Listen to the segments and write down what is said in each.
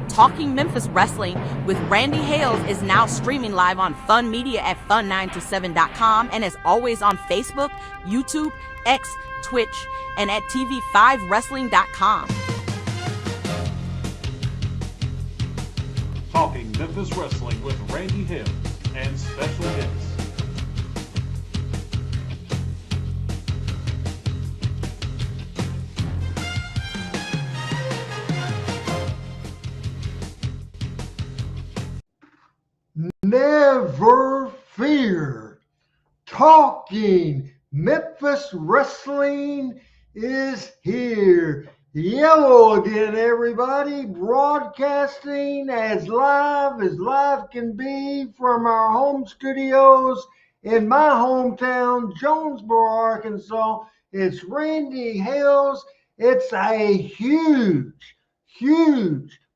Talking Memphis Wrestling with Randy Hales is now streaming live on Fun Media at fun927.com and is always on Facebook, YouTube, X, Twitch, and at tv5wrestling.com. Talking Memphis Wrestling with Randy Hales and special guests. Never fear. Talking Memphis Wrestling is here. Yellow again, everybody. Broadcasting as live can be from our home studios in my hometown, Jonesboro, Arkansas. It's Randy Hales. It's a huge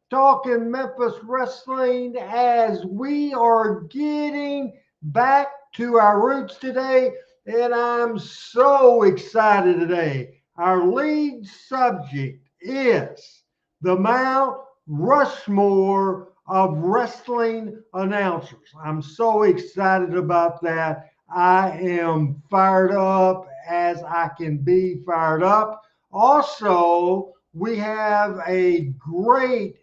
Talking Memphis Wrestling as we are getting back to our roots today, and I'm so excited today. Our lead subject is the Mount Rushmore of wrestling announcers. I'm so excited about that. I am fired up as I can be fired up. Also, we have a great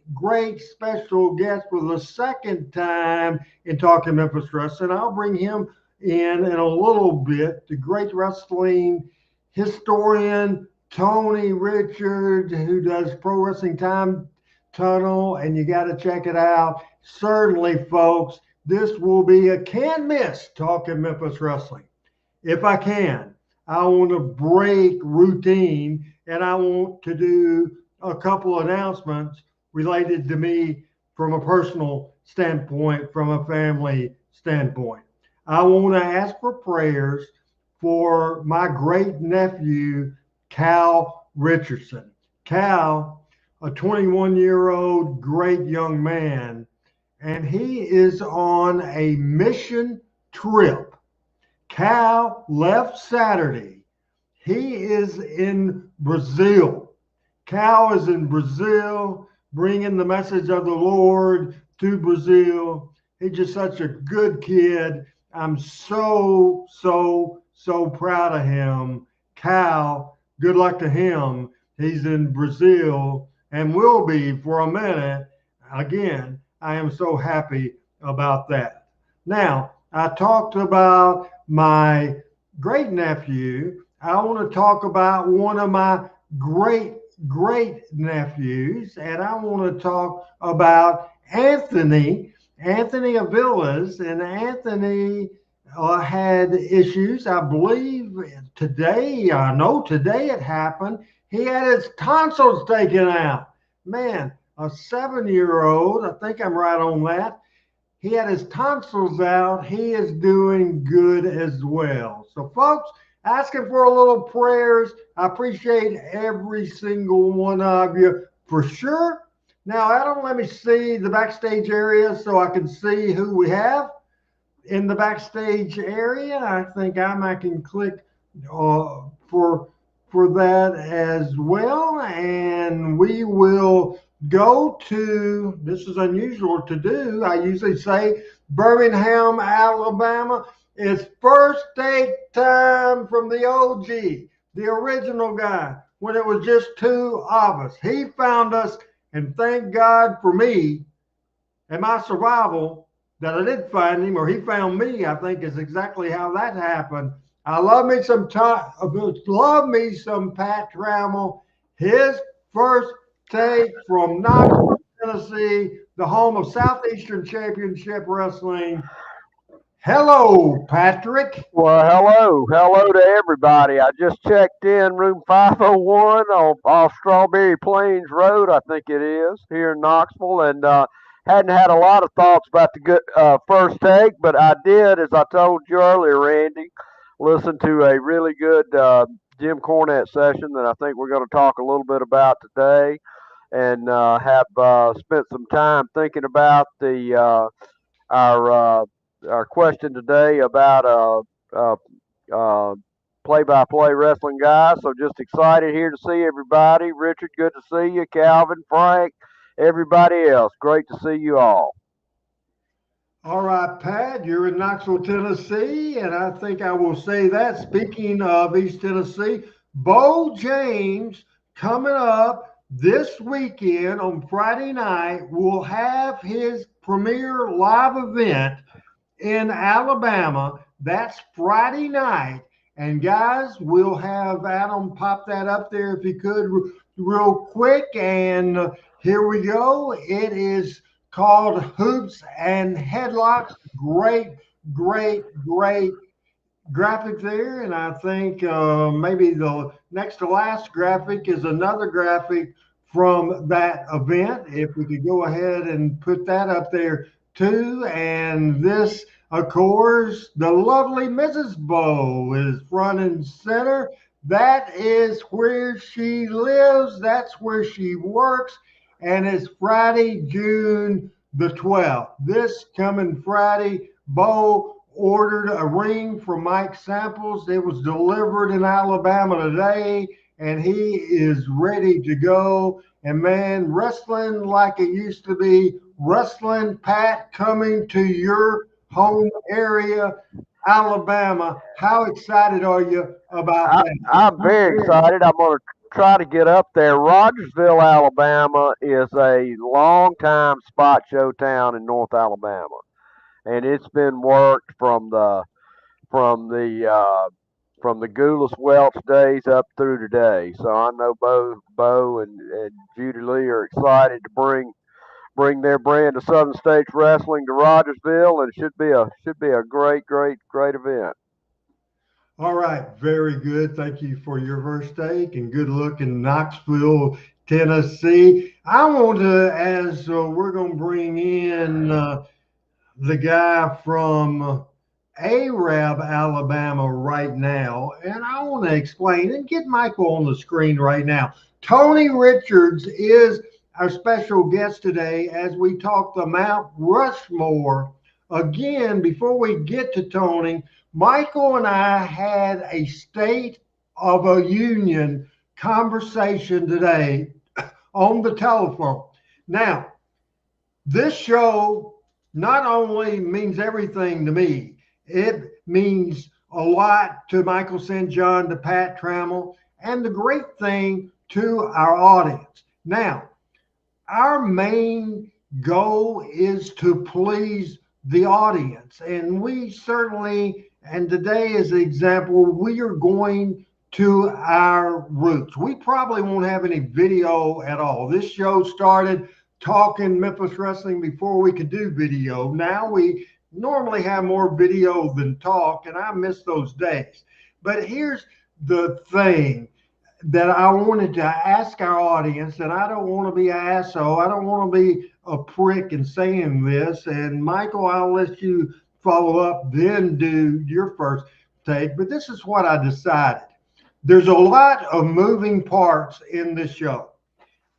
special guest for the second time in Talking Memphis Wrestling. I'll bring him in a little bit. The great wrestling historian, Tony Richards, who does Pro Wrestling Time Tunnel, and you got to check it out. Certainly, folks, this will be a can't miss Talking Memphis Wrestling. If I can, I want to break routine and I want to do a couple of announcements related to me from a personal standpoint, from a family standpoint. I want to ask for prayers for my great nephew, Cal Richardson. Cal, a 21-year-old great young man, and he is on a mission trip. Cal left Saturday. He is in Brazil. Cal is in Brazil, bringing the message of the Lord to Brazil. He's just such a good kid. I'm so proud of him. Cal, good luck to him. He's in Brazil and will be for a minute. Again, I am so happy about that. Now, I talked about my great nephew. I want to talk about one of my great nephews, and I want to talk about Anthony Avilas. And Anthony had issues, I believe today. I know today it happened. He had his tonsils taken out. Man, a 7-year-old, I think I'm right on that. He had his tonsils out. He is doing good as well. So, folks, asking for a little prayers. I appreciate every single one of you for sure. Now, Adam, let me see the backstage area so I can see who we have in the backstage area. I think I can click for that as well. And we will go to, this is unusual to do, I usually say Birmingham, Alabama. It's first date time from the OG, the original guy, when it was just two of us. He found us, and thank God for me and my survival that I did find him, or he found me, I think is exactly how that happened. I love me some Pat Trammell. His first take from Knoxville, Tennessee, the home of Southeastern Championship Wrestling. Hello, Patrick. Well, hello to everybody. I just checked in room 501 off Strawberry Plains Road, I think it is, here in Knoxville, and hadn't had a lot of thoughts about the good first take, but I did, as I told you earlier, Randy, listen to a really good Jim Cornette session that I think we're going to talk a little bit about today, and have spent some time thinking about our our question today about uh, play-by-play wrestling guy. So just excited here to see everybody. Richard, good to see you. Calvin, Frank, everybody else, great to see you all. All right, Pat, you're in Knoxville, Tennessee, and I think I will say that. Speaking of East Tennessee, Bo James coming up this weekend on Friday night will have his premier live event in Alabama. That's Friday night. And guys, we'll have Adam pop that up there if he could real quick. And here we go. It is called Hoops and Headlocks. Great, great, great graphic there. And I think maybe the next to last graphic is another graphic from that event. If we could go ahead and put that up there too. And this, of course, the lovely Mrs. Bow is front and center. That is where she lives. That's where she works. And it's Friday, June the 12th. This coming Friday, Bo ordered a ring from Mike Samples. It was delivered in Alabama today, and he is ready to go. And man, wrestling like it used to be, wrestling, Pat, coming to your home area, Alabama. How excited are you about that? I'm very excited. I'm going to try to get up there. Rogersville, Alabama is a long-time spot show town in North Alabama, and it's been worked from the Goulas Welch days up through today. So I know Bo and Judy Lee are excited to bring their brand of Southern States Wrestling to Rogersville, and it should be a great event. All right, very good. Thank you for your first take, and good luck in Knoxville, Tennessee. I want to, as we're going to bring in the guy from Arab, Alabama right now, and I want to explain and get Michael on the screen right now. Tony Richards is our special guest today as we talk the Mount Rushmore. Again, before we get to Tony, Michael and I had a State of a Union conversation today on the telephone. Now, this show not only means everything to me, it means a lot to Michael St. John, to Pat Trammell, and the great thing to our audience. Now, our main goal is to please the audience, and we certainly, and today as an example, we are going to our roots. We probably won't have any video at all. This show started talking Memphis wrestling before we could do video. Now we normally have more video than talk, and I miss those days. But here's the thing that I wanted to ask our audience, and I don't want to be an asshole. I don't want to be a prick in saying this. And Michael, I'll let you follow up, then do your first take. But this is what I decided. There's a lot of moving parts in this show.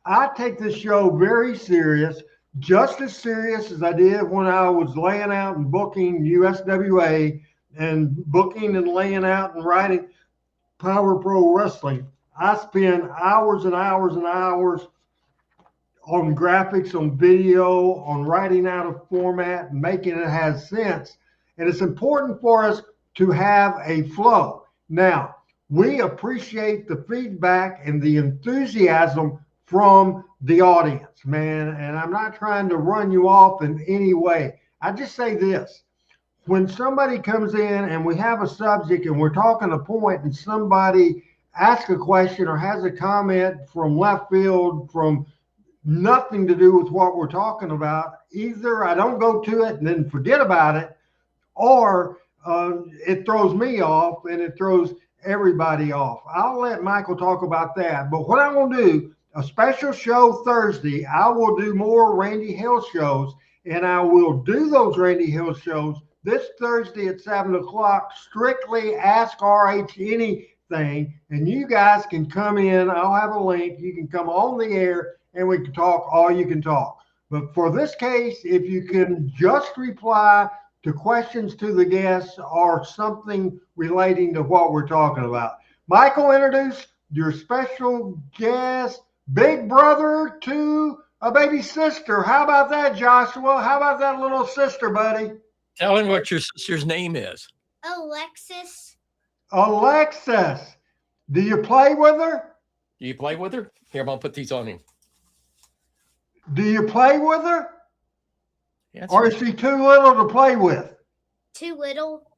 I take this show very serious, just as serious as I did when I was laying out and booking USWA and booking and laying out and writing Power Pro Wrestling. I spend hours and hours and hours on graphics, on video, on writing out a format, making it have sense. And it's important for us to have a flow. Now, we appreciate the feedback and the enthusiasm from the audience, man. And I'm not trying to run you off in any way. I just say this. When somebody comes in and we have a subject and we're talking a point and somebody asks a question or has a comment from left field from nothing to do with what we're talking about, either I don't go to it and then forget about it, or it throws me off and it throws everybody off. I'll let Michael talk about that. But what I'm going to do, a special show Thursday, I will do more Randy Hales shows, and I will do those Randy Hales shows this Thursday at 7 o'clock, strictly Ask RH Anything, and you guys can come in. I'll have a link. You can come on the air, and we can talk all you can talk. But for this case, if you can just reply to questions to the guests or something relating to what we're talking about. Michael, introduce your special guest, big brother to a baby sister. How about that, Joshua? How about that little sister, buddy? Tell him what your sister's name is. Alexis. Alexis. Do you play with her? Do you play with her? Here, I'm going to put these on him. Do you play with her? Yes, Or is she too little to play with? Too little.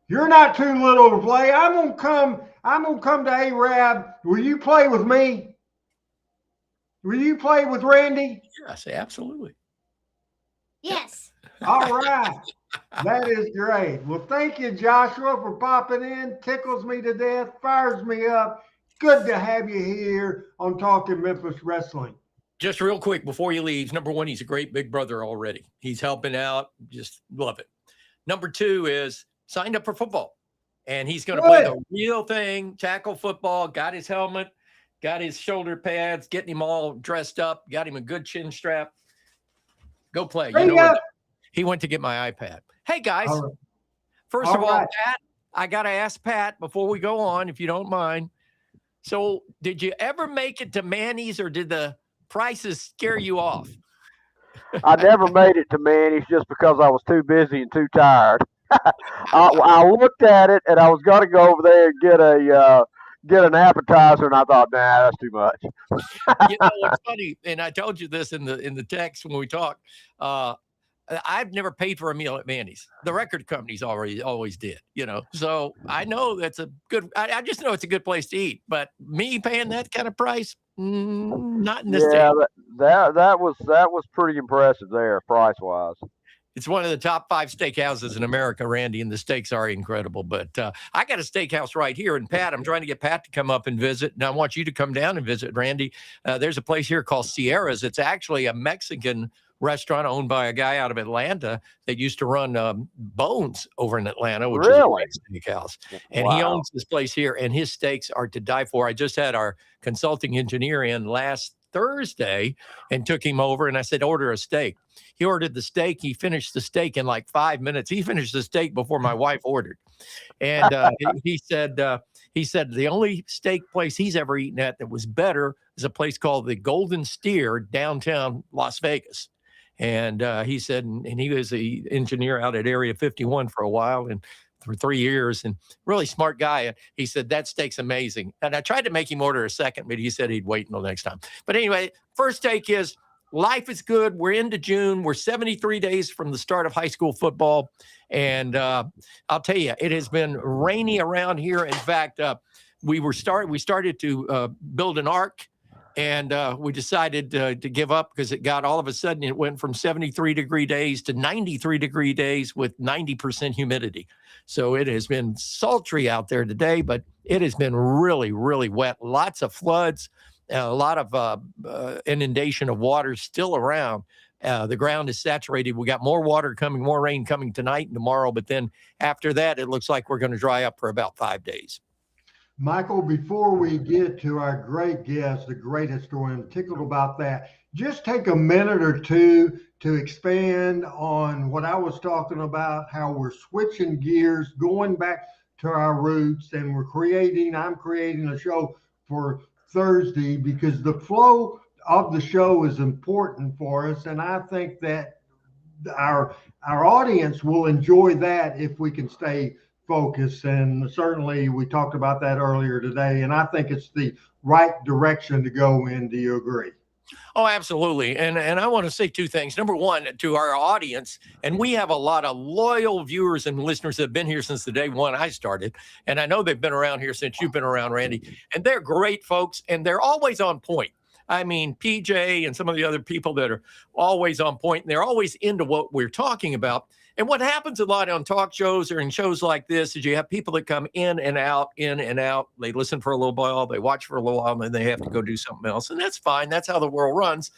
You're not too little to play. I'm gonna come to Arab. Will you play with me? Will you play with Randy? Yes, absolutely. Yes. All right. That is great. Well, thank you, Joshua, for popping in. Tickles me to death, fires me up. Good to have you here on Talking Memphis Wrestling. Just real quick before you leave, number one, he's a great big brother already. He's helping out. Just love it. Number two is signed up for football. And he's going to play the real thing, tackle football, got his helmet, got his shoulder pads, getting him all dressed up, got him a good chin strap. Go play. You know what? He went to get my iPad. Hey, guys. All right. First of all, Pat, I got to ask Pat before we go on, if you don't mind. So did you ever make it to Manny's, or did the prices scare you off? I never made it to Manny's just because I was too busy and too tired. I looked at it and I was going to go over there and get an appetizer, and I thought, nah, that's too much. You know what's funny, and I told you this in the text when we talked. I've never paid for a meal at Manny's. The record companies always did, you know. So I know that's a good. I just know it's a good place to eat. But me paying that kind of price, not in this. Yeah, that was pretty impressive there, price wise. It's one of the top 5 steakhouses in America, Randy, and the steaks are incredible. But I got a steakhouse right here. And Pat, I'm trying to get Pat to come up and visit. And I want you to come down and visit, Randy. There's a place here called Sierra's. It's actually a Mexican restaurant owned by a guy out of Atlanta that used to run Bones over in Atlanta, which is a great steakhouse. And he owns this place here, and his steaks are to die for. I just had our consulting engineer in last Thursday and took him over, and I said, order a steak. He ordered the steak. He finished the steak in like 5 minutes. He finished the steak before my wife ordered. And he said the only steak place he's ever eaten at that was better is a place called the Golden Steer downtown Las Vegas. And he said, and he was the engineer out at Area 51 for a while and for 3 years, and really smart guy. And he said, that steak's amazing. And I tried to make him order a second, but he said he'd wait until next time. But anyway, first take is life is good. We're into June. We're 73 days from the start of high school football. And I'll tell you, it has been rainy around here. In fact, we started to build an ark. And we decided to give up because it got all of a sudden, it went from 73-degree days to 93-degree days with 90% humidity. So it has been sultry out there today, but it has been really, really wet. Lots of floods, a lot of inundation of water still around. The ground is saturated. We got more water coming, more rain coming tonight and tomorrow. But then after that, it looks like we're going to dry up for about 5 days. Michael, before we get to our great guest, the great historian, I'm tickled about that. Just take a minute or two to expand on what I was talking about, how we're switching gears, going back to our roots, and I'm creating a show for Thursday because the flow of the show is important for us. And I think that our audience will enjoy that if we can stay focus. And certainly we talked about that earlier today. And I think it's the right direction to go in. Do you agree? Oh, absolutely. And I want to say 2 things. Number one, to our audience, and we have a lot of loyal viewers and listeners that have been here since the day one I started. And I know they've been around here since you've been around, Randy. And they're great folks, and they're always on point. I mean, PJ and some of the other people that are always on point, and they're always into what we're talking about. And what happens a lot on talk shows or in shows like this is you have people that come in and out. They listen for a little while, they watch for a little while, and then they have to go do something else. And that's fine. That's how the world runs.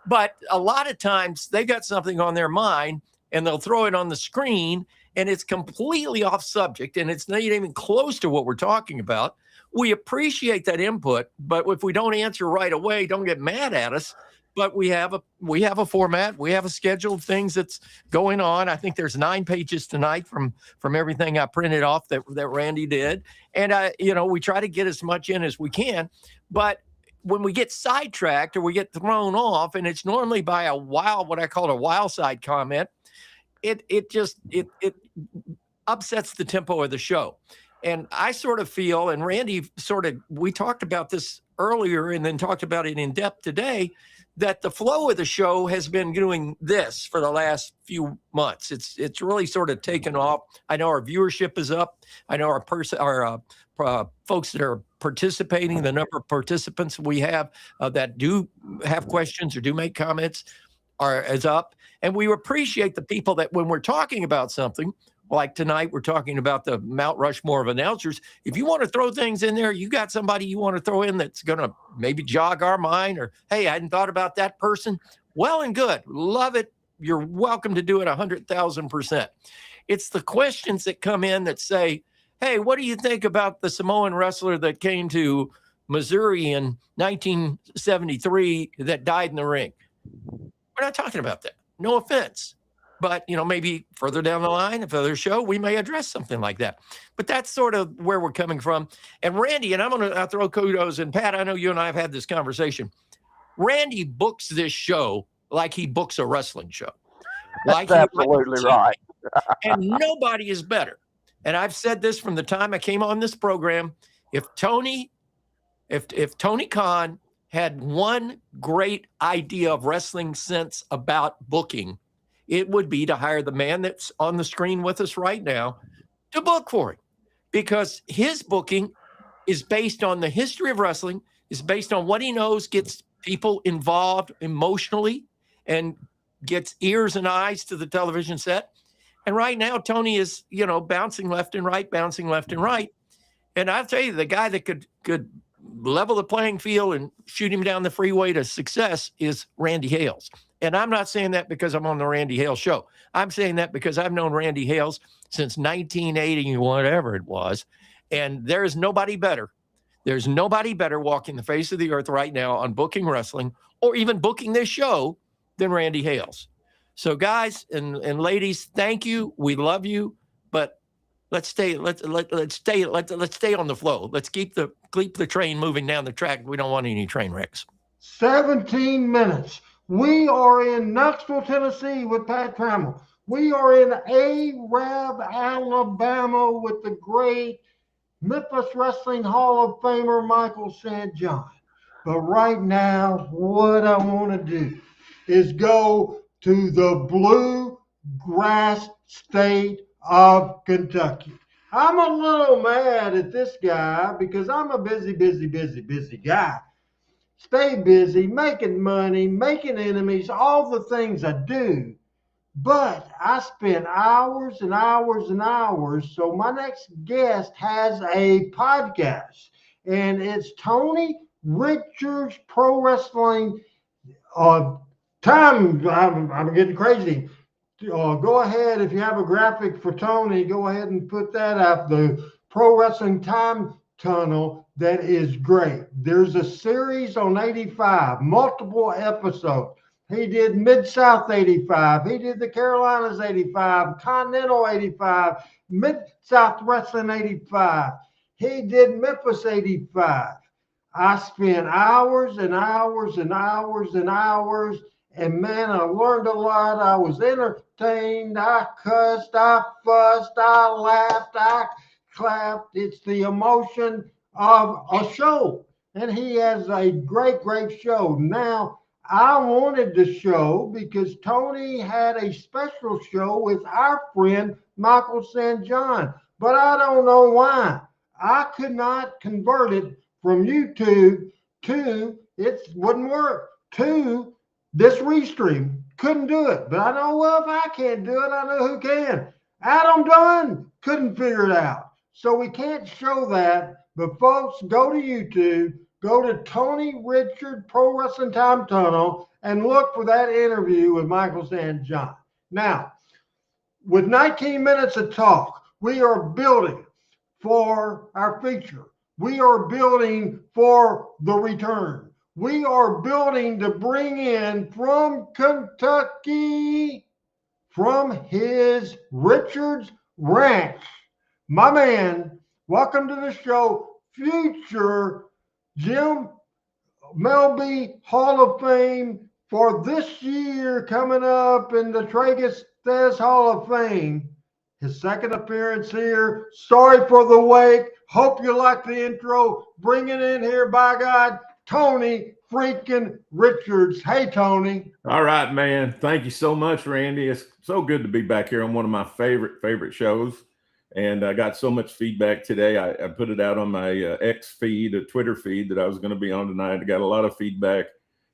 But a lot of times they got something on their mind and they'll throw it on the screen and it's completely off subject and it's not even close to what we're talking about. We appreciate that input, but if we don't answer right away, don't get mad at us. but we have a format. We have a schedule of things that's going on. I think there's 9 pages tonight from everything I printed off that Randy did. And we try to get as much in as we can. But when we get sidetracked or we get thrown off, and it's normally by what I call a wild side comment, it upsets the tempo of the show. And I sort of feel, and Randy we talked about this earlier and then talked about it in depth today, that the flow of the show has been doing this for the last few months. It's really sort of taken off. I know our viewership is up. I know our folks that are participating, the number of participants we have that do have questions or do make comments is up. And we appreciate the people that when we're talking about something, like tonight, we're talking about the Mount Rushmore of announcers. If you want to throw things in there, you got somebody you want to throw in that's going to maybe jog our mind, or, hey, I hadn't thought about that person. Well and good. Love it. You're welcome to do it 100,000%. It's the questions that come in that say, hey, what do you think about the Samoan wrestler that came to Missouri in 1973 that died in the ring? We're not talking about that. No offense. But, maybe further down the line, if other show, we may address something like that. But that's sort of where we're coming from. And Randy, and I'm going to throw kudos, and Pat, I know you and I have had this conversation. Randy books this show like he books a wrestling show. That's absolutely right. And nobody is better. And I've said this from the time I came on this program. If Tony Khan had one great idea of wrestling sense about booking, it would be to hire the man that's on the screen with us right now to book for him, because his booking is based on the history of wrestling, is based on what he knows gets people involved emotionally and gets ears and eyes to the television set. And right now, Tony is, bouncing left and right. And I'll tell you, the guy that could level the playing field and shoot him down the freeway to success is Randy Hales. And I'm not saying that because I'm on the Randy Hales show. I'm saying that because I've known Randy Hales since 1980, whatever it was. And there is nobody better. There's nobody better walking the face of the earth right now on booking wrestling or even booking this show than Randy Hales. So guys and ladies, thank you. We love you, but let's stay on the flow. Let's keep the train moving down the track. We don't want any train wrecks. 17 minutes. We are in Knoxville, Tennessee with Pat Trammell. We are in Arab, Alabama with the great Memphis Wrestling Hall of Famer Michael St. John. But right now, what I want to do is go to the bluegrass state of Kentucky. I'm a little mad at this guy because I'm a busy guy. Stay busy, making money, making enemies, all the things I do. But I spend hours and hours and hours. So my next guest has a podcast, and it's Tony Richards Pro Wrestling. I'm getting crazy. Go ahead, if you have a graphic for Tony, go ahead and put that up. The Pro Wrestling Time Tunnel, that is great. There's a series on 85, multiple episodes. He did Mid-South 85. He did the Carolinas 85, Continental 85, Mid-South Wrestling 85. He did Memphis 85. I spent hours and hours and hours and hours, and man, I learned a lot. I was entertained. I cussed. I fussed. I laughed. I clapped. It's the emotion of a show. And he has a great show. Now, I wanted the show because Tony had a special show with our friend Michael St. John. But I don't know why. I could not convert it from YouTube to, it wouldn't work, to this restream. Couldn't do it. But I know, well, if I can't do it, I know who can. Adam Dunn couldn't figure it out. So we can't show that. But folks, go to YouTube, go to Tony Richard Pro Wrestling Time Tunnel, and look for that interview with Michael St. John. Now, with 19 minutes of talk, we are building for our feature. We are building for the return. we are building to bring in from Kentucky, from his Richards Ranch. My man, welcome to the show, future Jim Melby Hall of Fame for this year coming up in the Tragus Thez Hall of Fame. His second appearance here. Sorry for the wait. Hope you like the intro. Bring it in here, by God, Tony freaking Richards. Hey, Tony. All right, man. Thank you so much, Randy. It's so good to be back here on one of my favorite shows. And I got so much feedback today. I put it out on my X feed, a Twitter feed that I was going to be on tonight. I got a lot of feedback.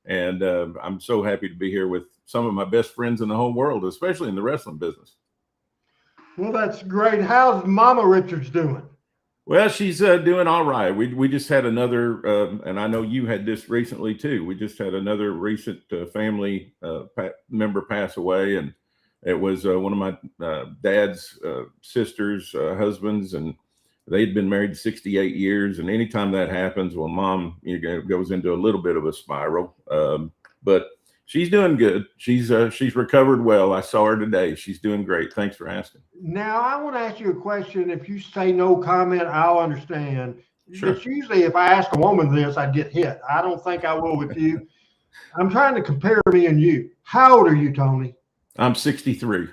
And I'm so happy to be here with some of my best friends in the whole world, especially in the wrestling business. Well, that's great. How's Mama Richards doing? Well, she's doing all right. We just had another, and I know you had this recently too. We just had another recent family member pass away, and it was one of my dad's sister's husbands, and they'd been married 68 years. And anytime that happens, well, Mom goes into a little bit of a spiral. But she's doing good. She's recovered well. I saw her today. She's doing great. Thanks for asking. Now, I want to ask you a question. If you say no comment, I'll understand. Sure. It's usually if I ask a woman this, I'd get hit. I don't think I will with you. I'm trying to compare me and you. How old are you, Tony? I'm 63.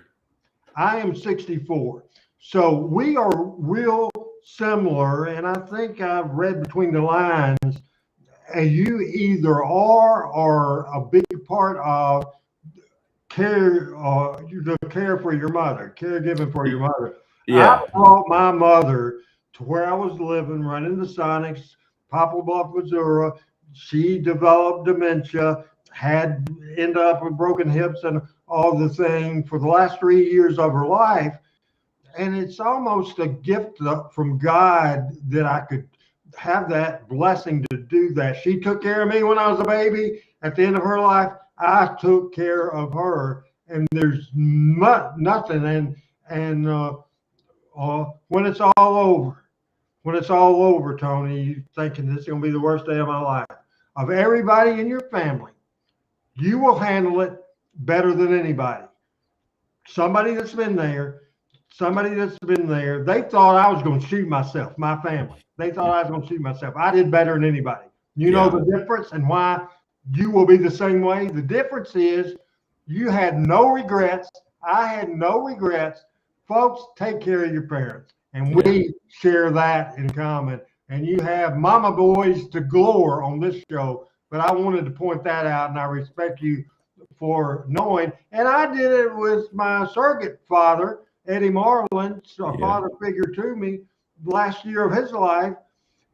I am 64. So we are real similar, and I think I've read between the lines, and you either are or a big part of care for your mother, caregiving for your mother. Yeah. I brought my mother to where I was living, running the Sonics, Poplar Bluff, Missouri. She developed dementia, ended up with broken hips and all the thing for the last 3 years of her life. And it's almost a gift from God that I could have that blessing to do that. She took care of me when I was a baby. At the end of her life, I took care of her, and there's nothing. And when it's all over, Tony, you're thinking this is going to be the worst day of my life. Of everybody in your family, you will handle it better than anybody. Somebody that's been there, they thought I was going to shoot myself, my family. They thought I was going to shoot myself. I did better than anybody. You know the difference and why you will be the same way? The difference is you had no regrets. I had no regrets. Folks, take care of your parents. And we share that in common. And you have mama boys to galore on this show. But I wanted to point that out, and I respect you for knowing. And I did it with my surrogate father, Eddie Marlin, a father figure to me. Last year of his life,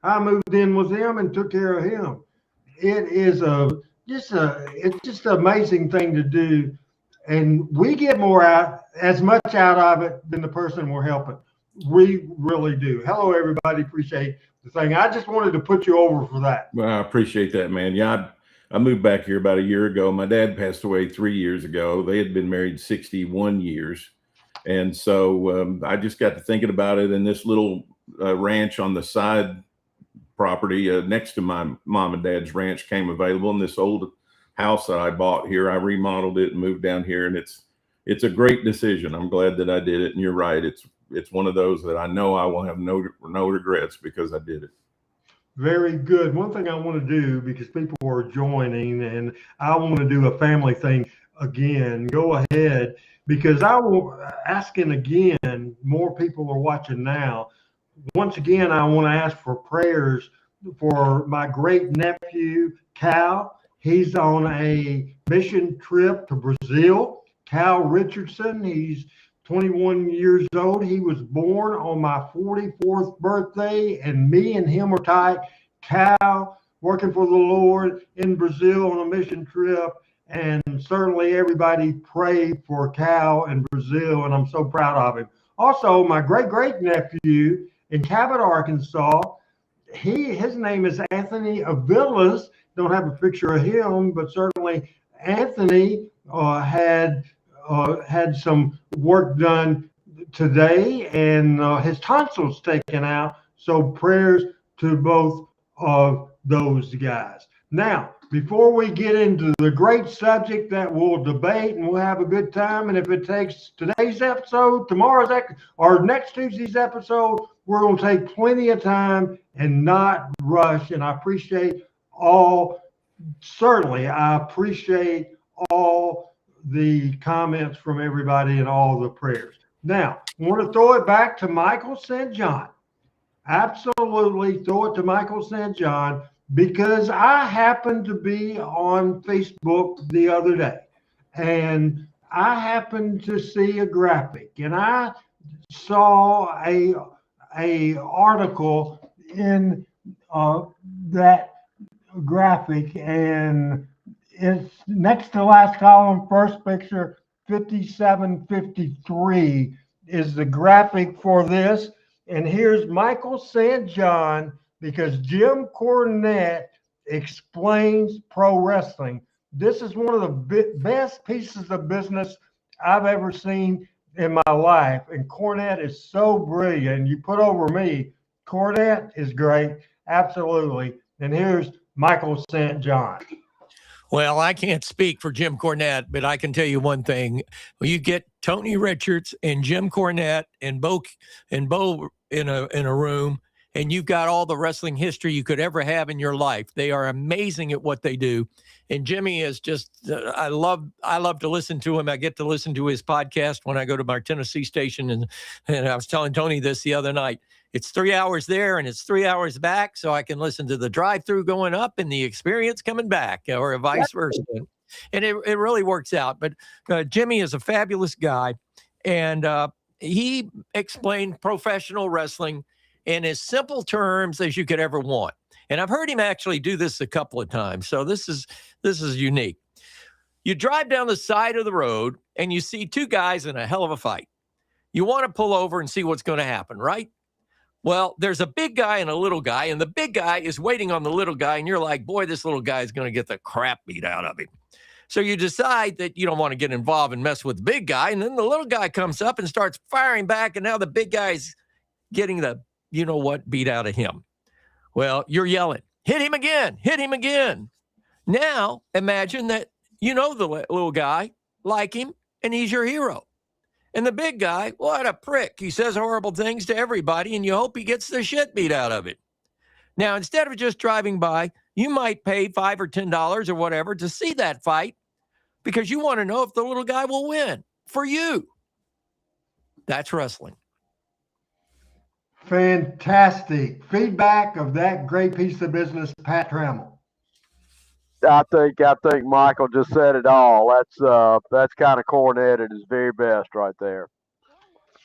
I moved in with him and took care of him. It is it's just an amazing thing to do, and we get as much out of it than the person we're helping. We really do. Hello, everybody. Appreciate the thing. I just wanted to put you over for that. Well, I appreciate that, man. Yeah, I moved back here about a year ago. My dad passed away 3 years ago. They had been married 61 years. And so I just got to thinking about it, and this little ranch on the side property next to my mom and dad's ranch came available. And this old house that I bought here, I remodeled it and moved down here, and it's a great decision. I'm glad that I did it. And you're right. It's one of those that I know I will have no regrets because I did it. Very good. One thing I want to do, because people are joining, and I want to do a family thing again. Go ahead, because I will asking again. More people are watching now. Once again, I want to ask for prayers for my great nephew, Cal. He's on a mission trip to Brazil. Cal Richardson, he's 21 years old. He was born on my 44th birthday, and me and him are tight. Cal, working for the Lord in Brazil on a mission trip, and certainly everybody pray for Cal in Brazil, and I'm so proud of him. Also, my great-great-nephew in Cabot, Arkansas, his name is Anthony Avilas. Don't have a picture of him, but certainly Anthony had some work done today, and his tonsils taken out. So prayers to both of those guys. Now, before we get into the great subject that we'll debate and we'll have a good time, and if it takes today's episode, or next Tuesday's episode, we're going to take plenty of time and not rush. And I appreciate all the comments from everybody and all the prayers. Now, I want to throw it back to Michael St. John. Absolutely throw it to Michael St. John, because I happened to be on Facebook the other day, and I happened to see a graphic, and I saw a article in that graphic, and it's next to last column, first picture, 5753 is the graphic for this. And here's Michael St. John, because Jim Cornette explains pro wrestling. This is one of the best pieces of business I've ever seen in my life. And Cornette is so brilliant. You put over me, Cornette is great. Absolutely. And here's Michael St. John. Well, I can't speak for Jim Cornette, but I can tell you one thing. You get Tony Richards and Jim Cornette and Bo in a room, and you've got all the wrestling history you could ever have in your life. They are amazing at what they do. And Jimmy is just, I love to listen to him. I get to listen to his podcast when I go to my Tennessee station. And I was telling Tony this the other night. It's 3 hours there and it's 3 hours back, so I can listen to the drive-through going up and the experience coming back, or vice versa. And it really works out. But Jimmy is a fabulous guy, and he explained professional wrestling in as simple terms as you could ever want. And I've heard him actually do this a couple of times, so this is unique. You drive down the side of the road and you see two guys in a hell of a fight. You want to pull over and see what's going to happen, right? Well, there's a big guy and a little guy, and the big guy is waiting on the little guy, and you're like, boy, this little guy is going to get the crap beat out of him. So you decide that you don't want to get involved and mess with the big guy, and then the little guy comes up and starts firing back, and now the big guy's getting the you-know-what beat out of him. Well, you're yelling, hit him again, hit him again. Now, imagine that you know the little guy, like him, and he's your hero. And the big guy, what a prick. He says horrible things to everybody, and you hope he gets the shit beat out of him. Now, instead of just driving by, you might pay $5 or $10 or whatever to see that fight, because you want to know if the little guy will win for you. That's wrestling. Fantastic feedback of that great piece of business, Pat Trammell. I think Michael just said it all. That's kind of Cornette at his very best right there.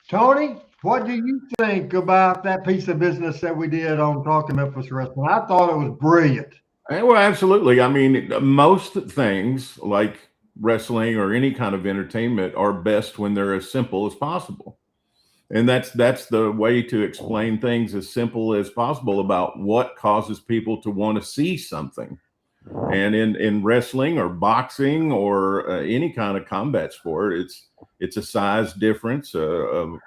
Tony, what do you think about that piece of business that we did on Talking Memphis Wrestling? I thought it was brilliant. Well, absolutely. I mean, most things like wrestling or any kind of entertainment are best when they're as simple as possible. And that's the way to explain things as simple as possible about what causes people to want to see something. And in wrestling or boxing or any kind of combat sport, it's a size difference, a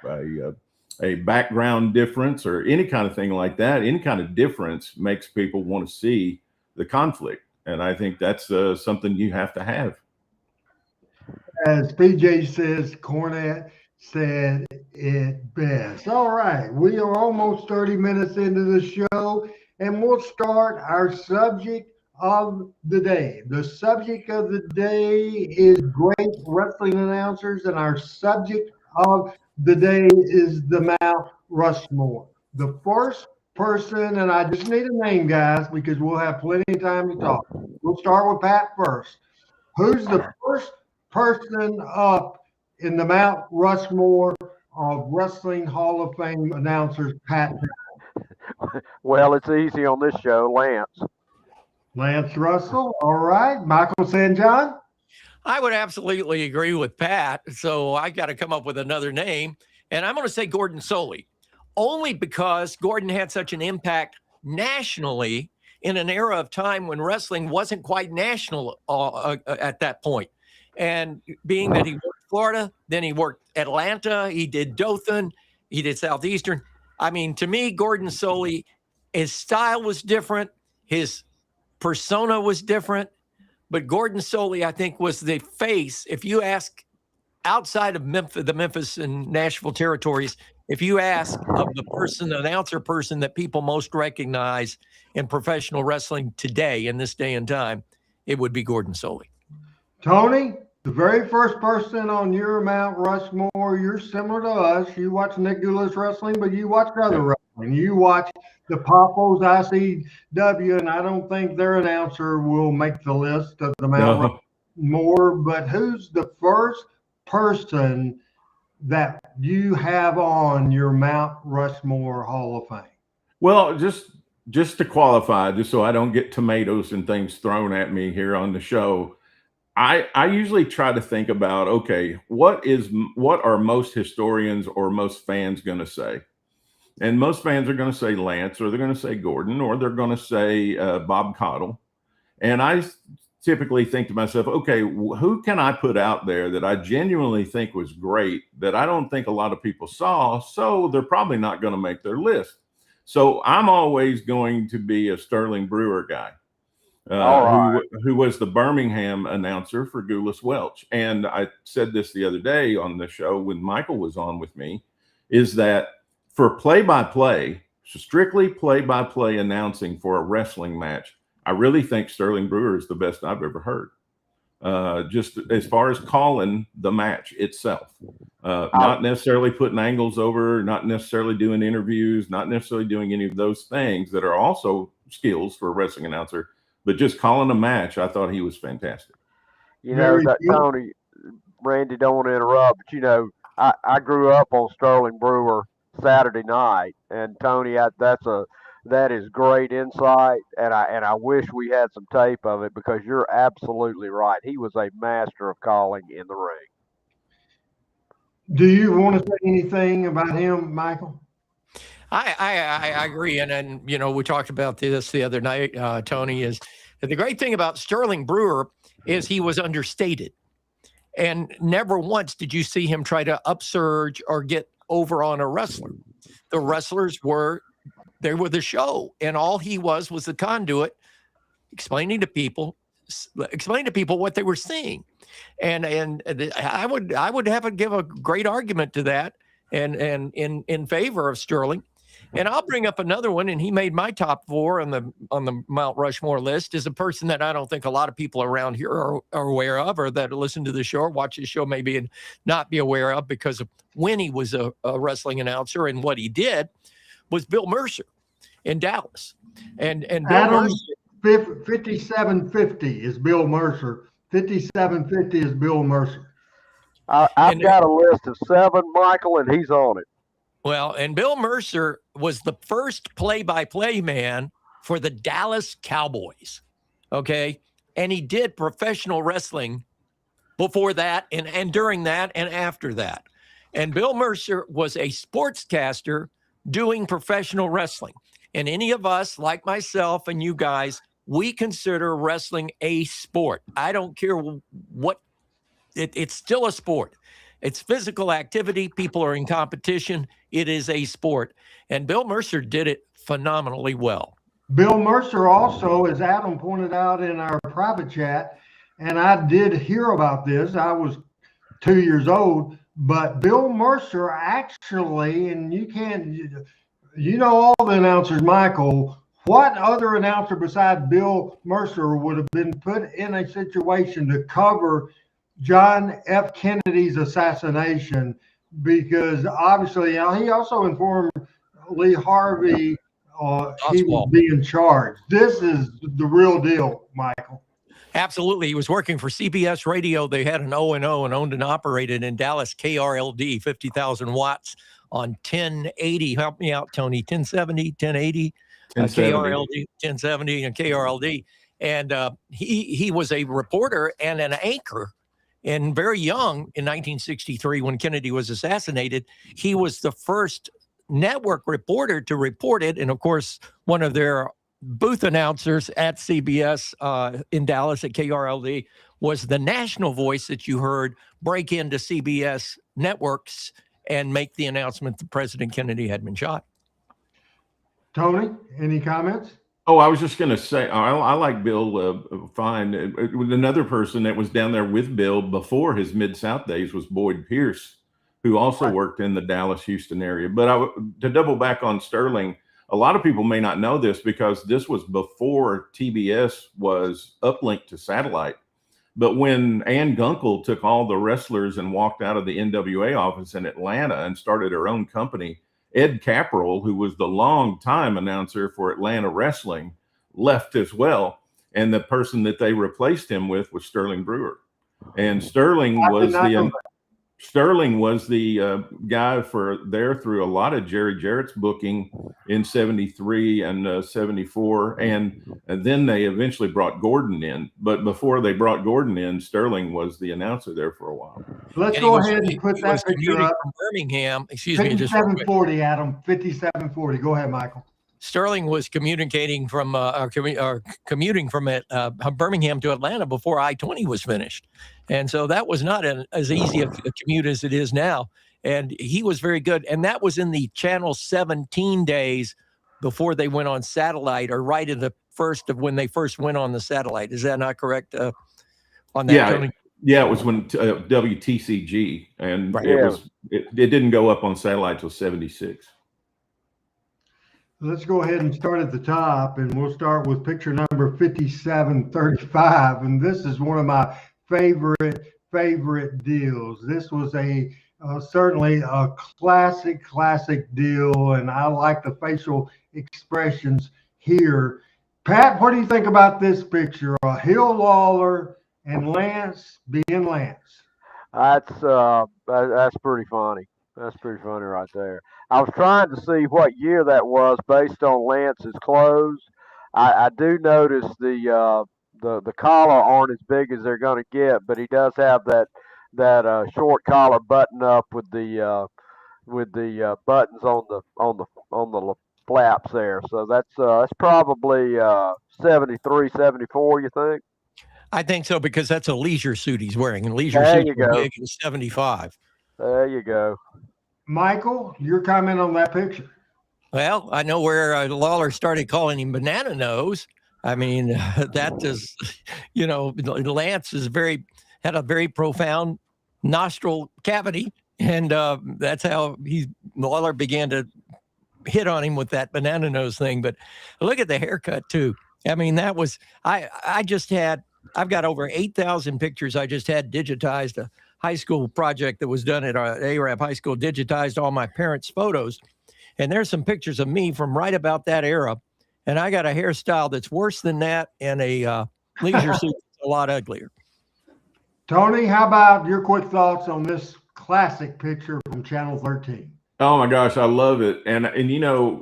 background difference, or any kind of thing like that. Any kind of difference makes people want to see the conflict, and I think that's something you have to have. As PJ says, Cornette said it best. All right, we are almost 30 minutes into the show, and we'll start our subject of the day. The subject of the day is great wrestling announcers, and our subject of the day is the Mount Rushmore. The first person, and I just need a name, guys, because we'll have plenty of time to talk. We'll start with Pat first. Who's the first person up in the Mount Rushmore of Wrestling Hall of Fame announcers, Pat? Well, it's easy on this show, Lance. Lance Russell. All right. Michael St. John. I would absolutely agree with Pat. So I got to come up with another name. And I'm going to say Gordon Soley, only because Gordon had such an impact nationally in an era of time when wrestling wasn't quite national at that point. And being that he worked Florida, then he worked Atlanta, he did Dothan, he did Southeastern. I mean, to me, Gordon Soley, his style was different. His persona was different, but Gordon Soley, I think, was the face. If you ask outside of Memphis, the Memphis and Nashville territories, if you ask of the announcer person that people most recognize in professional wrestling today, in this day and time, it would be Gordon Soley. Tony, the very first person on your Mount Rushmore, you're similar to us. You watch Nick Gulas wrestling, but you watch other wrestling. You watch the Papos ICW, and I don't think their announcer will make the list of the Mount Rushmore. But who's the first person that you have on your Mount Rushmore Hall of Fame? Well, just to qualify, just so I don't get tomatoes and things thrown at me here on the show, I usually try to think about, okay, what are most historians or most fans going to say? And most fans are going to say Lance, or they're going to say Gordon, or they're going to say Bob Caudle. And I typically think to myself, okay, who can I put out there that I genuinely think was great, that I don't think a lot of people saw, so they're probably not going to make their list. So I'm always going to be a Sterling Brewer guy, who was the Birmingham announcer for Gulas Welch. And I said this the other day on the show when Michael was on with me, is that for play-by-play, strictly play-by-play announcing for a wrestling match, I really think Sterling Brewer is the best I've ever heard. Just as far as calling the match itself, not necessarily putting angles over, not necessarily doing interviews, not necessarily doing any of those things that are also skills for a wrestling announcer, but just calling a match. I thought he was fantastic. You know, that Tony, Randy, don't want to interrupt, but you know, I grew up on Sterling Brewer Saturday night, and Tony, that is great insight, and I wish we had some tape of it, because you're absolutely right. He was a master of calling in the ring. Do you want to say anything about him, Michael? I agree, and you know, we talked about this the other night, Tony, is the great thing about Sterling Brewer is he was understated, and never once did you see him try to upsurge or get over on a wrestler. The wrestlers were the show, and all he was the conduit, explaining to people what they were seeing, and I would give a great argument to that, and in favor of Sterling. And I'll bring up another one, and he made my top 4 on the Mount Rushmore list, is a person that I don't think a lot of people around here are aware of, or that listen to the show or watch the show maybe and not be aware of, because of when he was a wrestling announcer and what he did, was Bill Mercer in Dallas. And Bill Mercer, 5750 is Bill Mercer. 5750 is Bill Mercer. I've got a list of 7, Michael, and he's on it. Well, and Bill Mercer was the first play-by-play man for the Dallas Cowboys, okay? And he did professional wrestling before that and during that and after that. And Bill Mercer was a sportscaster doing professional wrestling. And any of us, like myself and you guys, we consider wrestling a sport. I don't care what, it's still a sport. It's physical activity. People are in competition. It is a sport. And Bill Mercer did it phenomenally well. Bill Mercer also, as Adam pointed out in our private chat, and I did hear about this, I was 2 years old, but Bill Mercer actually, and you know all the announcers, Michael, what other announcer besides Bill Mercer would have been put in a situation to cover John F. Kennedy's assassination? Because obviously, he also informed Lee Harvey he was being charged. This is the real deal, Michael. Absolutely. He was working for CBS Radio. They had an O&O and owned and operated in Dallas, KRLD, 50,000 watts on 1080. Help me out, Tony. 1070, 1080, KRLD, 1070 and KRLD. And he was a reporter and an anchor. And very young in 1963, when Kennedy was assassinated, he was the first network reporter to report it. And of course, one of their booth announcers at CBS in Dallas at KRLD was the national voice that you heard break into CBS networks and make the announcement that President Kennedy had been shot. Tony, any comments? Oh, I was just going to say, I like Bill fine. Another person that was down there with Bill before his Mid-South days was Boyd Pierce, who also worked in the Dallas, Houston area. But to double back on Sterling, a lot of people may not know this because this was before TBS was uplinked to satellite. But when Ann Gunkel took all the wrestlers and walked out of the NWA office in Atlanta and started her own company, Ed Capperell, who was the longtime announcer for Atlanta Wrestling, left as well. And the person that they replaced him with was Sterling Brewer. And Sterling was the guy for there through a lot of Jerry Jarrett's booking in 73 and 74. And then they eventually brought Gordon in. But before they brought Gordon in, Sterling was the announcer there for a while. Let's go ahead and put that picture up. From Birmingham, excuse me. 5740, Adam. 5740. Go ahead, Michael. Sterling was communicating from commuting from Birmingham to Atlanta before I-20 was finished. And so that was not as easy a commute as it is now. And he was very good. And that was in the Channel 17 days before they went on satellite, or right in the first of when they first went on the satellite. Is that not correct on that, Tony? Yeah, it was when WTCG, and it didn't go up on satellite till 76. Let's go ahead and start at the top, and we'll start with picture number 5735. And this is one of my favorite deals. This was certainly a classic deal, and I like the facial expressions here. Pat, what do you think about this picture? Hill Lawler and Lance being Lance. That's pretty funny. That's pretty funny right there. I was trying to see what year that was based on Lance's clothes. I do notice the collar aren't as big as they're going to get, but he does have that short collar button up with the buttons on the flaps there. So that's probably 73, 74. You think? I think so, because that's a leisure suit he's wearing, and leisure there suit you go. is 75. There you go. Michael, your comment on that picture? Well, I know where Lawler started calling him Banana Nose. I mean, that is, Lance had a very profound nostril cavity, and that's how Lawler began to hit on him with that banana nose thing. But look at the haircut too. I mean, that was I've got over 8,000 pictures. I just had digitized a high school project that was done at ARAP High School, digitized all my parents' photos. And there's some pictures of me from right about that era. And I got a hairstyle that's worse than that, and a leisure suit that's a lot uglier. Tony, how about your quick thoughts on this classic picture from Channel 13? Oh my gosh, I love it. And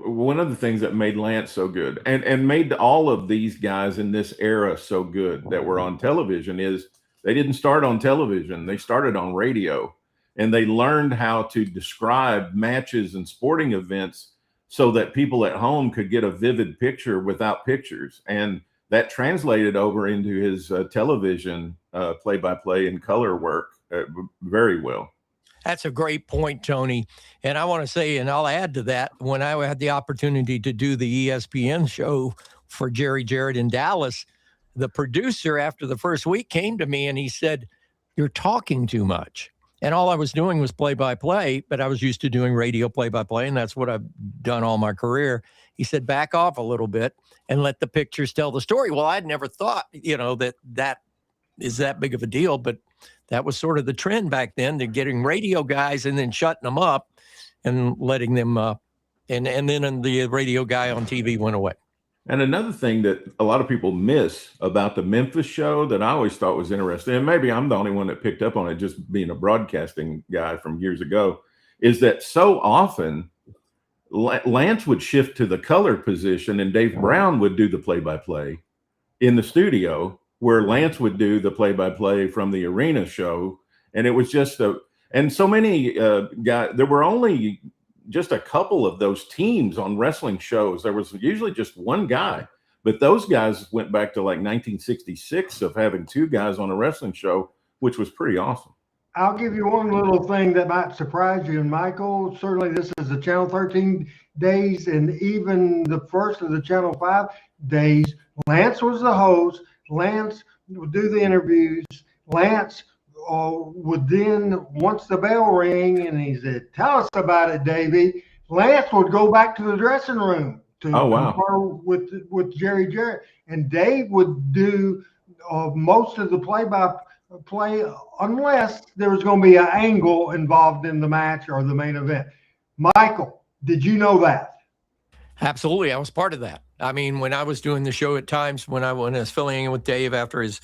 one of the things that made Lance so good and made all of these guys in this era so good that were on television is they didn't start on television. They started on radio, and they learned how to describe matches and sporting events so that people at home could get a vivid picture without pictures. And that translated over into his television play-by-play and color work very well. That's a great point, Tony. And I want to say, and I'll add to that, when I had the opportunity to do the ESPN show for Jerry Jarrett in Dallas, the producer after the first week came to me and he said, "You're talking too much." And all I was doing was play-by-play, but I was used to doing radio play-by-play, and that's what I've done all my career. He said, "Back off a little bit and let the pictures tell the story." Well, I'd never thought, that is that big of a deal, but that was sort of the trend back then, to getting radio guys and then shutting them up and letting them and then the radio guy on TV went away. And another thing that a lot of people miss about the Memphis show that I always thought was interesting, and maybe I'm the only one that picked up on it just being a broadcasting guy from years ago, is that so often Lance would shift to the color position and Dave Brown would do the play-by-play in the studio, where Lance would do the play-by-play from the arena show. And it was just and so many guys, there were only just a couple of those teams on wrestling shows. There was usually just one guy, but those guys went back to like 1966 of having two guys on a wrestling show, which was pretty awesome. I'll give you one little thing that might surprise you, and Michael. Certainly this is a Channel 13 days and even the first of the Channel 5 days, Lance was the host. Lance would do the interviews. Lance would then, once the bell rang and he said, "Tell us about it, Davey," Lance would go back to the dressing room to confer with Jerry Jarrett. And Dave would do most of the play-by-play unless there was going to be an angle involved in the match or the main event. Michael, did you know that? Absolutely. I was part of that. I mean, when I was doing the show at times, when I was filling in with Dave after his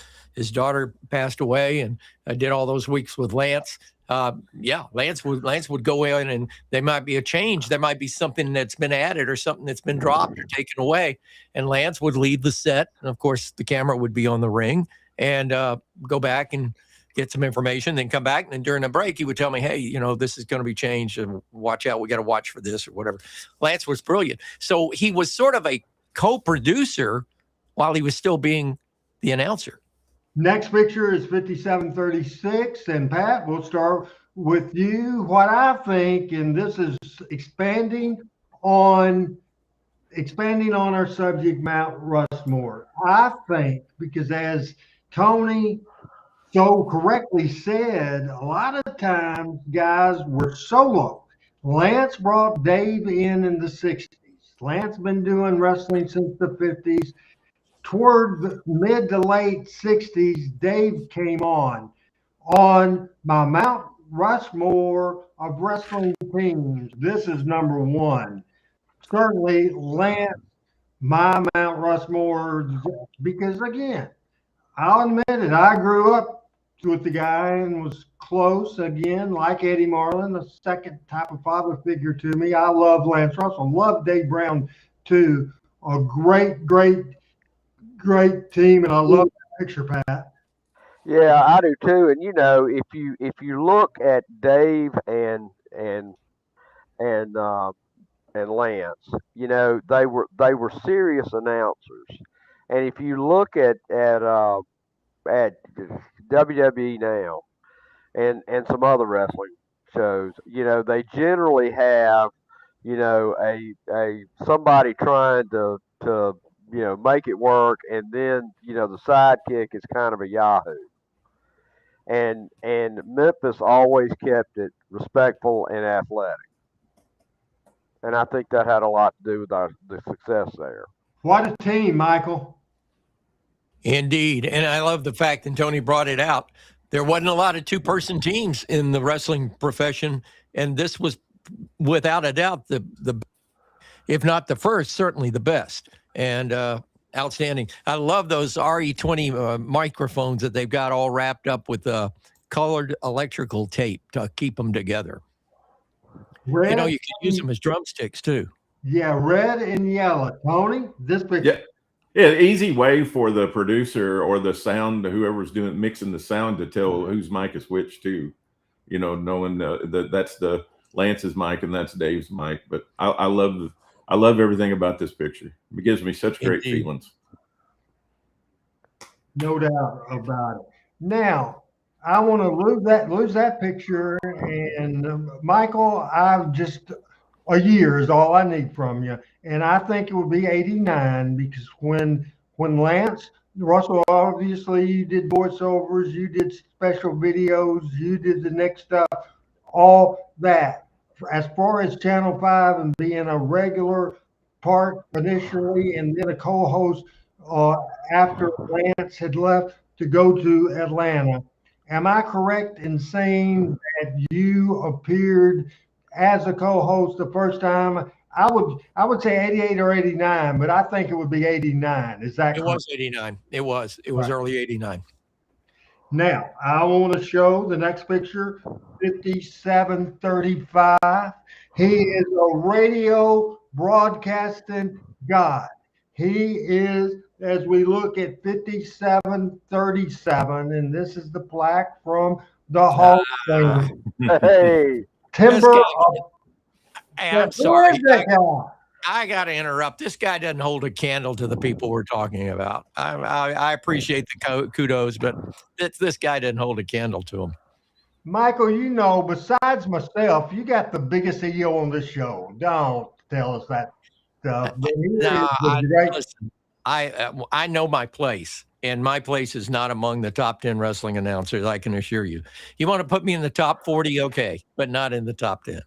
daughter passed away, and I did all those weeks with Lance. Lance would go in, and there might be a change. There might be something that's been added or something that's been dropped or taken away. And Lance would leave the set. And of course, the camera would be on the ring, and go back and get some information, then come back. And then during a break, he would tell me, "Hey, this is going to be changed, and watch out. We got to watch for this," or whatever. Lance was brilliant. So he was sort of a co-producer while he was still being the announcer. Next picture is 5736. And Pat, we'll start with you. What I think, and this is expanding on our subject, Mount Rushmore. I think, because as Tony so correctly said, a lot of times guys were solo. Lance brought Dave in the 60s. Lance been doing wrestling since the 50s. Toward the mid to late 60s, Dave came on my Mount Rushmore of wrestling teams. This is number one. Certainly Lance, my Mount Rushmore, because again, I'll admit it, I grew up with the guy and was close, again, like Eddie Marlin, a second type of father figure to me. I love Lance Russell, love Dave Brown too. A great team, and I love that picture, Pat. Yeah, I do too. And if you look at Dave and Lance, they were serious announcers. And if you look at WWE now and some other wrestling shows, they generally have a somebody trying to make it work, and then the sidekick is kind of a yahoo. And Memphis always kept it respectful and athletic, and I think that had a lot to do with the success there. What a team, Michael. Indeed. And I love the fact that Tony brought it out. There wasn't a lot of two-person teams in the wrestling profession, and this was without a doubt the if not the first, certainly the best. And outstanding. I love those RE20 microphones that they've got all wrapped up with colored electrical tape to keep them together. Red, you can use them as drumsticks too. Yeah, red and yellow. Tony, this picture. Yeah, easy way for the producer or the sound, whoever's mixing the sound, to tell whose mic is which too. Knowing that that's the Lance's mic and that's Dave's mic. But I love everything about this picture. It gives me such great feelings. No doubt about it. Now, I want to lose that picture. And Michael, a year is all I need from you. And I think it would be 89, because when Lance Russell, obviously you did voiceovers, you did special videos, you did the next stuff, all that. As far as Channel 5 and being a regular part initially and then a co-host after Lance had left to go to Atlanta, am I correct in saying that you appeared as a co-host the first time? I would say 88 or 89, but I think it would be 89. Is that correct? It was 89. It was right. Early 89. Now, I want to show the next picture, 5735. He is a radio broadcasting god. He is, as we look at 5737, and this is the plaque from the Hall of Fame. Hey, Timber. I'm sorry. I got to interrupt. This guy doesn't hold a candle to the people we're talking about. I appreciate the kudos, but this guy doesn't hold a candle to him. Michael, besides myself, you got the biggest ego on this show. Don't tell us that stuff. But he No, is a great. listen, I know my place, and my place is not among the top 10 wrestling announcers, I can assure you. You want to put me in the top 40, okay, but not in the top 10.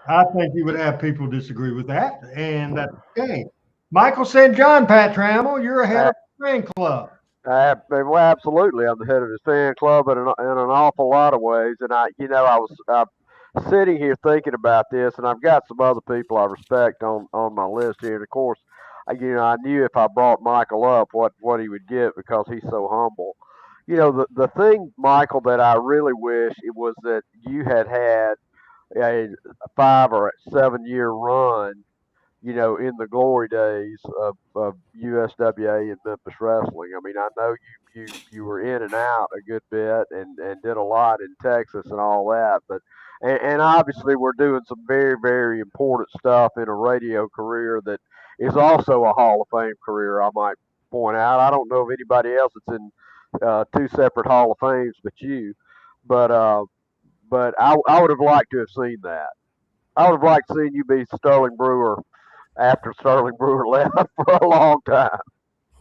I think you would have people disagree with that, and that's okay. Michael St. John, Pat Trammell, you're ahead of the fan club. Well, absolutely. I'm the head of his fan club in an awful lot of ways. And I'm sitting here thinking about this, and I've got some other people I respect on my list here. And of course, I knew if I brought Michael up, what he would get because he's so humble. The thing, Michael, that I really wish it was that you had a 5 or 7 year run, in the glory days of USWA and Memphis wrestling. I mean, I know you were in and out a good bit and did a lot in Texas and all that, but and obviously we're doing some very, very important stuff in a radio career that is also a Hall of Fame career, I might point out. I don't know of anybody else that's in 2 separate Hall of Fames but you, but I would have liked to have seen that. I would have liked to see you be Sterling Brewer after Sterling Brewer left for a long time.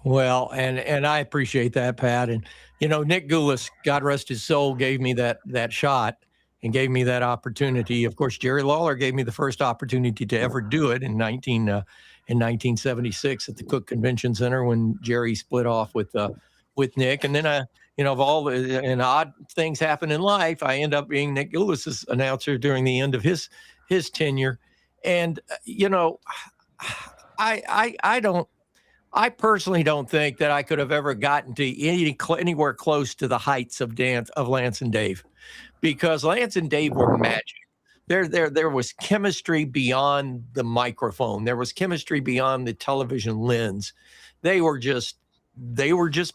Well, and I appreciate that, Pat. And Nick Goulas, God rest his soul, gave me that shot and gave me that opportunity. Of course, Jerry Lawler gave me the first opportunity to ever do it in 1976 at the Cook Convention Center when Jerry split off with Nick. And then of all the odd things happen in life, I end up being Nick Goulas's announcer during the end of his tenure. And I personally don't think that I could have ever gotten to anywhere close to the heights of Lance and Dave, because Lance and Dave were magic. There was chemistry beyond the microphone. There was chemistry beyond the television lens. They were just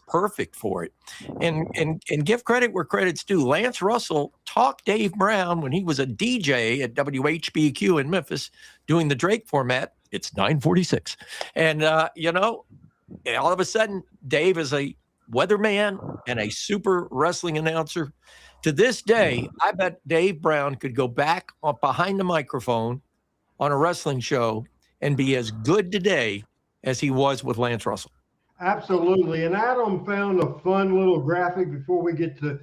perfect for it. And give credit where credit's due. Lance Russell talked Dave Brown when he was a DJ at WHBQ in Memphis doing the Drake format. It's 9:46. And, all of a sudden, Dave is a weatherman and a super wrestling announcer. To this day, I bet Dave Brown could go back behind the microphone on a wrestling show and be as good today as he was with Lance Russell. Absolutely. And Adam found a fun little graphic before we get to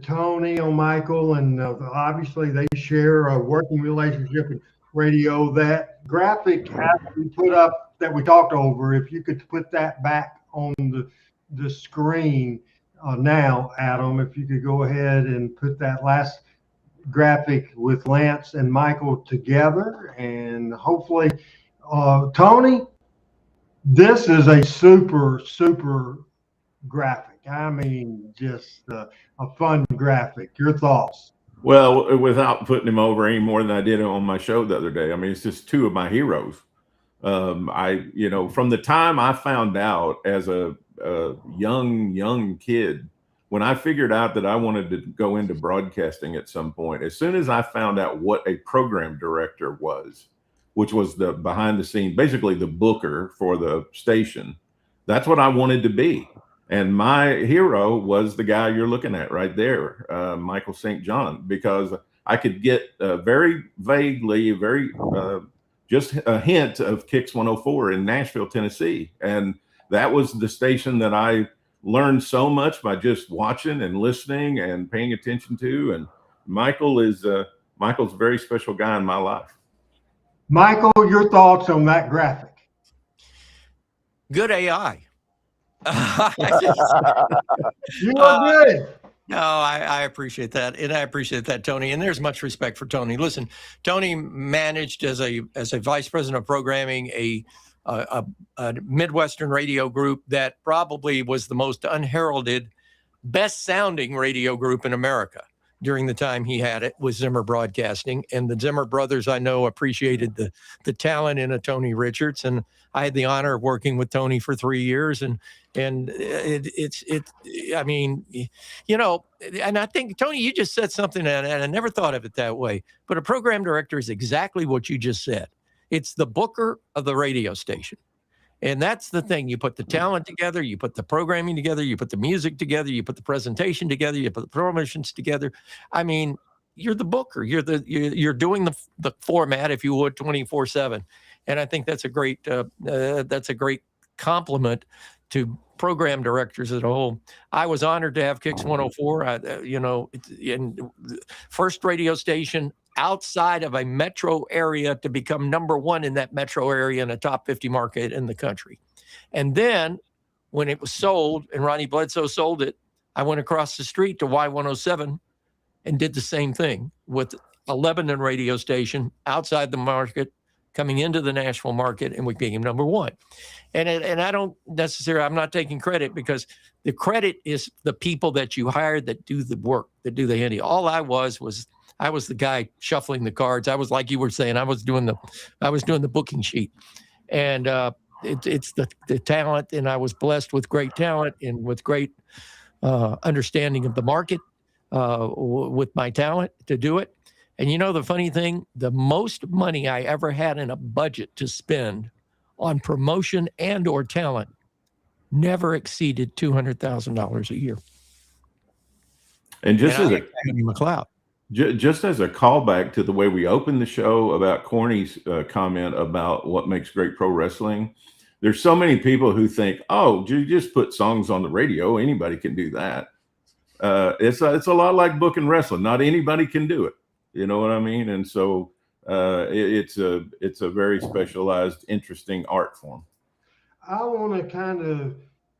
Tony on Michael. And obviously they share a working relationship in radio. That graphic has to be put up that we talked over. If you could put that back on the screen now, Adam, if you could go ahead and put that last graphic with Lance and Michael together. And hopefully, Tony, this is a super, super graphic. I mean, just a fun graphic. Your thoughts? Well, without putting him over any more than I did on my show the other day, I mean, it's just 2 of my heroes. From the time I found out as a young kid, when I figured out that I wanted to go into broadcasting at some point, as soon as I found out what a program director was, which was the behind the scenes, basically the booker for the station, that's what I wanted to be. And my hero was the guy you're looking at right there, Michael St. John, because I could get very vaguely, just a hint of Kicks 104 in Nashville, Tennessee. And that was the station that I learned so much by just watching and listening and paying attention to. And Michael's a very special guy in my life. Michael, your thoughts on that graphic? Good AI. You are good. No, I appreciate that. And I appreciate that, Tony. And there's much respect for Tony. Listen, Tony managed as a vice president of programming a Midwestern radio group that probably was the most unheralded, best sounding radio group in America during the time he had it, with Zimmer Broadcasting. And the Zimmer brothers, I know, appreciated the talent in a Tony Richards. And I had the honor of working with Tony for 3 years. And I mean, and I think, Tony, you just said something, and I never thought of it that way, but a program director is exactly what you just said. It's the booker of the radio station. And that's the thing. You put the talent together, you put the programming together, you put the music together, you put the presentation together, you put the promotions together. I mean, you're the booker. You're doing the format, if you would, 24/7. And I think that's a great compliment to program directors as a whole. I was honored to have Kicks 104. In first radio station outside of a metro area to become #1 in that metro area in a top 50 market in the country. And then when it was sold and Ronnie Bledsoe sold it, I went across the street to Y107 and did the same thing with a Lebanon radio station outside the market, coming into the Nashville market, and we became #1. And I don't necessarily, I'm not taking credit, because the credit is the people that you hired that do the work, that do the handy. All I was the guy shuffling the cards. I was, like you were saying, I was doing the booking sheet. And it's the talent, and I was blessed with great talent and with great understanding of the market with my talent to do it. And the funny thing, the most money I ever had in a budget to spend on promotion and or talent never exceeded $200,000 a year. And just as McLeod. Just as a callback to the way we opened the show about Corny's comment about what makes great pro wrestling, there's so many people who think, oh, you just put songs on the radio, anybody can do that. It's a lot like booking wrestling. Not anybody can do it. You know what I mean? And so it's a very specialized, interesting art form. I want to kind of,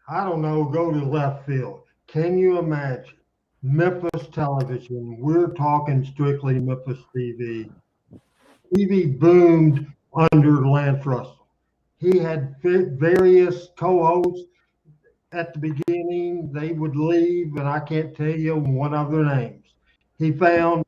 go to left field. Can you imagine Memphis television? We're talking strictly Memphis TV. TV boomed under Lance Russell. He had various co-hosts at the beginning. They would leave, and I can't tell you one of their names. He found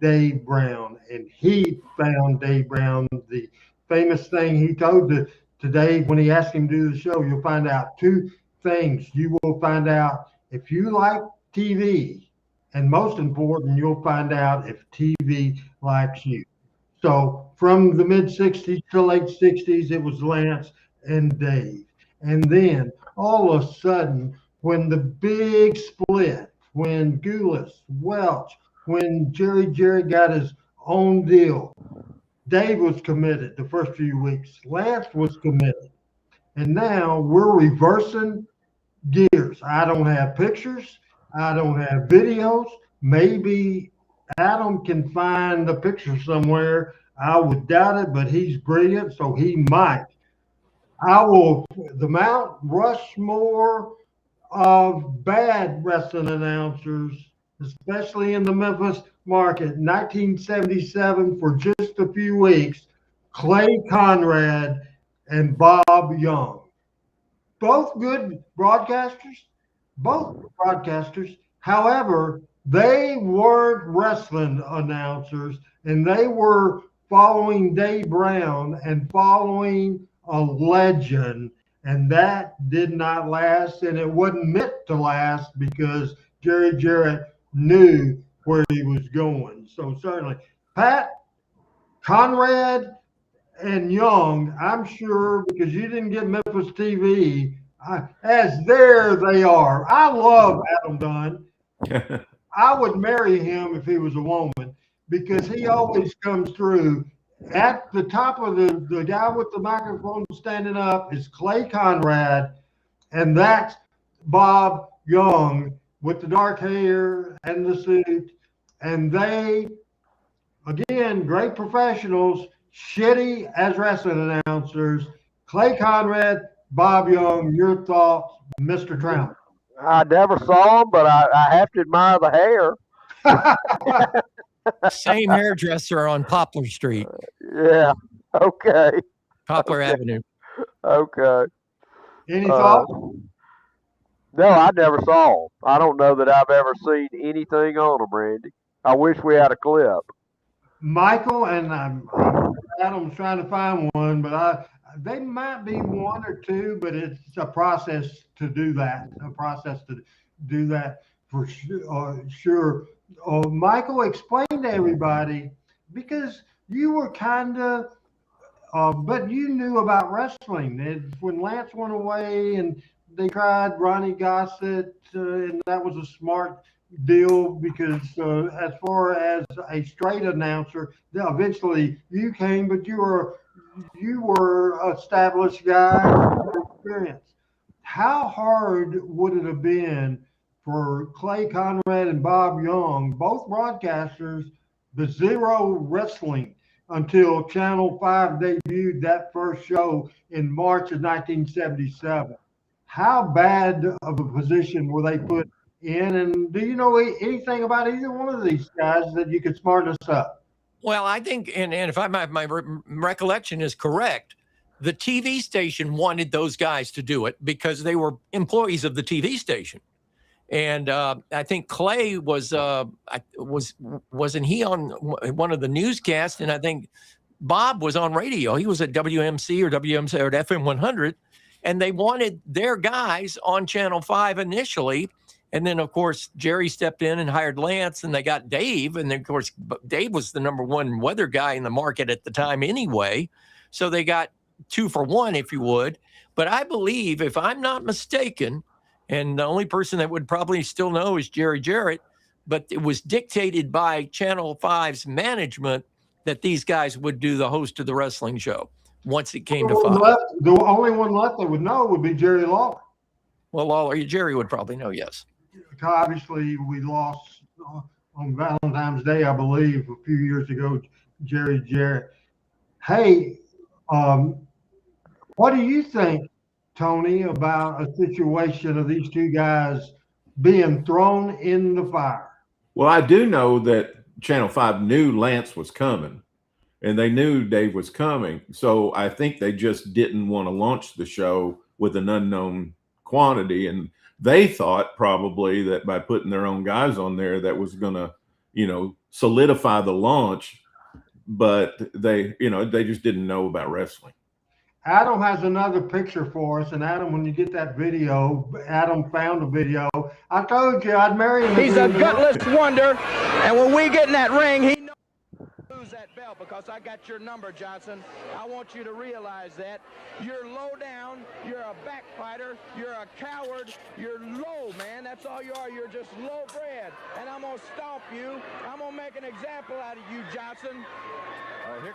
Dave Brown, and he found Dave Brown. The famous thing he told to Dave when he asked him to do the show, you'll find out two things. You will find out if you like TV, and most important, you'll find out if TV likes you. So from the mid-'60s to late '60s, it was Lance and Dave. And then all of a sudden, when the big split, when Gulas, Welch, when Jerry got his own deal, Dave was committed the first few weeks. Lance was committed. And now we're reversing gears. I don't have pictures. I don't have videos. Maybe Adam can find the picture somewhere. I would doubt it, but he's brilliant, so he might. The Mount Rushmore of bad wrestling announcers, especially in the Memphis market, 1977 for just a few weeks, Clay Conrad and Bob Young. Both good broadcasters, However, they weren't wrestling announcers, and they were following Dave Brown and following a legend, and that did not last, and it wasn't meant to last because Jerry Jarrett knew where he was going. So certainly, Pat, Conrad, and Young, I'm sure, because you didn't get Memphis TV, as there they are. I love Adam Dunn. I would marry him if he was a woman, because he always comes through. At the top of the guy with the microphone standing up is Clay Conrad, and that's Bob Young with the dark hair and the suit. And they, again, great professionals, shitty as wrestling announcers. Clay Conrad, Bob Young, your thoughts, Mr. Trammell? I never saw him, but I have to admire the hair. Same hairdresser on Poplar Street. Yeah. Okay. Poplar Avenue. Okay. Any thoughts? No, I never saw him. I don't know that I've ever seen anything on him, Randy. I wish we had a clip. Michael, and Adam's trying to find one, but they might be one or two, but it's a process to do that. For sure. Michael, explain to everybody, because you were kind of, but you knew about wrestling. When Lance went away and they tried Ronnie Gossett, and that was a smart deal because as far as a straight announcer, eventually you came, but you were an established guy with experience. How hard would it have been for Clay Conrad and Bob Young, both broadcasters, the Zero Wrestling until Channel 5 debuted that first show in March of 1977? How bad of a position were they put in? And do you know anything about either one of these guys that you could smarten us up? Well, I think, and if my recollection is correct, the TV station wanted those guys to do it because they were employees of the TV station. And I think Clay wasn't he on one of the newscasts? And I think Bob was on radio. He was at WMC or WMC or at FM 100, and they wanted their guys on Channel 5 initially. And then, of course, Jerry stepped in and hired Lance, and they got Dave. And then, of course, Dave was the number one weather guy in the market at the time anyway. So they got 2 for 1, if you would. But I believe, if I'm not mistaken, and the only person that would probably still know is Jerry Jarrett, but it was dictated by Channel 5's management that these guys would do the host of the wrestling show once it came to 5. The only one left that would know would be Jerry Lawler. Well, Jerry would probably know, yes. Obviously, we lost on Valentine's Day, I believe, a few years ago, Jerry Jarrett. Hey, what do you think, Tony, about a situation of these two guys being thrown in the fire? Well, I do know that Channel 5 knew Lance was coming, and they knew Dave was coming. So I think they just didn't want to launch the show with an unknown quantity. And they thought probably that by putting their own guys on there, that was going to, solidify the launch. But they just didn't know about wrestling. Adam has another picture for us. And Adam, when you get that video, Adam found a video. I told you I'd marry him. He's a gutless wonder. And when we get in that ring, he knows lose that belt because I got your number, Johnson. I want you to realize that. You're low down. You're a backfighter. You're a coward. You're low, man. That's all you are. You're just low bred. And I'm going to stomp you. I'm going to make an example out of you, Johnson. All right, here.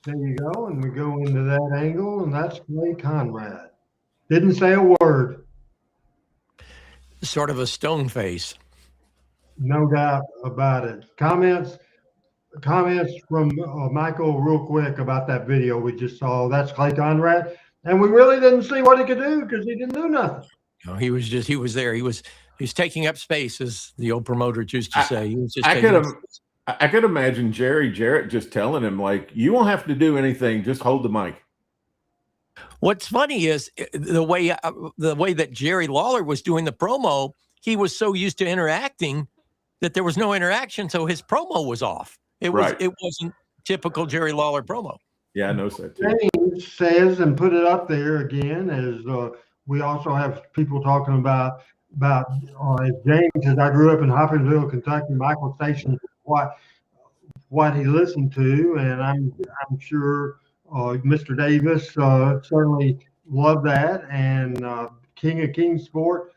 There you go, and we go into that angle, and that's Clay Conrad. Didn't say a word. Sort of a stone face. No doubt about it. Comments from Michael real quick about that video we just saw. That's Clay Conrad, and we really didn't see what he could do because he didn't do nothing. No, he was there. He was taking up space, as the old promoter used to say. He was just I could imagine Jerry Jarrett just telling him, like, you won't have to do anything, just hold the mic. What's funny is the way that Jerry Lawler was doing the promo, he was so used to interacting that there was no interaction, so his promo was off. It wasn't typical Jerry Lawler promo. Yeah, I know that too. James says, and put it up there again, as we also have people talking about James says, I grew up in Hopkinsville, Kentucky. Michael Station, what he listened to, and I'm sure Mr. Davis certainly loved that. And King of Kings Sport,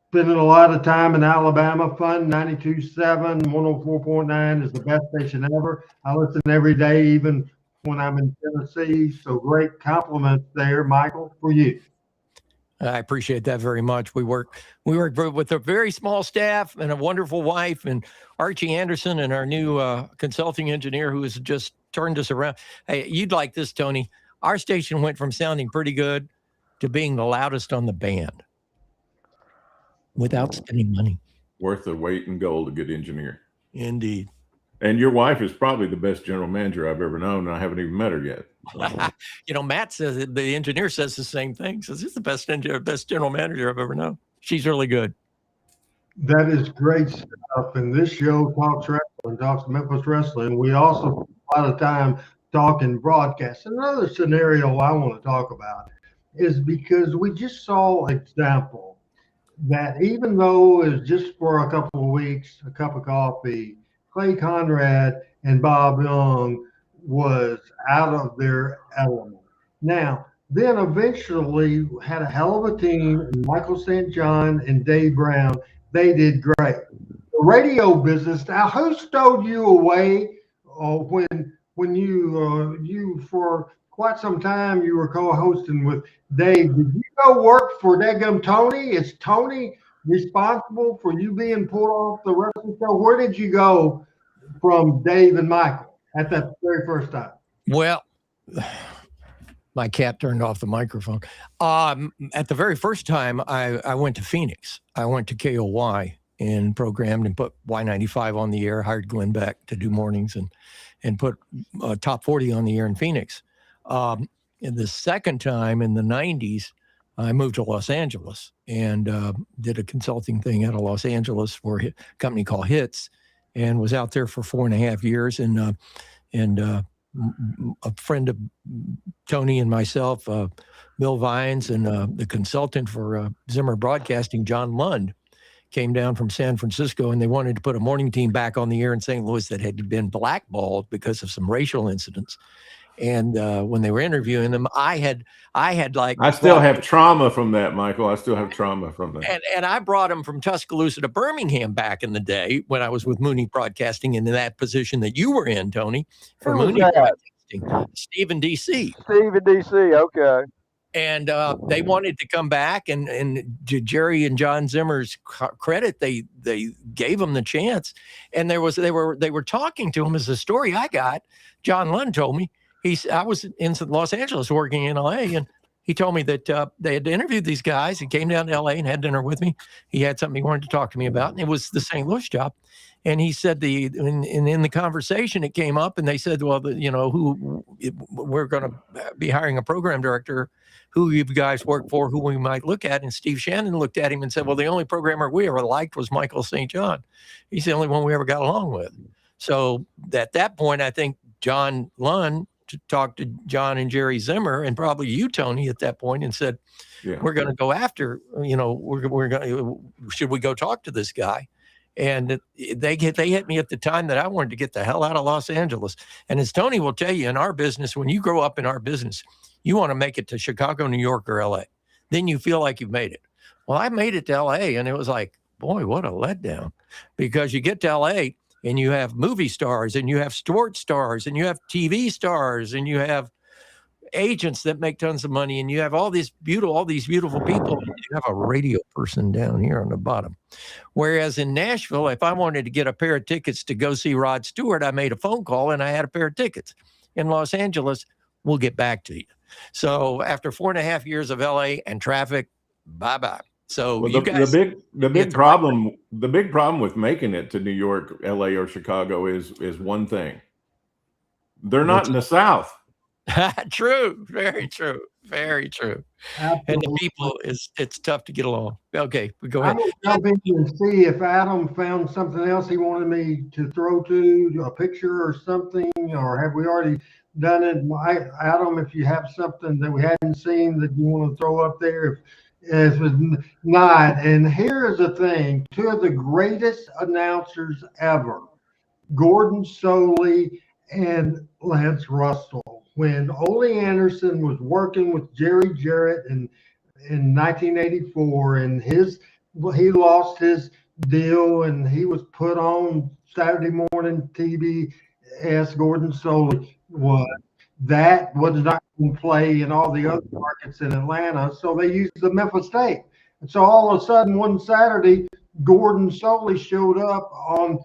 spending a lot of time in Alabama. Fun 92.7, 104.9 is the best station ever. I listen every day, even when I'm in Tennessee. So great compliments there, Michael, for you. I appreciate that very much. We work with a very small staff and a wonderful wife, and Archie Anderson and our new consulting engineer who has just turned us around. Hey, you'd like this, Tony. Our station went from sounding pretty good to being the loudest on the band without spending money. Worth the weight in gold, a good engineer. Indeed. And your wife is probably the best general manager I've ever known, and I haven't even met her yet. Matt says, the engineer says the same thing. Says he's the best general manager I've ever known. She's really good. That is great stuff. And this show talks wrestling, talks Memphis wrestling. We also spend a lot of time talking broadcast. Another scenario I want to talk about is because we just saw an example that even though it's just for a couple of weeks, a cup of coffee, Clay Conrad and Bob Young was out of their element. Now, then eventually had a hell of a team, Michael St. John and Dave Brown. They did great. The radio business. Now, who stowed you away when you for quite some time you were co-hosting with Dave? Did you go work for Degum Tony? Is Tony responsible for you being pulled off the wrestling show? Where did you go from Dave and Michael at that very first time? Well, my cat turned off the microphone. At the very first time, I went to Phoenix. I went to KOY and programmed and put Y95 on the air, hired Glenn Beck to do mornings and put Top 40 on the air in Phoenix. And the second time in the 90s, I moved to Los Angeles and did a consulting thing out of Los Angeles for a company called Hits, and was out there for 4.5 years. And a friend of Tony and myself, Bill Vines, and the consultant for Zimmer Broadcasting, John Lund, came down from San Francisco, and they wanted to put a morning team back on the air in St. Louis that had been blackballed because of some racial incidents. And when they were interviewing them, I still have trauma from that, Michael. I still have trauma from that. And I brought him from Tuscaloosa to Birmingham back in the day when I was with Mooney Broadcasting, into that position that you were in, Tony, for Mooney Broadcasting. Stephen DC. Okay. And they wanted to come back, and to Jerry and John Zimmer's credit, they gave him the chance. And they were talking to him, as the story I got. John Lund told me, I was in Los Angeles working in LA, and he told me that they had interviewed these guys. He came down to LA and had dinner with me. He had something he wanted to talk to me about, and it was the St. Louis job. And he said in the conversation it came up, and they said, well, we're going to be hiring a program director, who you guys work for, who we might look at. And Steve Shannon looked at him and said, well, the only programmer we ever liked was Michael St. John. He's the only one we ever got along with. So at that point, I think John Lund talked to John and Jerry Zimmer, and probably you, Tony, at that point, and said, we're going to go after, we're going. Should we go talk to this guy? And they hit me at the time that I wanted to get the hell out of Los Angeles. And as Tony will tell you, in our business, when you grow up in our business, you want to make it to Chicago, New York, or LA. Then you feel like you've made it. Well, I made it to LA, and it was like, boy, what a letdown. Because you get to LA and you have movie stars, and you have sports stars, and you have TV stars, and you have agents that make tons of money, and you have all these beautiful people. And you have a radio person down here on the bottom. Whereas in Nashville, if I wanted to get a pair of tickets to go see Rod Stewart, I made a phone call and I had a pair of tickets. In Los Angeles, we'll get back to you. So after 4.5 years of LA and traffic, bye-bye. So the big problem with making it to New York, LA, or Chicago is one thing. They're not in the South. True. Very true. Very true. Absolutely. And the people, it's tough to get along. Okay, go ahead. I'm going to jump in and see if Adam found something else he wanted me to throw to, a picture or something, or have we already done it? Adam, if you have something that we hadn't seen that you want to throw up there, if it's not. And here's the thing, two of the greatest announcers ever, Gordon Soley and Lance Russell. When Ole Anderson was working with Jerry Jarrett in 1984, and he lost his deal, and he was put on Saturday morning TV as Gordon Soley was. That was not going to play in all the other markets in Atlanta, so they used the Memphis tape. And so all of a sudden, one Saturday, Gordon Soley showed up on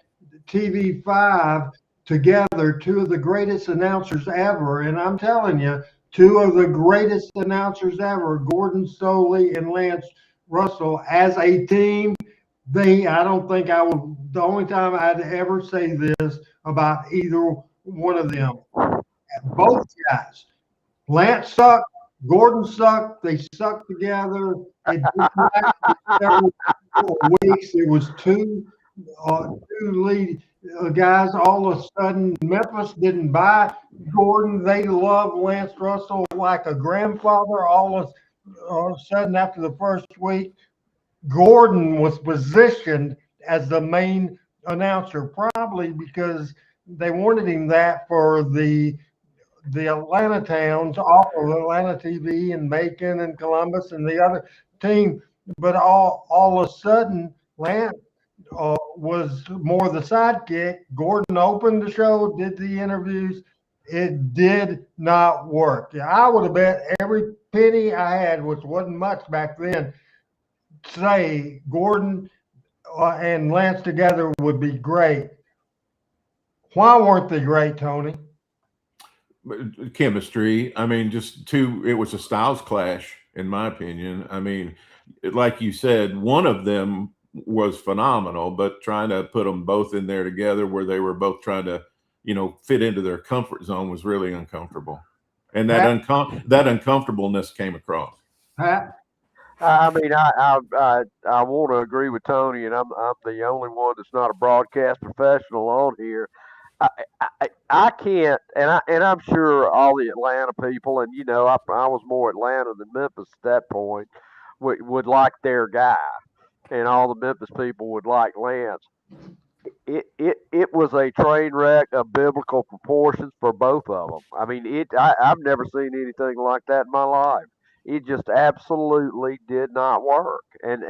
TV5 together, two of the greatest announcers ever. And I'm telling you, two of the greatest announcers ever, Gordon Soley and Lance Russell, as a team. The only time I'd ever say this about either one of them. Both guys. Lance sucked, Gordon sucked, they sucked together. It several weeks. It was two lead guys. All of a sudden, Memphis didn't buy Gordon. They loved Lance Russell like a grandfather. All of a sudden, after the first week, Gordon was positioned as the main announcer, probably because they wanted him that for the the Atlanta towns off of Atlanta TV and Macon and Columbus and the other team. But all of a sudden, Lance was more the sidekick. Gordon opened the show, did the interviews. It did not work. I would have bet every penny I had, which wasn't much back then, say Gordon and Lance together would be great. Why weren't they great, Tony? Chemistry. I mean, it was a styles clash, in my opinion. I mean, like you said, one of them was phenomenal, but trying to put them both in there together where they were both trying to, fit into their comfort zone was really uncomfortable. And that uncomfortableness came across. Pat? I mean, I want to agree with Tony, and I'm the only one that's not a broadcast professional on here. I can't, and I'm sure all the Atlanta people, and I was more Atlanta than Memphis at that point, would like their guy, and all the Memphis people would like Lance. It was a train wreck of biblical proportions for both of them. I mean, I've never seen anything like that in my life. It just absolutely did not work, and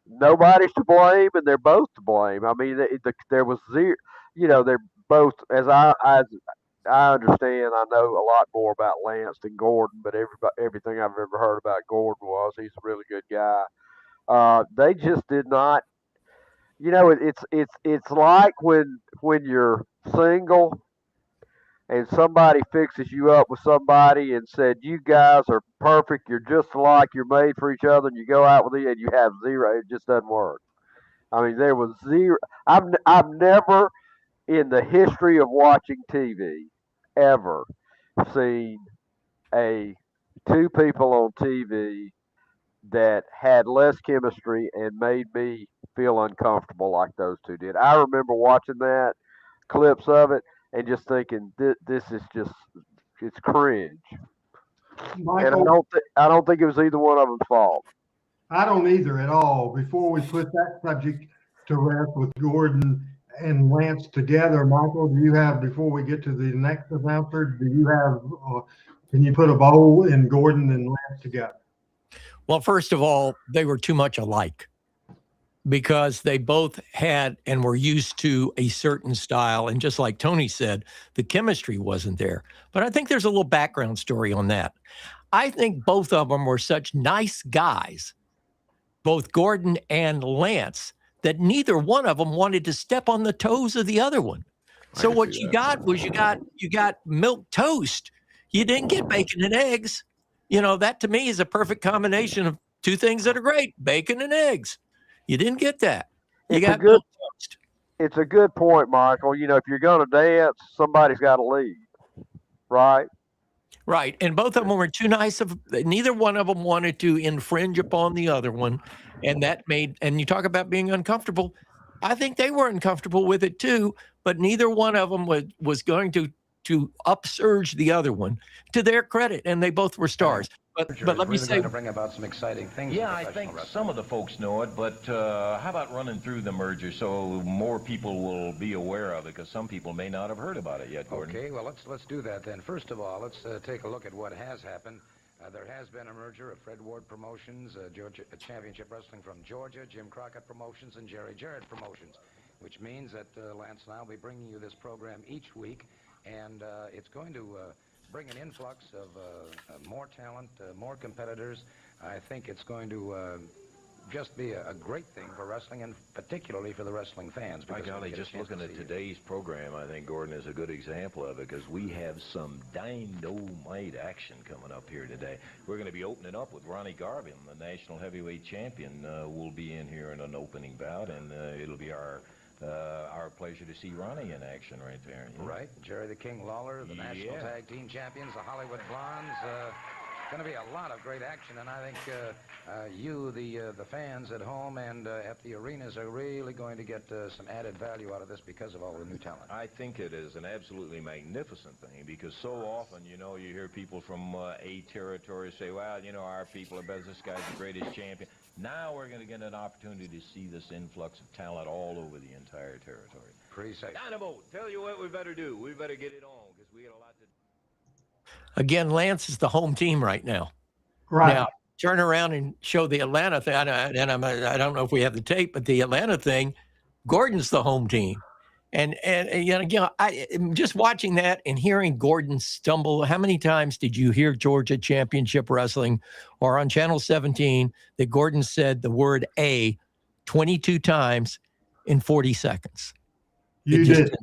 nobody's to blame, and they're both to blame. I mean, there was zero. They're both, as I understand. I know a lot more about Lance than Gordon, but everything I've ever heard about Gordon was he's a really good guy. They just did not. It's like when you're single and somebody fixes you up with somebody and said you guys are perfect, you're just alike, you're made for each other, and you go out with it and you have zero. It just doesn't work. I mean, there was zero. I've never in the history of watching TV ever seen a two people on TV that had less chemistry and made me feel uncomfortable like those two did. I remember watching that clips of it and just thinking this is just it's cringe. Michael, And I don't think it was either one of them's fault. I don't either at all. Before we put that subject to rest with Gordon and Lance together, Michael, before we get to the next announcer, can you put a bow in Gordon and Lance together? Well, first of all, they were too much alike because they both had and were used to a certain style. And just like Tony said, the chemistry wasn't there. But I think there's a little background story on that. I think both of them were such nice guys, both Gordon and Lance, that neither one of them wanted to step on the toes of the other one. So what you got was you got milk toast. You didn't get bacon and eggs. That to me is a perfect combination of two things that are great, bacon and eggs. You didn't get that. You got milk toast. It's a good point, Michael. If you're going to dance, somebody's got to lead, right? Right. And both of them were too nice. Neither one of them wanted to infringe upon the other one. And and you talk about being uncomfortable. I think they were uncomfortable with it too, but neither one of them was going to upsurge the other one, to their credit, and they both were stars. But let me say, to bring about some exciting things. Yeah, I think some of the folks know it, but how about running through the merger so more people will be aware of it? Because some people may not have heard about it yet, Gordon. Okay, well let's do that then. First of all, let's take a look at what has happened. There has been a merger of Fred Ward Promotions, Georgia Championship Wrestling from Georgia, Jim Crockett Promotions, and Jerry Jarrett Promotions, which means that Lance and I will be bringing you this program each week. And it's going to bring an influx of more talent, more competitors. I think it's going to just be a great thing for wrestling, and particularly for the wrestling fans. By golly, just looking at today's program, I think Gordon is a good example of it, because we have some dynamite action coming up here today. We're going to be opening up with Ronnie Garvin, the national heavyweight champion. Will be in here in an opening bout, and it'll be our pleasure to see Ronnie in action right there. Right. Jerry the King Lawler, the National Tag Team Champions, the Hollywood Blondes, going to be a lot of great action, and I think you, the fans at home and at the arenas, are really going to get some added value out of this because of all the new talent. I think it is an absolutely magnificent thing because so often, you hear people from a territory say, well, our people are better. This guy's the greatest champion. Now we're going to get an opportunity to see this influx of talent all over the entire territory. Precisely. Dynamo, tell you what we better do. We better get it on because we got a lot to do. Again, Lance is the home team right now. Right. Now, turn around and show the Atlanta thing. I don't know if we have the tape, but the Atlanta thing, Gordon's the home team. And I'm just watching that and hearing Gordon stumble. How many times did you hear Georgia Championship Wrestling or on Channel 17 that Gordon said the word A 22 times in 40 seconds? You did.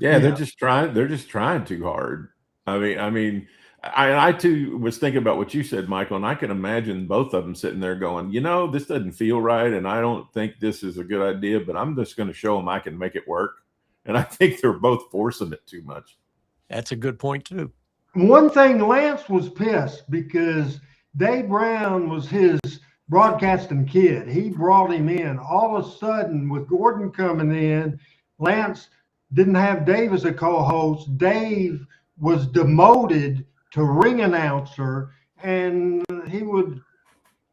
Yeah, they're just trying too hard. I too was thinking about what you said, Michael, and I can imagine both of them sitting there going, this doesn't feel right, and I don't think this is a good idea, but I'm just going to show them I can make it work. And I think they're both forcing it too much. That's a good point, too. One thing, Lance was pissed because Dave Brown was his broadcasting kid. He brought him in. All of a sudden, with Gordon coming in, Lance didn't have Dave as a co-host. Dave was demoted to ring announcer, and he would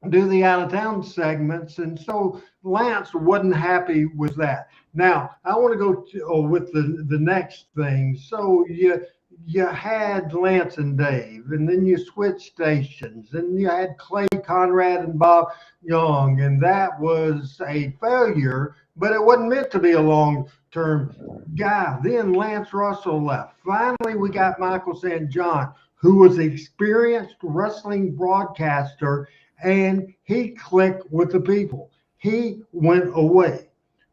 do the out-of-town segments, and so Lance wasn't happy with that. Now, I want to go with the next thing. So you had Lance and Dave, and then you switched stations, and you had Clay Conrad and Bob Young, and that was a failure, but it wasn't meant to be a long-term guy. Then Lance Russell left. Finally, we got Michael St. John, who was an experienced wrestling broadcaster, and he clicked with the people. He went away.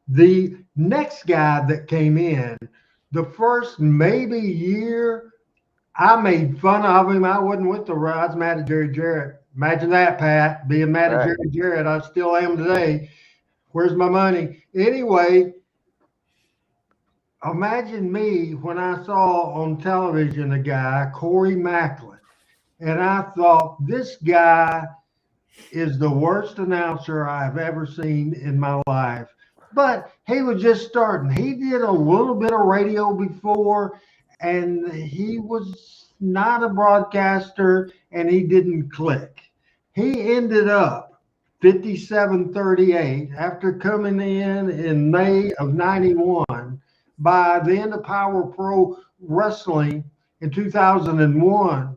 The next guy that came in, the first maybe year, I made fun of him. I wasn't with the I was mad at Jerry Jarrett. Imagine that, Pat, being mad at Jerry Jarrett. I still am today. Where's my money? Anyway, imagine me when I saw on television a guy, Corey Macklin, and I thought, this guy is the worst announcer I've ever seen in my life. But he was just starting. He did a little bit of radio before, and he was not a broadcaster, and he didn't click. He ended up 57-38 after coming in May of 91. By the end of Power Pro Wrestling in 2001,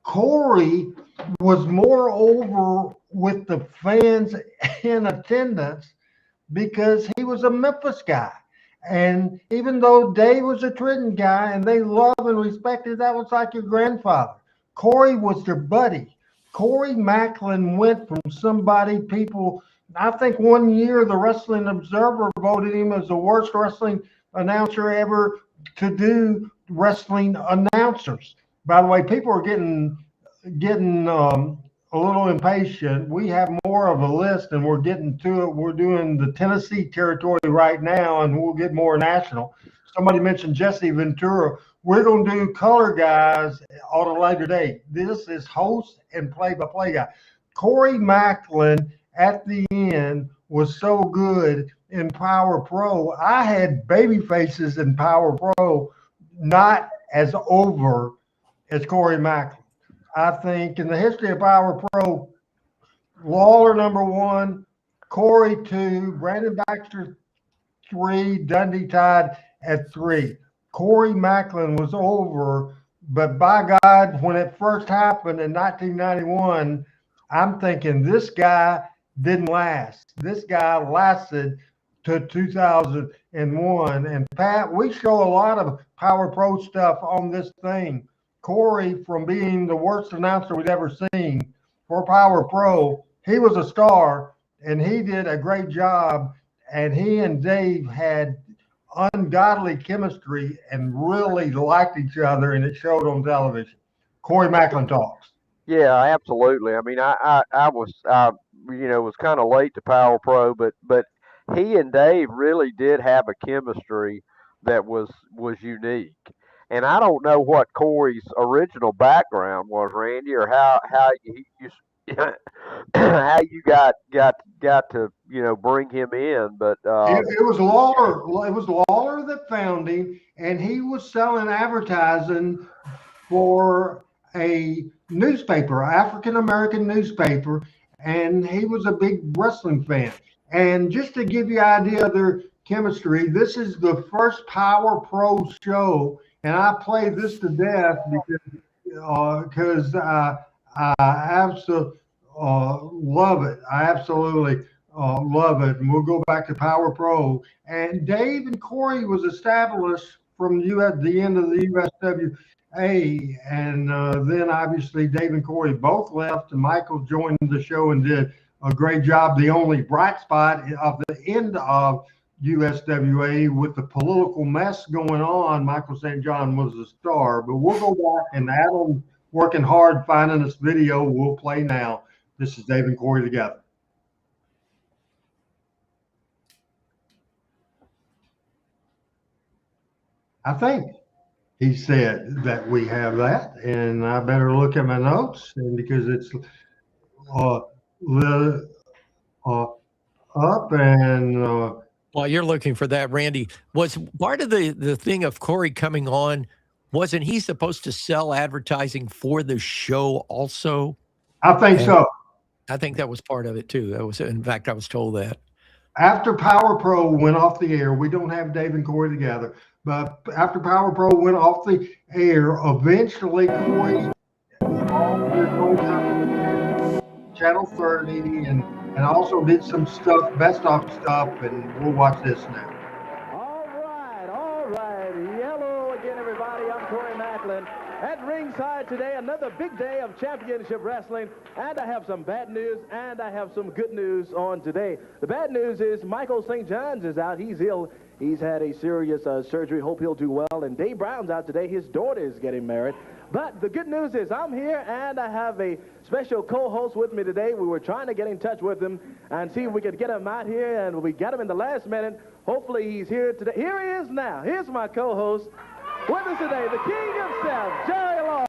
Corey was more over with the fans in attendance because he was a Memphis guy. And even though Dave was a Trenton guy and they loved and respected, that was like your grandfather. Corey was their buddy. Corey Macklin went from I think one year the Wrestling Observer voted him as the worst wrestling announcer ever to do wrestling announcers. By the way, people are getting a little impatient. We have more of a list and we're getting to it. We're doing the Tennessee territory right now and we'll get more national. Somebody mentioned Jesse Ventura. We're going to do color guys on a later date. This is host and play-by-play guy. Corey Macklin at the end was so good in Power Pro. I had baby faces in Power Pro, not as over as Corey Macklin. I think in the history of Power Pro, Lawler #1, Corey 2, Brandon Baxter 3, Dundee tied at 3. Corey Macklin was over, but by God, when it first happened in 1991, I'm thinking this guy didn't last. This guy lasted to 2001. And Pat, we show a lot of Power Pro stuff on this thing. Corey, from being the worst announcer we've ever seen for Power Pro, he was a star and he did a great job. And he and Dave had ungodly chemistry and really liked each other, and it showed on television. Corey Macklin talks. Yeah, absolutely. I mean, I was kind of late to Power Pro, but he and Dave really did have a chemistry that was unique. And I don't know what Corey's original background was, Randy, or how you how you got to bring him in, but It was Lawler. It was Lawler that found him, and he was selling advertising for a newspaper, African American newspaper, and he was a big wrestling fan. And just to give you an idea of their chemistry, this is the first Power Pro show, and I play this to death because I absolutely love it. I absolutely love it. And we'll go back to Power Pro. And Dave and Corey was established from the end of the USWA. And then obviously Dave and Corey both left, and Michael joined the show and did a great job. The only bright spot of the end of USWA with the political mess going on, Michael St. John was the star. But we'll go back, and Adam working hard finding this video we'll play now. This is Dave and Corey together. I think he said that we have that, and I better look at my notes, and because it's up and while you're looking for that, Randy, was part of the thing of Corey coming on, wasn't he supposed to sell advertising for the show also? I think so. I think that was part of it too. In fact, I was told that. After Power Pro went off the air, we don't have Dave and Corey together, but after Power Pro went off the air, eventually Corey Channel 30 and also did some stuff, best of stuff, and we'll watch this now. All right. Hello again, everybody. I'm Corey Macklin. At ringside today, another big day of championship wrestling, and I have some bad news and I have some good news on today. The bad news is Michael St. John's is out. He's ill. He's had a serious surgery. Hope he'll do well. And Dave Brown's out today. His daughter is getting married. But the good news is I'm here, and I have a special co-host with me today. We were trying to get in touch with him and see if we could get him out here, and we got him in the last minute. Hopefully he's here today. Here he is now. Here's my co-host with us today, the king himself, Jerry Law.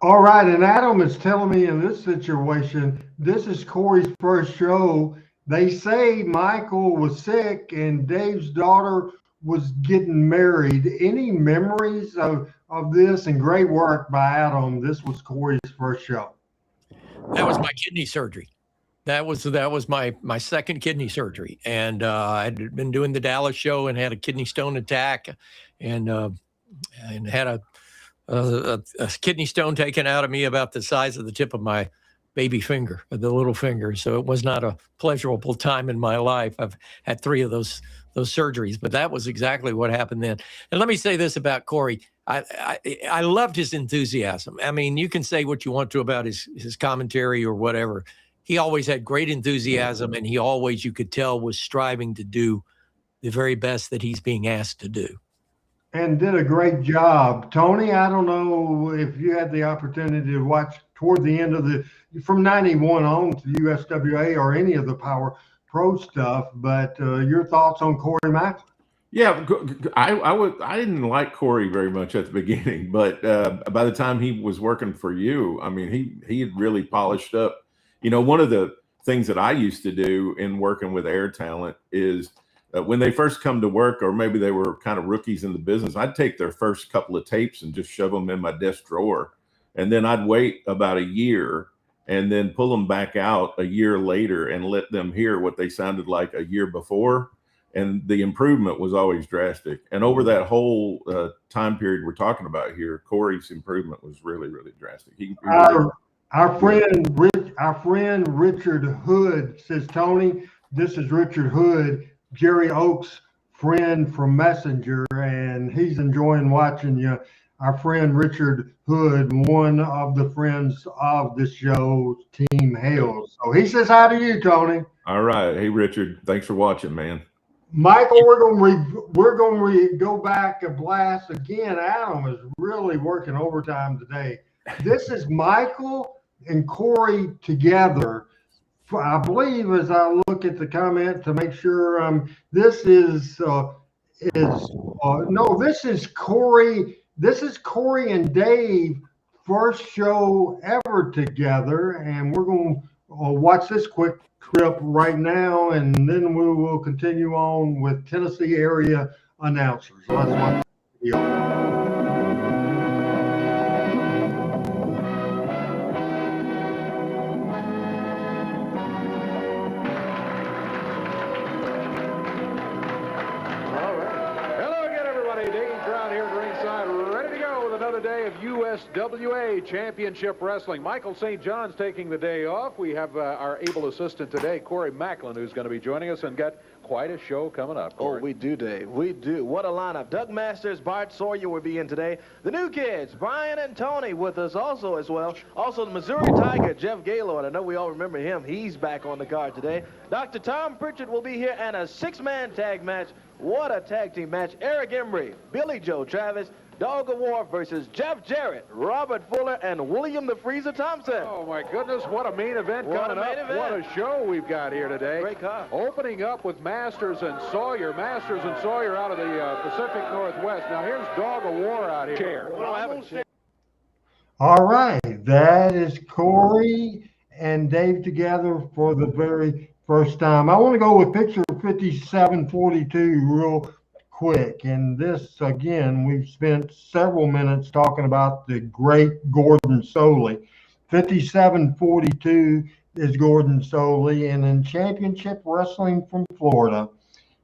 All right, and Adam is telling me in this situation, this is Corey's first show. They say Michael was sick and Dave's daughter was getting married. Any memories of this? And great work by Adam. This was Corey's first show. That was my kidney surgery. That was my second kidney surgery, and I'd been doing the Dallas show and had a kidney stone attack, and had a kidney stone taken out of me about the size of the tip of my baby finger, the little finger. So it was not a pleasurable time in my life. I've had 3 of those surgeries, but that was exactly what happened then. And let me say this about Corey. I loved his enthusiasm. I mean, you can say what you want to about his commentary or whatever. He always had great enthusiasm, and he always, you could tell, was striving to do the very best that he's being asked to do. And did a great job. Tony, I don't know if you had the opportunity to watch toward the end of from 91 on to USWA or any of the Power Pro stuff, but your thoughts on Corey Macklin? Yeah, I didn't like Corey very much at the beginning, but by the time he was working for you, I mean, he had really polished up. You know, one of the things that I used to do in working with air talent is when they first come to work, or maybe they were kind of rookies in the business, I'd take their first couple of tapes and just shove them in my desk drawer. And then I'd wait about a year and then pull them back out a year later and let them hear what they sounded like a year before. And the improvement was always drastic. And over that whole time period we're talking about here, Corey's improvement was really, really drastic. Our friend Richard Hood says, Tony, this is Richard Hood, Jerry Oak's friend from Messenger, and he's enjoying watching you. Our friend Richard Hood, one of the friends of the show, Team Hales. So he says hi to you, Tony. All right. Hey, Richard. Thanks for watching, man. Michael, we're going to go back a blast again. Adam is really working overtime today. This is Michael and Corey together. I believe, as I look at the comment to make sure, this is is no, this is Corey. This is Corey and Dave first show ever together, and we're going to watch this quick clip right now, and then we will continue on with Tennessee area announcers. Let's watch the video. Day of USWA Championship Wrestling. Michael St. John's taking the day off. We have our able assistant today, Corey Macklin, who's going to be joining us and got quite a show coming up. Corey. Oh, we do, Dave. We do. What a lineup. Doug Masters, Bart Sawyer will be in today. The new kids, Brian and Tony, with us also as well. Also, the Missouri Tiger, Jeff Gaylord. I know we all remember him. He's back on the card today. Dr. Tom Pritchard will be here, and a six-man tag match. What a tag team match. Eric Embry, Billy Joe Travis, Dog of War versus Jeff Jarrett, Robert Fuller, and William the Freezer Thompson. Oh, my goodness. What a main event coming up. What a show we've got here today. Great card. Opening up with Masters and Sawyer. Masters and Sawyer out of the Pacific Northwest. Now, here's Dog of War out here. All right. That is Corey and Dave together for the very first time. I want to go with picture 5742 real quick. And this, again, we've spent several minutes talking about the great Gordon Soley. 5742 is Gordon Soley, and in championship wrestling from Florida,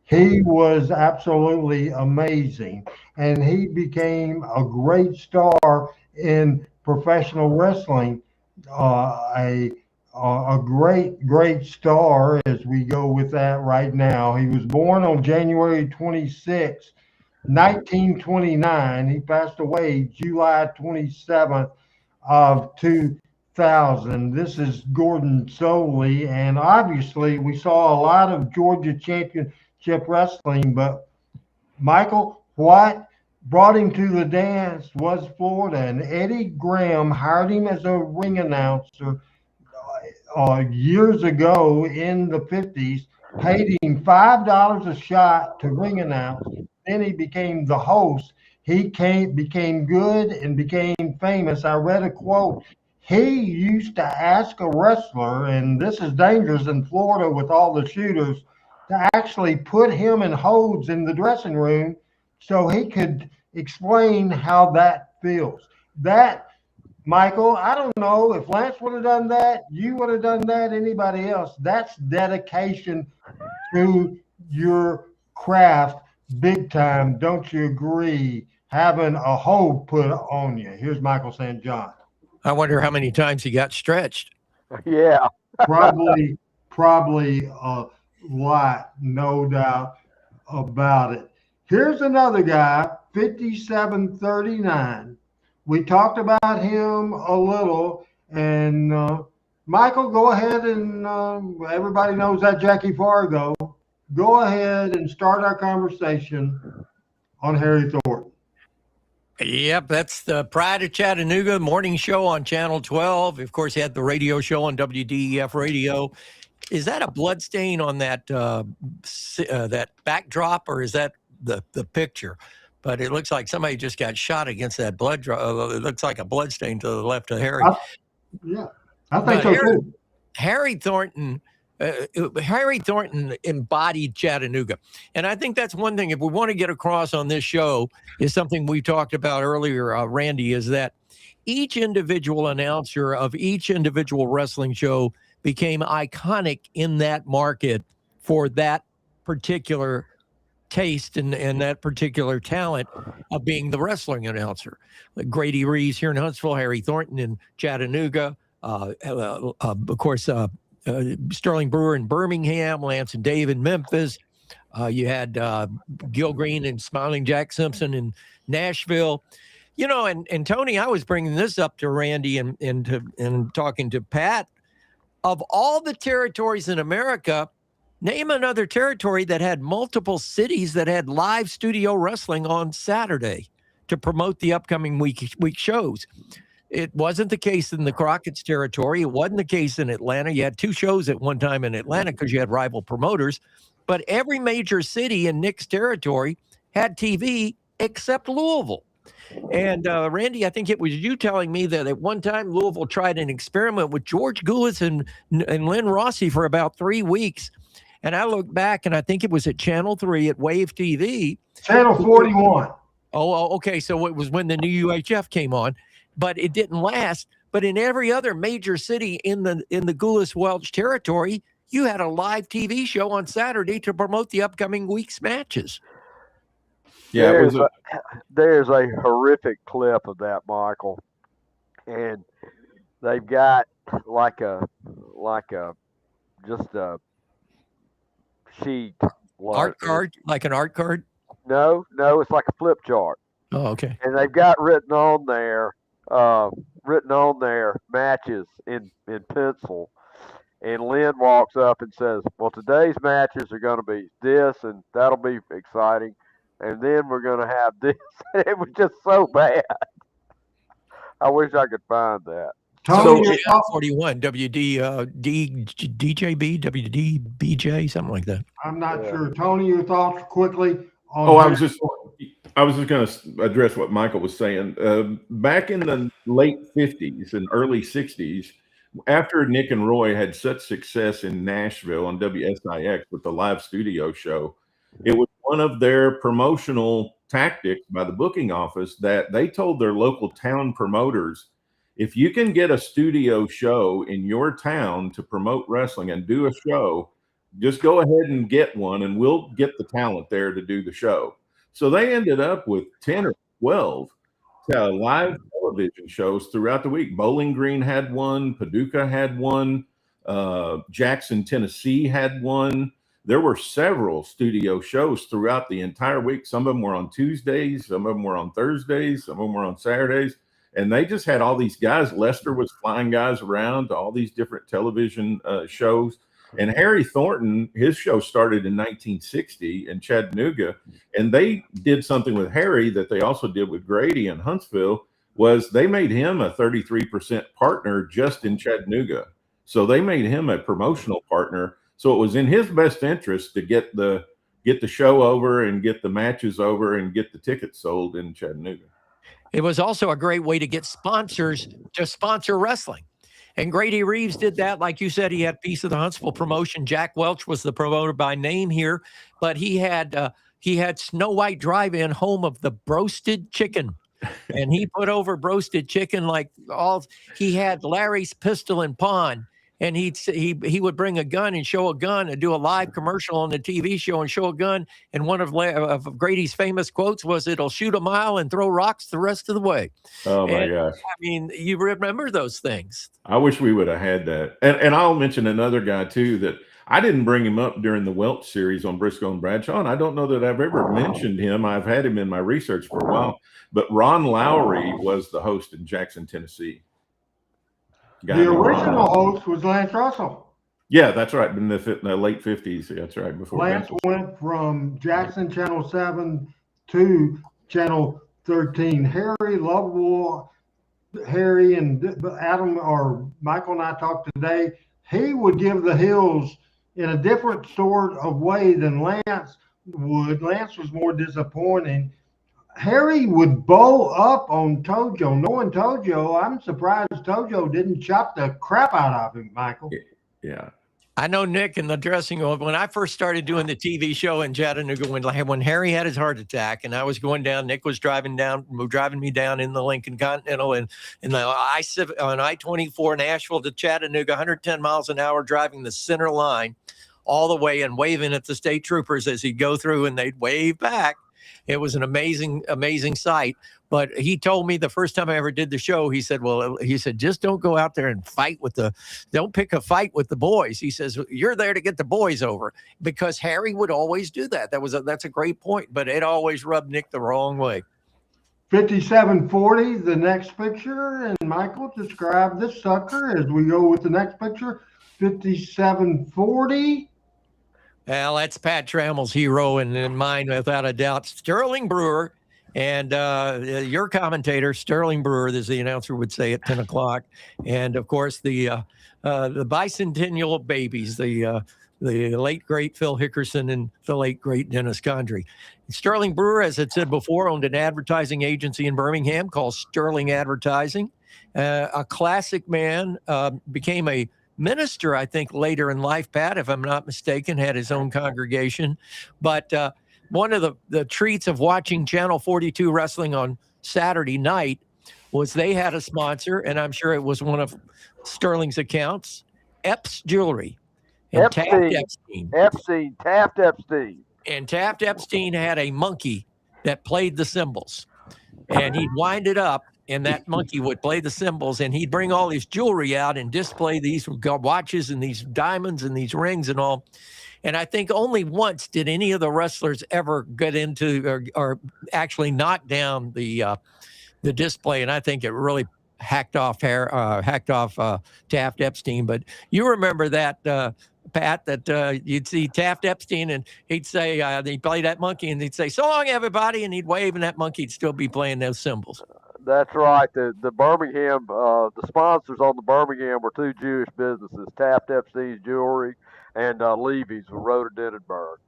he was absolutely amazing. And he became a great star in professional wrestling, a great star as we go with that right now. He was born on January 26, 1929. He passed away July 27th of 2000. This is Gordon Soley, and obviously we saw a lot of Georgia championship wrestling, but Michael, what brought him to the dance was Florida, and Eddie Graham hired him as a ring announcer years ago in the 50s, paid him $5 a shot to ring announce. Then he became the host. He became good and became famous. I read a quote. He used to ask a wrestler, and this is dangerous in Florida with all the shooters, to actually put him and Hodes in the dressing room so he could explain how that feels. That, Michael, I don't know if Lance would have done that, you would have done that, anybody else. That's dedication to your craft big time. Don't you agree? Having a hold put on you. Here's Michael St. John. I wonder how many times he got stretched. Yeah. Probably a lot, no doubt about it. Here's another guy, 5739. We talked about him a little, and Michael, go ahead and everybody knows that Jackie Fargo. Go ahead and start our conversation on Harry Thornton. Yep, that's the Pride of Chattanooga morning show on Channel 12. Of course, he had the radio show on WDEF radio. Is that a blood stain on that that backdrop, or is that the picture? But it looks like somebody just got shot against that blood drop. It looks like a blood stain to the left of Harry. I think so too. Harry Thornton embodied Chattanooga. And I think that's one thing, if we want to get across on this show, is something we talked about earlier, Randy, is that each individual announcer of each individual wrestling show became iconic in that market for that particular taste and that particular talent of being the wrestling announcer. Like Grady Reeves here in Huntsville, Harry Thornton in Chattanooga, of course, Sterling Brewer in Birmingham, Lance and Dave in Memphis. You had Gil Green and Smiling Jack Simpson in Nashville. You know, and Tony, I was bringing this up to Randy and talking to Pat. Of all the territories in America, name another territory that had multiple cities that had live studio wrestling on Saturday to promote the upcoming week shows. It wasn't the case in the Crockett's territory. It wasn't the case in Atlanta. You had two shows at one time in Atlanta because you had rival promoters. But every major city in Nick's territory had TV except Louisville. And Randy, I think it was you telling me that at one time Louisville tried an experiment with George Goulas and Lynn Rossi for about 3 weeks. And I look back, and I think it was at Channel 3 at Wave TV. Channel 41. Oh, okay. So it was when the new UHF came on, but it didn't last. But in every other major city in the Goulas Welch territory, you had a live TV show on Saturday to promote the upcoming week's matches. Yeah, there's a horrific clip of that, Michael, and they've got like a sheet. Art card, like an art card? No, it's like a flip chart. Oh, okay. And they've got written on there matches in pencil. And Lynn walks up and says, well, today's matches are going to be this, and that'll be exciting. And then we're going to have this. It was just so bad. I wish I could find that. Tony, so 41, DJB, WDBJ, something like that. I'm not sure. Tony, your thoughts quickly on I was just going to address what Michael was saying. Back in the late 50s and early 60s, after Nick and Roy had such success in Nashville on WSIX with the live studio show, it was one of their promotional tactics by the booking office that they told their local town promoters, if you can get a studio show in your town to promote wrestling and do a show, just go ahead and get one, and we'll get the talent there to do the show. So they ended up with 10 or 12 live television shows throughout the week. Bowling Green had one, Paducah had one, Jackson, Tennessee had one. There were several studio shows throughout the entire week. Some of them were on Tuesdays, some of them were on Thursdays, some of them were on Saturdays. And they just had all these guys. Lester was flying guys around to all these different television shows. And Harry Thornton, his show started in 1960 in Chattanooga. And they did something with Harry that they also did with Grady in Huntsville, was they made him a 33% partner just in Chattanooga. So they made him a promotional partner. So it was in his best interest to get the show over and get the matches over and get the tickets sold in Chattanooga. It was also a great way to get sponsors to sponsor wrestling. And Grady Reeves did that. Like you said, he had Piece of the Huntsville promotion. Jack Welch was the promoter by name here, but he had Snow White Drive-In, home of the broasted chicken. And he put over broasted chicken he had Larry's Pistol and Pawn. And he would bring a gun and show a gun and do a live commercial on the TV show and show a gun. And one of Grady's famous quotes was, "It'll shoot a mile and throw rocks the rest of the way." Oh my gosh! I mean, you remember those things. I wish we would have had that. And I'll mention another guy too that I didn't bring him up during the Welch series on Briscoe and Bradshaw. And I don't know that I've ever mentioned him. I've had him in my research for a while. But Ron Lowry was the host in Jackson, Tennessee. The original host was Lance Russell. Yeah, that's right. In the late 50s. That's right. Before Lance went from Jackson Channel 7 to Channel 13. Harry Lovable, Harry and Adam or Michael and I talked today. He would give the Hills in a different sort of way than Lance would. Lance was more disappointing. Harry would bow up on Tojo. Knowing Tojo, I'm surprised Tojo didn't chop the crap out of him, Michael. Yeah. I know Nick in the dressing room, when I first started doing the TV show in Chattanooga, when Harry had his heart attack and I was going down, Nick was driving me down in the Lincoln Continental and on I-24 Nashville to Chattanooga, 110 miles an hour, driving the center line all the way and waving at the state troopers as he'd go through and they'd wave back. It was an amazing, amazing sight. But he told me the first time I ever did the show, he said, just don't go out there and don't pick a fight with the boys. He says, you're there to get the boys over, because Harry would always do that. That's a great point, but it always rubbed Nick the wrong way. 5740, the next picture. And Michael, describe this sucker as we go with the next picture. 5740. Well, that's Pat Trammell's hero, and mine, without a doubt, Sterling Brewer. And your commentator, Sterling Brewer, as the announcer would say at 10 o'clock. And, of course, the bicentennial babies, the the late, great Phil Hickerson and the late, great Dennis Condrey. Sterling Brewer, as I said before, owned an advertising agency in Birmingham called Sterling Advertising. A classic man, became a minister, I think, later in life, Pat, if I'm not mistaken, had his own congregation. But one of the treats of watching Channel 42 wrestling on Saturday night was they had a sponsor, and I'm sure it was one of Sterling's accounts, Epps Jewelry. And Taft Epstein. And Taft Epstein had a monkey that played the cymbals. And he'd wind it up, and that monkey would play the cymbals, and he'd bring all his jewelry out and display these watches and these diamonds and these rings and all. And I think only once did any of the wrestlers ever get into or actually knock down the display. And I think it really hacked off Taft Epstein. But you remember that, Pat, that you'd see Taft Epstein and he'd say, he'd play that monkey and he'd say, "So long, everybody," and he'd wave, and that monkey'd still be playing those cymbals. That's right. The Birmingham, the sponsors on the Birmingham were two Jewish businesses, Taft Epstein's Jewelry and Levy's with Rhododendronburg.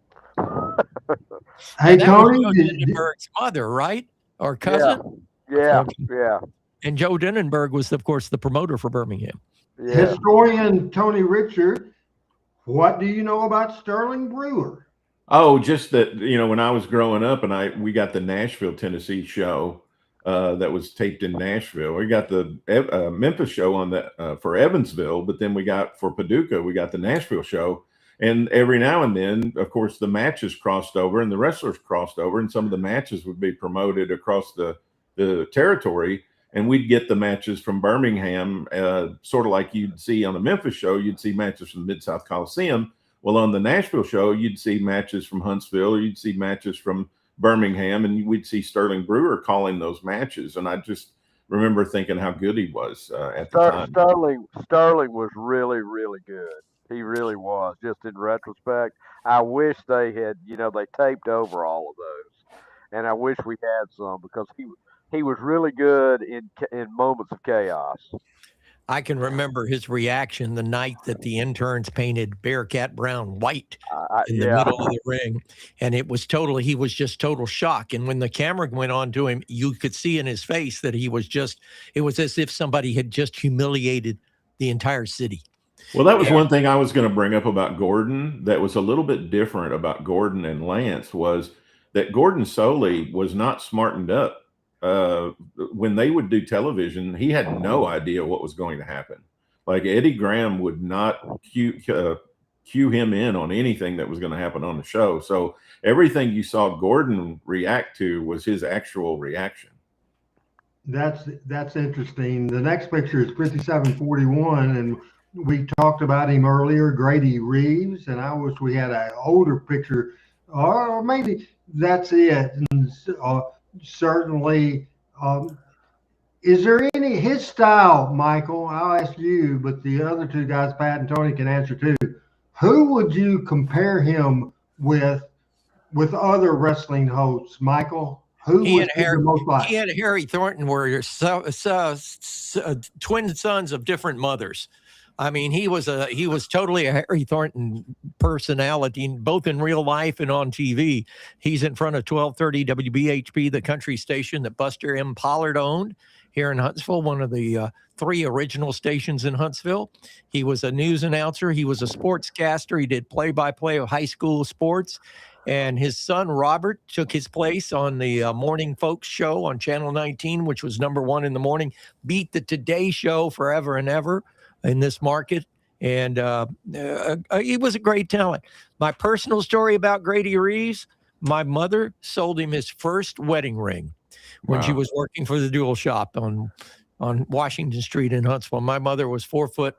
Hey, Tony. Rhododendronburg's mother, right? Or cousin? Yeah. Okay. Yeah. And Joe Denenberg was, of course, the promoter for Birmingham. Yeah. Historian Tony Richard, what do you know about Sterling Brewer? Oh, just that, when I was growing up and we got the Nashville, Tennessee show that was taped in Nashville. We got the Memphis show on for Evansville, but then for Paducah, we got the Nashville show. And every now and then, of course, the matches crossed over and the wrestlers crossed over, and some of the matches would be promoted across the territory. And we'd get the matches from Birmingham, sort of like you'd see on the Memphis show. You'd see matches from the Mid-South Coliseum. Well, on the Nashville show, you'd see matches from Huntsville, or you'd see matches from Birmingham, and we'd see Sterling Brewer calling those matches. And I just remember thinking how good he was at the time. Sterling was really, really good. He really was. Just in retrospect, I wish they had, they taped over all of those, and I wish we had some, because he was really good in moments of chaos. I can remember his reaction the night that the interns painted Bearcat Brown white in the middle of the ring. And he was just total shock. And when the camera went on to him, you could see in his face that it was as if somebody had just humiliated the entire city. Well, that was one thing I was going to bring up about Gordon that was a little bit different about Gordon and Lance, was that Gordon Soley was not smartened up. When they would do television, he had no idea what was going to happen. Like Eddie Graham would not cue him in on anything that was going to happen on the show. So everything you saw Gordon react to was his actual reaction. That's interesting. The next picture is 5741, and we talked about him earlier, Grady Reeves, and I wish we had an older picture, or maybe that's it. And, certainly, is there his style, Michael? I'll ask you, but the other two guys, Pat and Tony, can answer too. Who would you compare him with other wrestling hosts, Michael? He and Harry Thornton were twin sons of different mothers. I mean, he was totally a Harry Thornton personality, both in real life and on TV. He's in front of 1230 WBHP, the country station that Buster M. Pollard owned here in Huntsville, one of the three original stations in Huntsville. He was a news announcer. He was a sportscaster. He did play-by-play of high school sports. And his son, Robert, took his place on the Morning Folks show on Channel 19, which was #1 in the morning, beat the Today Show forever and ever in this market. And he was a great talent. My personal story about Grady Reeves, my mother sold him his first wedding ring when she was working for the Dual Shop on Washington Street in Huntsville. My mother was 4 foot,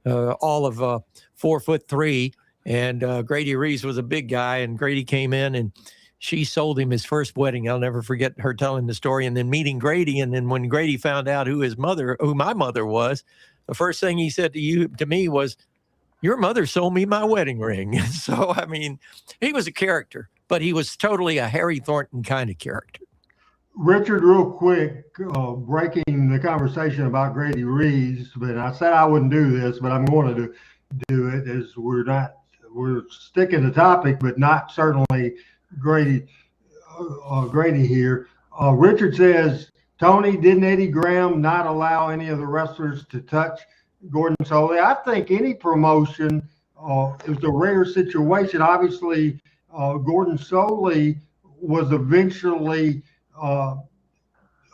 all of 4'3", and Grady Reeves was a big guy, and Grady came in and she sold him his first wedding. I'll never forget her telling the story, and then meeting Grady. And then when Grady found out who my mother was, the first thing he said to me was, "Your mother sold me my wedding ring." So, I mean, he was a character, but he was totally a Harry Thornton kind of character. Richard, real quick, breaking the conversation about Grady Reeves, but I said I wouldn't do this, but I'm going to do it, as we're not we're sticking to topic, but not certainly Grady here. Richard says, Tony, didn't Eddie Graham not allow any of the wrestlers to touch Gordon Solie? I think any promotion, it was a rare situation. Obviously, Gordon Solie was eventually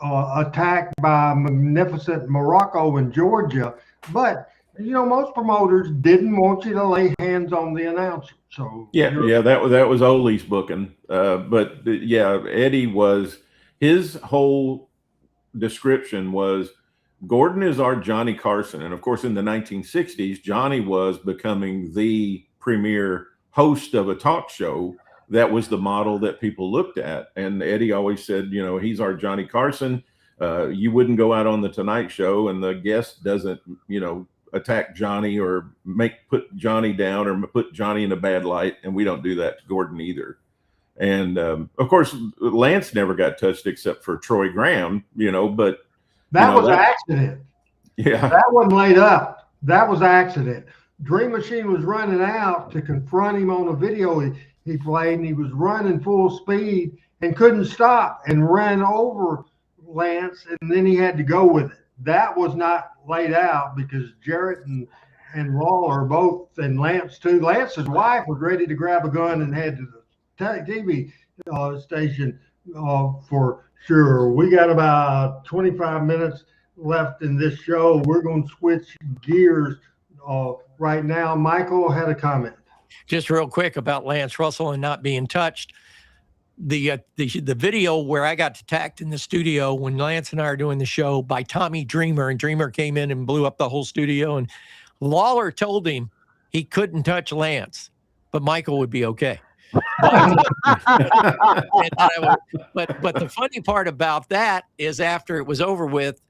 attacked by Magnificent Morocco in Georgia, but most promoters didn't want you to lay hands on the announcer. So that was Ole's booking. But Eddie was, his whole description was, Gordon is our Johnny Carson. And of course, in the 1960s, Johnny was becoming the premier host of a talk show. That was the model that people looked at. And Eddie always said, he's our Johnny Carson. You wouldn't go out on the Tonight Show and the guest doesn't, attack Johnny or put Johnny down or put Johnny in a bad light. And we don't do that to Gordon either. And of course, Lance never got touched except for Troy Graham, but that was an accident. Yeah. That wasn't laid up. That was an accident. Dream Machine was running out to confront him on a video he played, and he was running full speed and couldn't stop and ran over Lance, and then he had to go with it. That was not laid out because Jarrett and Lawler both, and Lance too. Lance's wife was ready to grab a gun and head to the TV station for sure. We got about 25 minutes left in this show. We're going to switch gears right now. Michael had a comment. Just real quick about Lance Russell and not being touched. The video where I got attacked in the studio when Lance and I are doing the show by Tommy Dreamer, and Dreamer came in and blew up the whole studio, and Lawler told him he couldn't touch Lance, but Michael would be okay. But the funny part about that is after it was over with,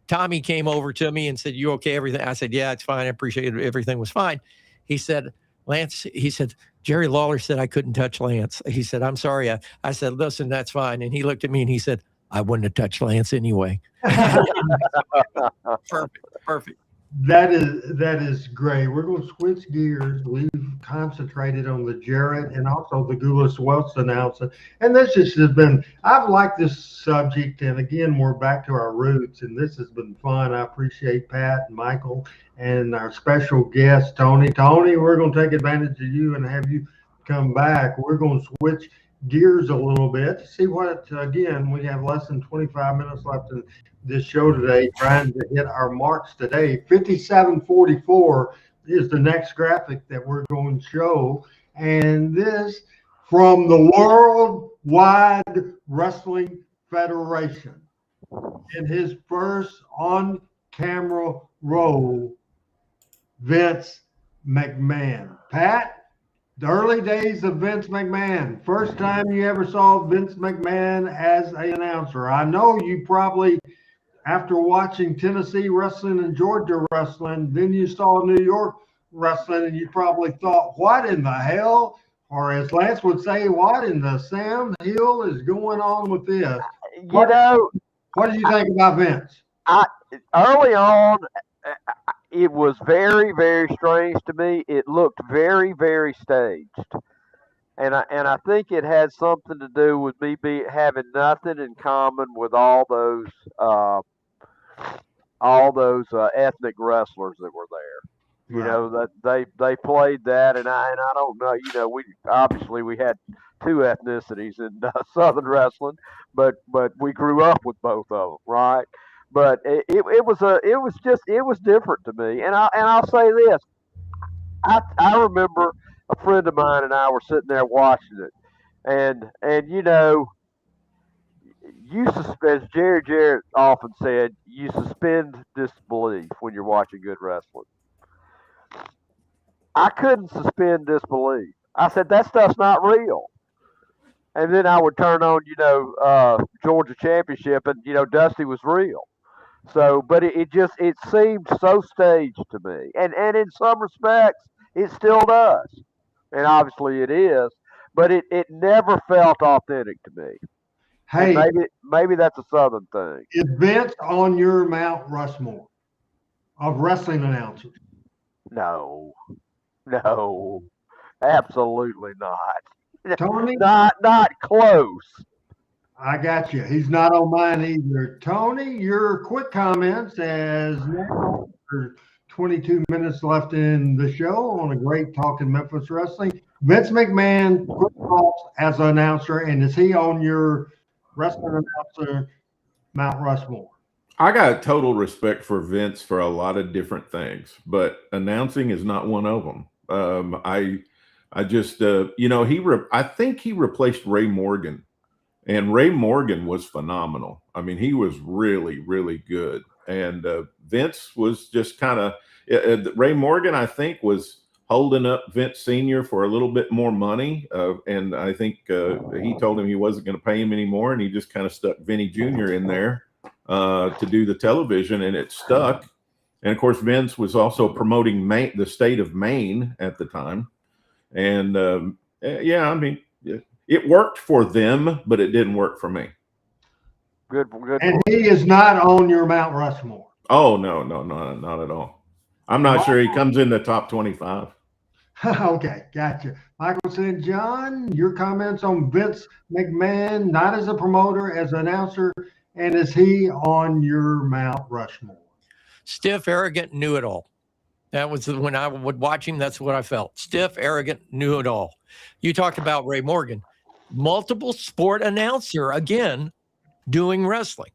Tommy came over to me and said, "You okay? Everything?" I said, "Yeah, it's fine. I appreciate it. Everything was fine." He said, "Lance," he said, "Jerry Lawler said I couldn't touch Lance." He said, "I'm sorry." I said, "Listen, that's fine." And he looked at me and he said, "I wouldn't have touched Lance anyway." Perfect. That is great. We're going to switch gears. We've concentrated on the Jarrett and also the Gulas Welch announcement. And this just has been, I've liked this subject. And again, we're back to our roots, and this has been fun. I appreciate Pat and Michael and our special guest, Tony. Tony, we're going to take advantage of you and have you come back. We're going to switch gears a little bit to see what, again, we have less than 25 minutes left in this show today, trying to hit our marks today. 5744 is the next graphic that we're going to show. And this from the Worldwide Wrestling Federation. In his first on-camera role, Vince McMahon. Pat, the early days of Vince McMahon. First time you ever saw Vince McMahon as an announcer. I know you probably, after watching Tennessee wrestling and Georgia wrestling, then you saw New York wrestling, and you probably thought, what in the hell? Or as Lance would say, what in the Sam Hill is going on with this? What did you think about Vince? Early on, it was very, very strange to me. It looked very, very staged. And I think it had something to do with me having nothing in common with all those ethnic wrestlers that were there. You know, that they played that, and I don't know. We had two ethnicities in Southern wrestling, but we grew up with both of them, right? But it was different to me, and I'll say this: I remember a friend of mine and I were sitting there watching it, and as Jerry Jarrett often said, you suspend disbelief when you're watching good wrestling. I couldn't suspend disbelief. I said, that stuff's not real. And then I would turn on, Georgia Championship, and Dusty was real. So, but it seemed so staged to me, and in some respects, it still does, and obviously it is. But it never felt authentic to me. Hey, and maybe that's a Southern thing. Is Vince on your Mount Rushmore of wrestling announcers? No. Absolutely not. Tony? Not close. I got you. He's not on mine either. Tony, your quick comments as now for 22 minutes left in the show on a great Talking Memphis Wrestling. Vince McMahon, quick thoughts as an announcer, and is he on your wrestling announcer Mount Rushmore? I got total respect for Vince for a lot of different things, but announcing is not one of them. I just, I think he replaced Ray Morgan, and Ray Morgan was phenomenal. I mean, he was really, really good. And Vince was just kind of, Ray Morgan, I think, was holding up Vince Sr. for a little bit more money. And I think he told him he wasn't going to pay him anymore. And he just kind of stuck Vinny Jr. in there to do the television, and it stuck. And of course, Vince was also promoting the state of Maine at the time. And I mean, it worked for them, but it didn't work for me. Good. And he is not on your Mount Rushmore. Oh, no, not at all. I'm not sure he comes in the top 25. Okay, gotcha. Michael St. John, your comments on Vince McMahon, not as a promoter, as an announcer, and is he on your Mount Rushmore? Stiff, arrogant, knew it all. That was when I would watch him. That's what I felt. Stiff, arrogant, knew it all. You talked about Ray Morgan, multiple sport announcer, again, doing wrestling.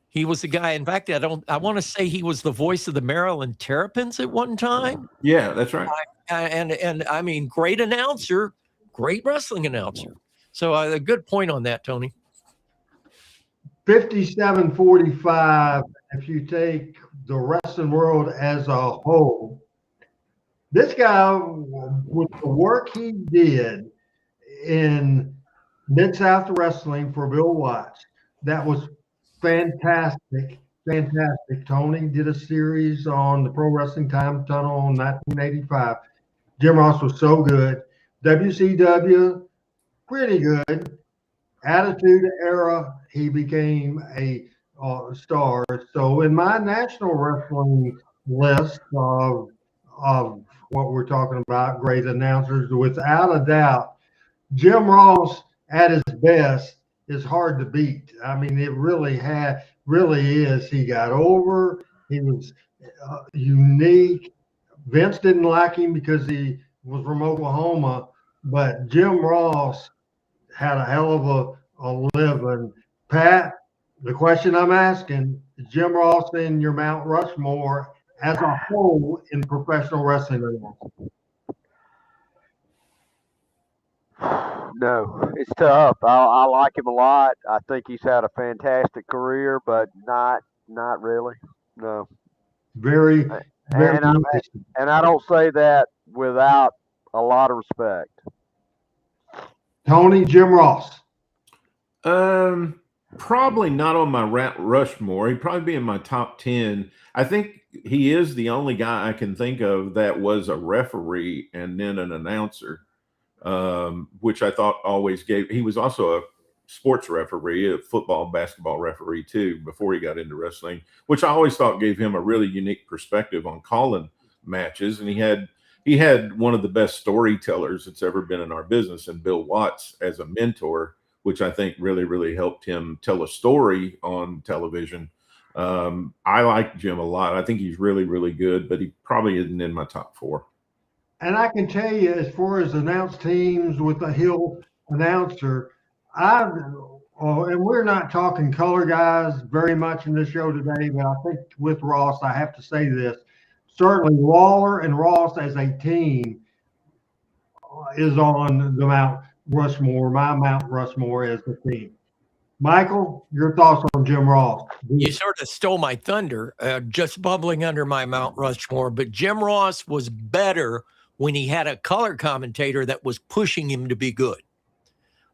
He was the guy. In fact, I want to say he was the voice of the Maryland Terrapins at one time. Yeah, that's right. And I mean, great announcer, great wrestling announcer. So a good point on that, Tony. 57-45, if you take the wrestling world as a whole, this guy, with the work he did in Mid-South Wrestling for Bill Watts, that was fantastic. Tony did a series on the Pro Wrestling Time Tunnel in 1985. Jim Ross was so good. WCW, pretty good. Attitude Era, he became a star. So in my national wrestling list of what we're talking about, great announcers, without a doubt, Jim Ross at his best is hard to beat. I mean, it really is. He got over. He was unique. Vince didn't like him because he was from Oklahoma, but Jim Ross had a hell of a living. Pat, the question I'm asking, is Jim Ross in your Mount Rushmore as a whole in professional wrestling? No, it's tough. I like him a lot. I think he's had a fantastic career, but not really. No. Very and I don't say that without a lot of respect. Tony, Jim Ross. Probably not on my Rushmore. He'd probably be in my top 10. I think he is the only guy I can think of that was a referee and then an announcer, which I thought always he was also a sports referee, a football, basketball referee too, before he got into wrestling, which I always thought gave him a really unique perspective on calling matches. And he had one of the best storytellers that's ever been in our business, and Bill Watts as a mentor, which I think really, really helped him tell a story on television. I like Jim a lot. I think he's really, really good, but he probably isn't in my top 4. And I can tell you, as far as announced teams with a Hill announcer, and we're not talking color guys very much in this show today, but I think with Ross, I have to say this. Certainly Lawler and Ross as a team is on the Mount Rushmore, my Mount Rushmore as the team. Michael, your thoughts on Jim Ross? You sort of stole my thunder, just bubbling under my Mount Rushmore, but Jim Ross was better when he had a color commentator that was pushing him to be good.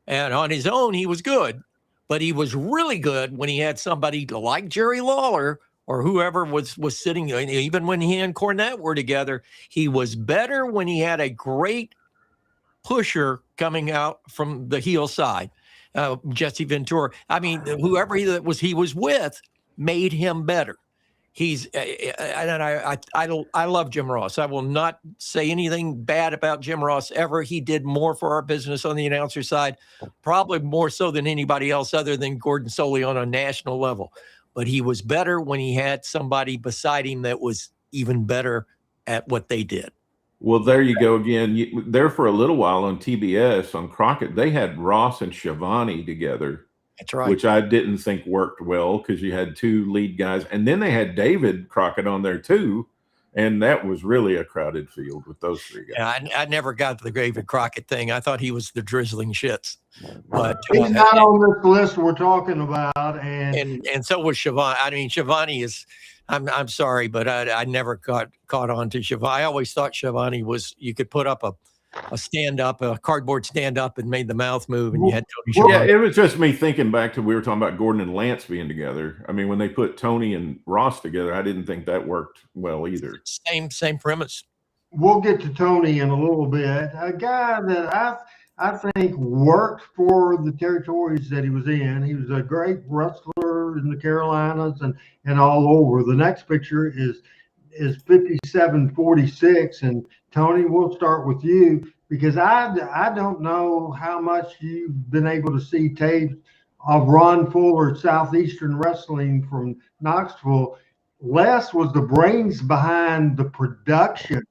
And on his own, he was good, but he was really good when he had somebody like Jerry Lawler or whoever was sitting, even when he and Cornette were together. He was better when he had a great pusher coming out from the heel side. Jesse Ventura. I mean, whoever he was with made him better. He's and I love Jim Ross. I will not say anything bad about Jim Ross ever. He did more for our business on the announcer side, probably more so than anybody else other than Gordon Soley on a national level. But he was better when he had somebody beside him that was even better at what they did. Well, there you go again. There for a little while on TBS on Crockett, they had Ross and Shivani together. That's right. Which I didn't think worked well because you had two lead guys. And then they had David Crockett on there too. And that was really a crowded field with those three guys. Yeah, I never got the David Crockett thing. I thought he was the drizzling shits. But he's not on this list we're talking about. And so was Shivani. I mean, Shivani is, I'm sorry, but I never caught on to Shivani. I always thought Shivani was, you could put up a stand-up, a cardboard stand-up and made the mouth move, and you had Tony Shivani. Yeah, it was just me thinking back to, we were talking about Gordon and Lance being together. I mean, when they put Tony and Ross together, I didn't think that worked well either. Same premise. We'll get to Tony in a little bit. A guy that I think worked for the territories that he was in. He was a great wrestler in the Carolinas and all over. The next picture is 57-46, and Tony, we'll start with you because I don't know how much you've been able to see tapes of Ron Fuller Southeastern Wrestling from Knoxville. Les was the brains behind the production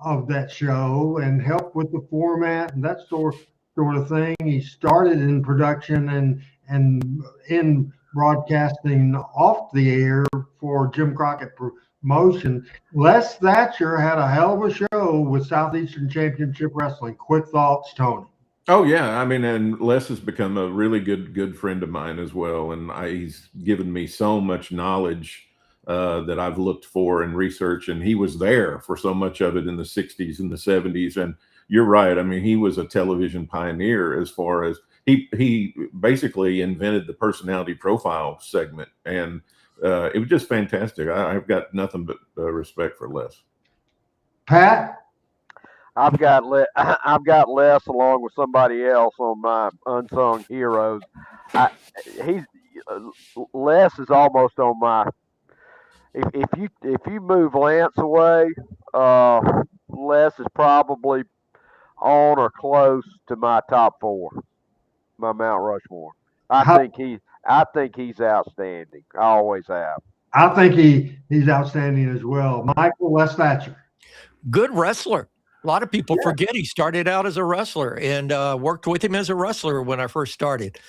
of that show and helped with the format and that sort of thing. He started in production and in broadcasting off the air for Jim Crockett Promotion. Les Thatcher had a hell of a show with Southeastern Championship Wrestling. Quick thoughts, Tony. Oh yeah, I mean, and Les has become a really good friend of mine as well, and he's given me so much knowledge that I've looked for and research, and he was there for so much of it in the 60s and the 70s. And you're right, I mean, he was a television pioneer as far as he basically invented the personality profile segment, and it was just fantastic. I've got nothing but respect for Les. Pat? I've got Les along with somebody else on my unsung heroes. Les is almost on my. If you move Lance away, Les is probably on or close to my top four, my Mount Rushmore. I think he's outstanding. I always have. I think he's outstanding as well. Michael, Les Thatcher. Good wrestler. A lot of people forget he started out as a wrestler and worked with him as a wrestler when I first started.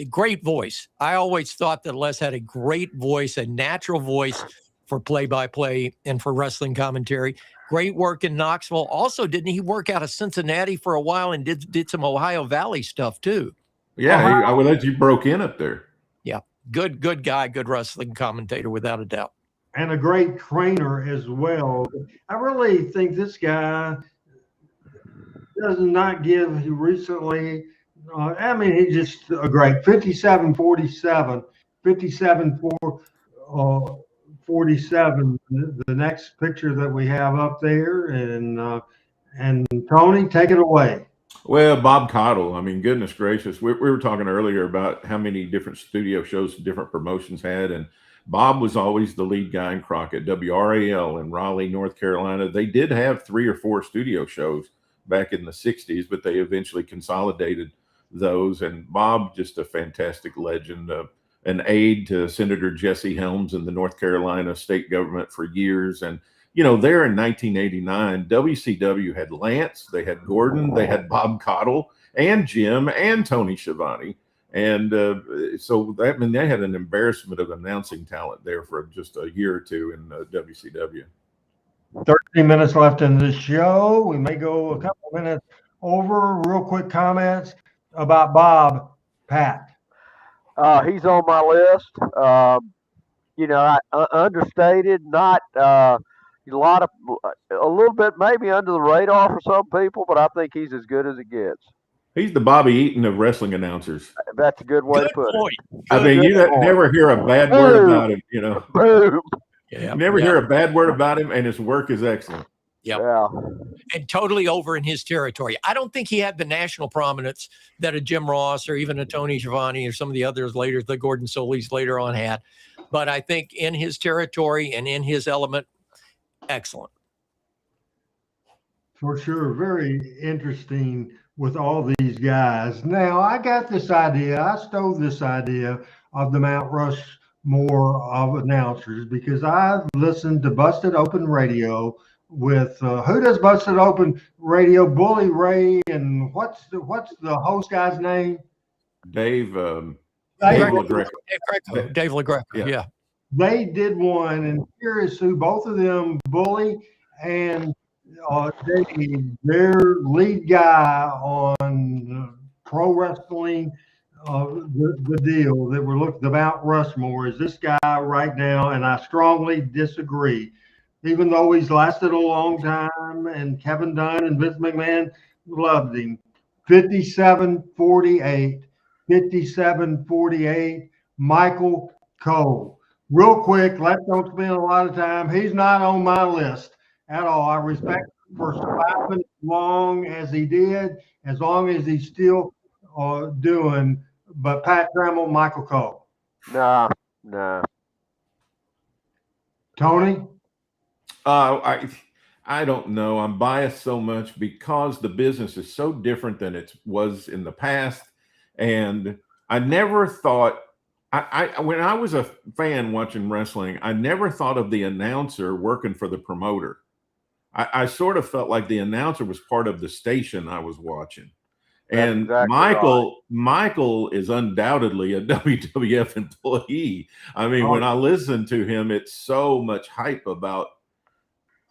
Great voice. I always thought that Les had a great voice, a natural voice for play-by-play and for wrestling commentary. Great work in Knoxville. Also, didn't he work out of Cincinnati for a while and did some Ohio Valley stuff too? Yeah, I would let you broke in up there. Yeah, good guy, good wrestling commentator without a doubt. And a great trainer as well. I really think this guy does not give. He recently, I mean, he's just a great 57-47, 57-47. The next picture that we have up there, and Tony, take it away. Well, Bob Cottle, I mean, goodness gracious. We were talking earlier about how many different studio shows different promotions had, and Bob was always the lead guy in Crockett, WRAL in Raleigh, North Carolina. They did have 3 or 4 studio shows back in the 60s, but they eventually consolidated those. And Bob, just a fantastic legend, an aide to Senator Jesse Helms in the North Carolina state government for years. And, you know, there in 1989, WCW had Lance, they had Gordon, they had Bob Cottle and Jim and Tony Schiavone. And so that, I mean, they had an embarrassment of announcing talent there for just a year or two in WCW. 13 minutes left in this show. We may go a couple minutes over. Real quick comments about Bob. Pat. He's on my list. You know, understated, not a little bit maybe under the radar for some people, but I think he's as good as it gets. He's the Bobby Eaton of wrestling announcers. That's a good way to put it. I mean, you never hear a bad word about him, you know. Boom. Yeah, you never hear a bad word about him, and his work is excellent. Yep. Yeah. And totally over in his territory. I don't think he had the national prominence that a Jim Ross or even a Tony Schiavone or some of the others later, the Gordon Solis later on had. but I think in his territory and in his element, excellent. For sure. Very interesting with all these guys. Now, I got this idea. I stole this idea of the Mount Rushmore of announcers because I've listened to Busted Open Radio with who does Busted Open Radio? Bully Ray, and what's the host guy's name? Dave LaGreca. Dave LaGreca. Yeah. They did one, and here is who both of them, Bully and their lead guy on pro wrestling, the deal that we're looking, the Mount Rushmore is this guy right now, and I strongly disagree. Even though he's lasted a long time, and Kevin Dunn and Vince McMahon loved him. 57-48, 57-48, Michael Cole. Real quick, let's don't spend a lot of time. He's not on my list at all. I respect him for surviving as long as he did, as long as he's still doing. But Pat Trammell, Michael Cole. Nah. Tony? I don't know. I'm biased so much because the business is so different than it was in the past. And I never thought, when I was a fan watching wrestling, I never thought of the announcer working for the promoter. I sort of felt like the announcer was part of the station I was watching. And exactly Michael is undoubtedly a WWF employee. I mean, when I listen to him, it's so much hype about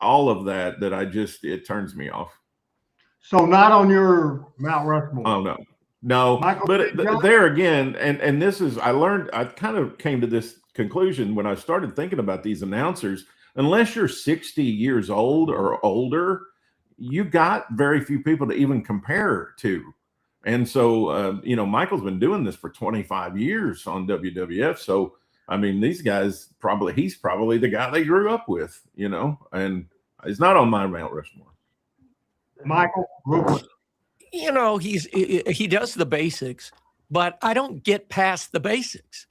all of that it turns me off. So not on your Mount Rushmore. Oh no. Michael, but there again, and this is, I kind of came to this conclusion when I started thinking about these announcers. Unless you're 60 years old or older, you got very few people to even compare to. And so, Michael's been doing this for 25 years on WWF. So, I mean, these guys he's probably the guy they grew up with, and he's not on my Mount Rushmore. Michael, he does the basics, but I don't get past the basics.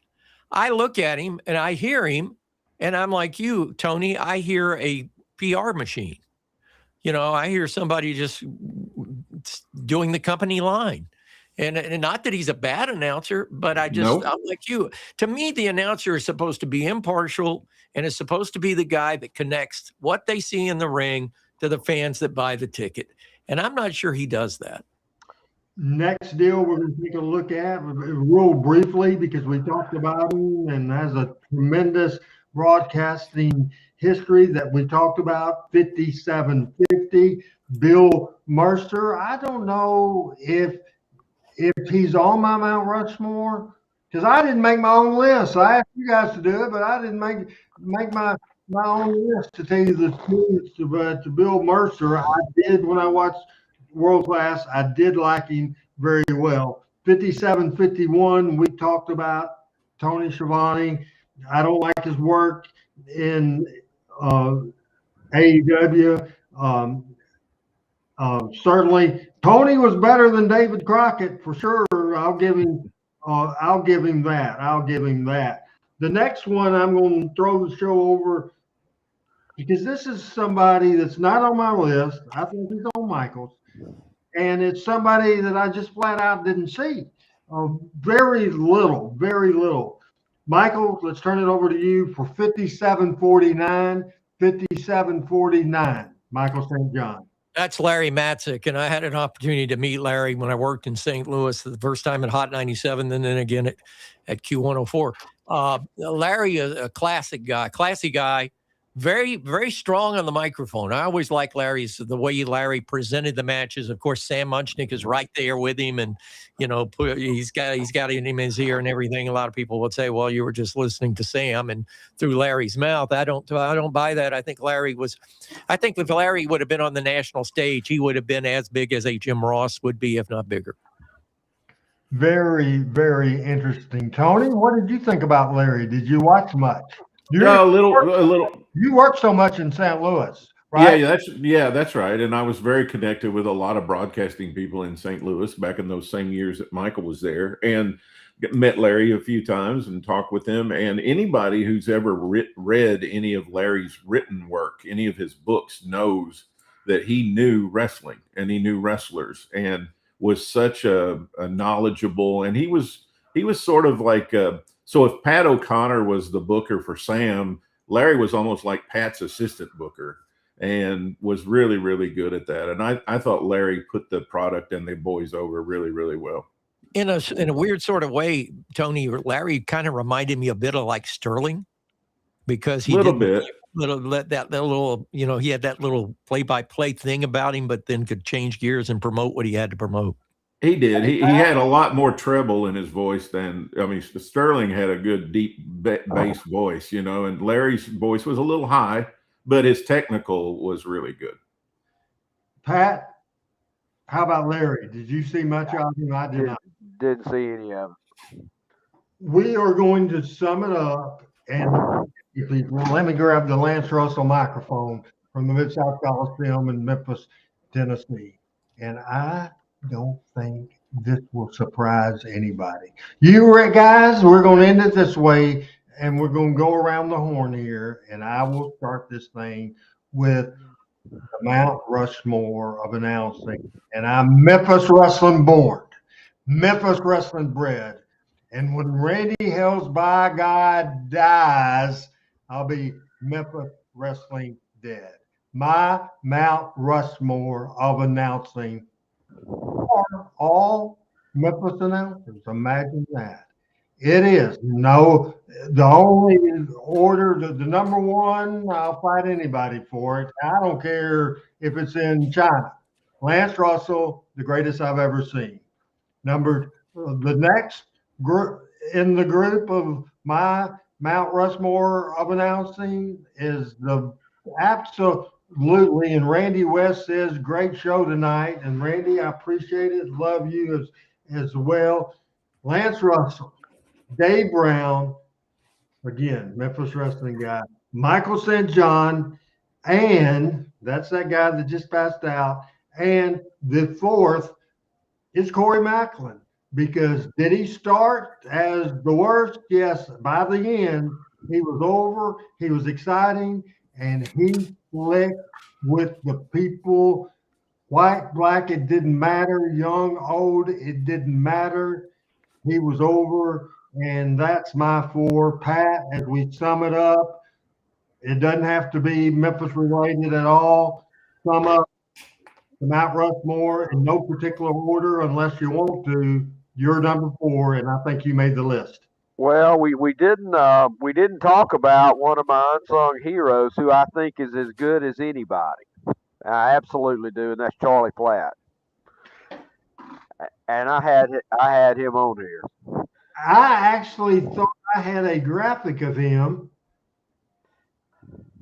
I look at him and I hear him, and I'm like you, Tony, I hear a PR machine. I hear somebody just doing the company line. And not that he's a bad announcer, but I'm like you. To me, the announcer is supposed to be impartial and is supposed to be the guy that connects what they see in the ring to the fans that buy the ticket. And I'm not sure he does that. Next deal we're going to take a look at real briefly because we talked about him and has a tremendous broadcasting history that we talked about. 57-50, Bill Mercer. I don't know if he's on my Mount Rushmore because I didn't make my own list. I asked you guys to do it, but I didn't make my own list, to tell you the truth. To Bill Mercer, I did when I watched World Class. I did like him very well. 57-51, we talked about Tony Schiavone. I don't like his work in AEW. Certainly, Tony was better than David Crockett for sure. I'll give him that. The next one, I'm going to throw the show over because this is somebody that's not on my list. I think he's on Michael's, and it's somebody that I just flat out didn't see. Very little. Michael, let's turn it over to you for 57-49. 57-49. Michael St. John. That's Larry Matzik, and I had an opportunity to meet Larry when I worked in St. Louis the first time at Hot 97, and then again at Q104. Larry is a classy guy, very, very strong on the microphone. I always like the way Larry presented the matches. Of course, Sam Munchnick is right there with him, and he's got it in his ear and everything. A lot of people would say, "Well, you were just listening to Sam and through Larry's mouth." I don't buy that. I think if Larry would have been on the national stage, he would have been as big as a Jim Ross would be, if not bigger. Very, very interesting. Tony, what did you think about Larry? Did you watch much? A little. You worked so much in St. Louis. right? That's right. And I was very connected with a lot of broadcasting people in St. Louis back in those same years that Michael was there, and met Larry a few times and talked with him. And anybody who's ever read any of Larry's written work, any of his books, knows that he knew wrestling and he knew wrestlers and was such a knowledgeable. And he was sort of like so if Pat O'Connor was the booker for Sam, Larry was almost like Pat's assistant booker, and was really, really good at that. And I thought Larry put the product and the boys over really, really well. In a weird sort of way, Tony, Larry kind of reminded me a bit of like Sterling, because he he had that little play-by-play thing about him, but then could change gears and promote what he had to promote. He did. He had a lot more treble in his voice than, Sterling had a good deep bass voice, and Larry's voice was a little high, but his technical was really good. Pat, how about Larry? Did you see much of him? I did not. Didn't see any of it. We are going to sum it up, and let me grab the Lance Russell microphone from the Mid-South Coliseum in Memphis, Tennessee. And I don't think this will surprise anybody. You guys, we're going to end it this way, and we're going to go around the horn here, and I will start this thing with the Mount Rushmore of announcing. And I'm Memphis wrestling born, Memphis wrestling bred. And when Randy Hales by God dies, I'll be Memphis wrestling dead. My Mount Rushmore of announcing are all Memphis announcers. Imagine that. It is the only order, the number one, I'll fight anybody for it. I don't care if it's in China. Lance Russell, the greatest I've ever seen. The next group in the group of my Mount Rushmore of announcing is the absolutely, and Randy West says, great show tonight. And Randy, I appreciate it. Love you as well. Lance Russell, Dave Brown, again, Memphis wrestling guy, Michael St. John, and that's that guy that just passed out. And the fourth is Corey Macklin. Because did he start as the worst? Yes. By the end, he was over. He was exciting, and he clicked with the people. White, black, it didn't matter. Young, old, it didn't matter. He was over, and that's my four. Pat, as we sum it up, it doesn't have to be Memphis related at all. Sum up the Mount Rushmore in no particular order unless you want to. You're number four, and I think you made the list. Well, we didn't talk about one of my unsung heroes, who I think is as good as anybody. I absolutely do, and that's Charlie Platt. And I had him on here. I actually thought I had a graphic of him,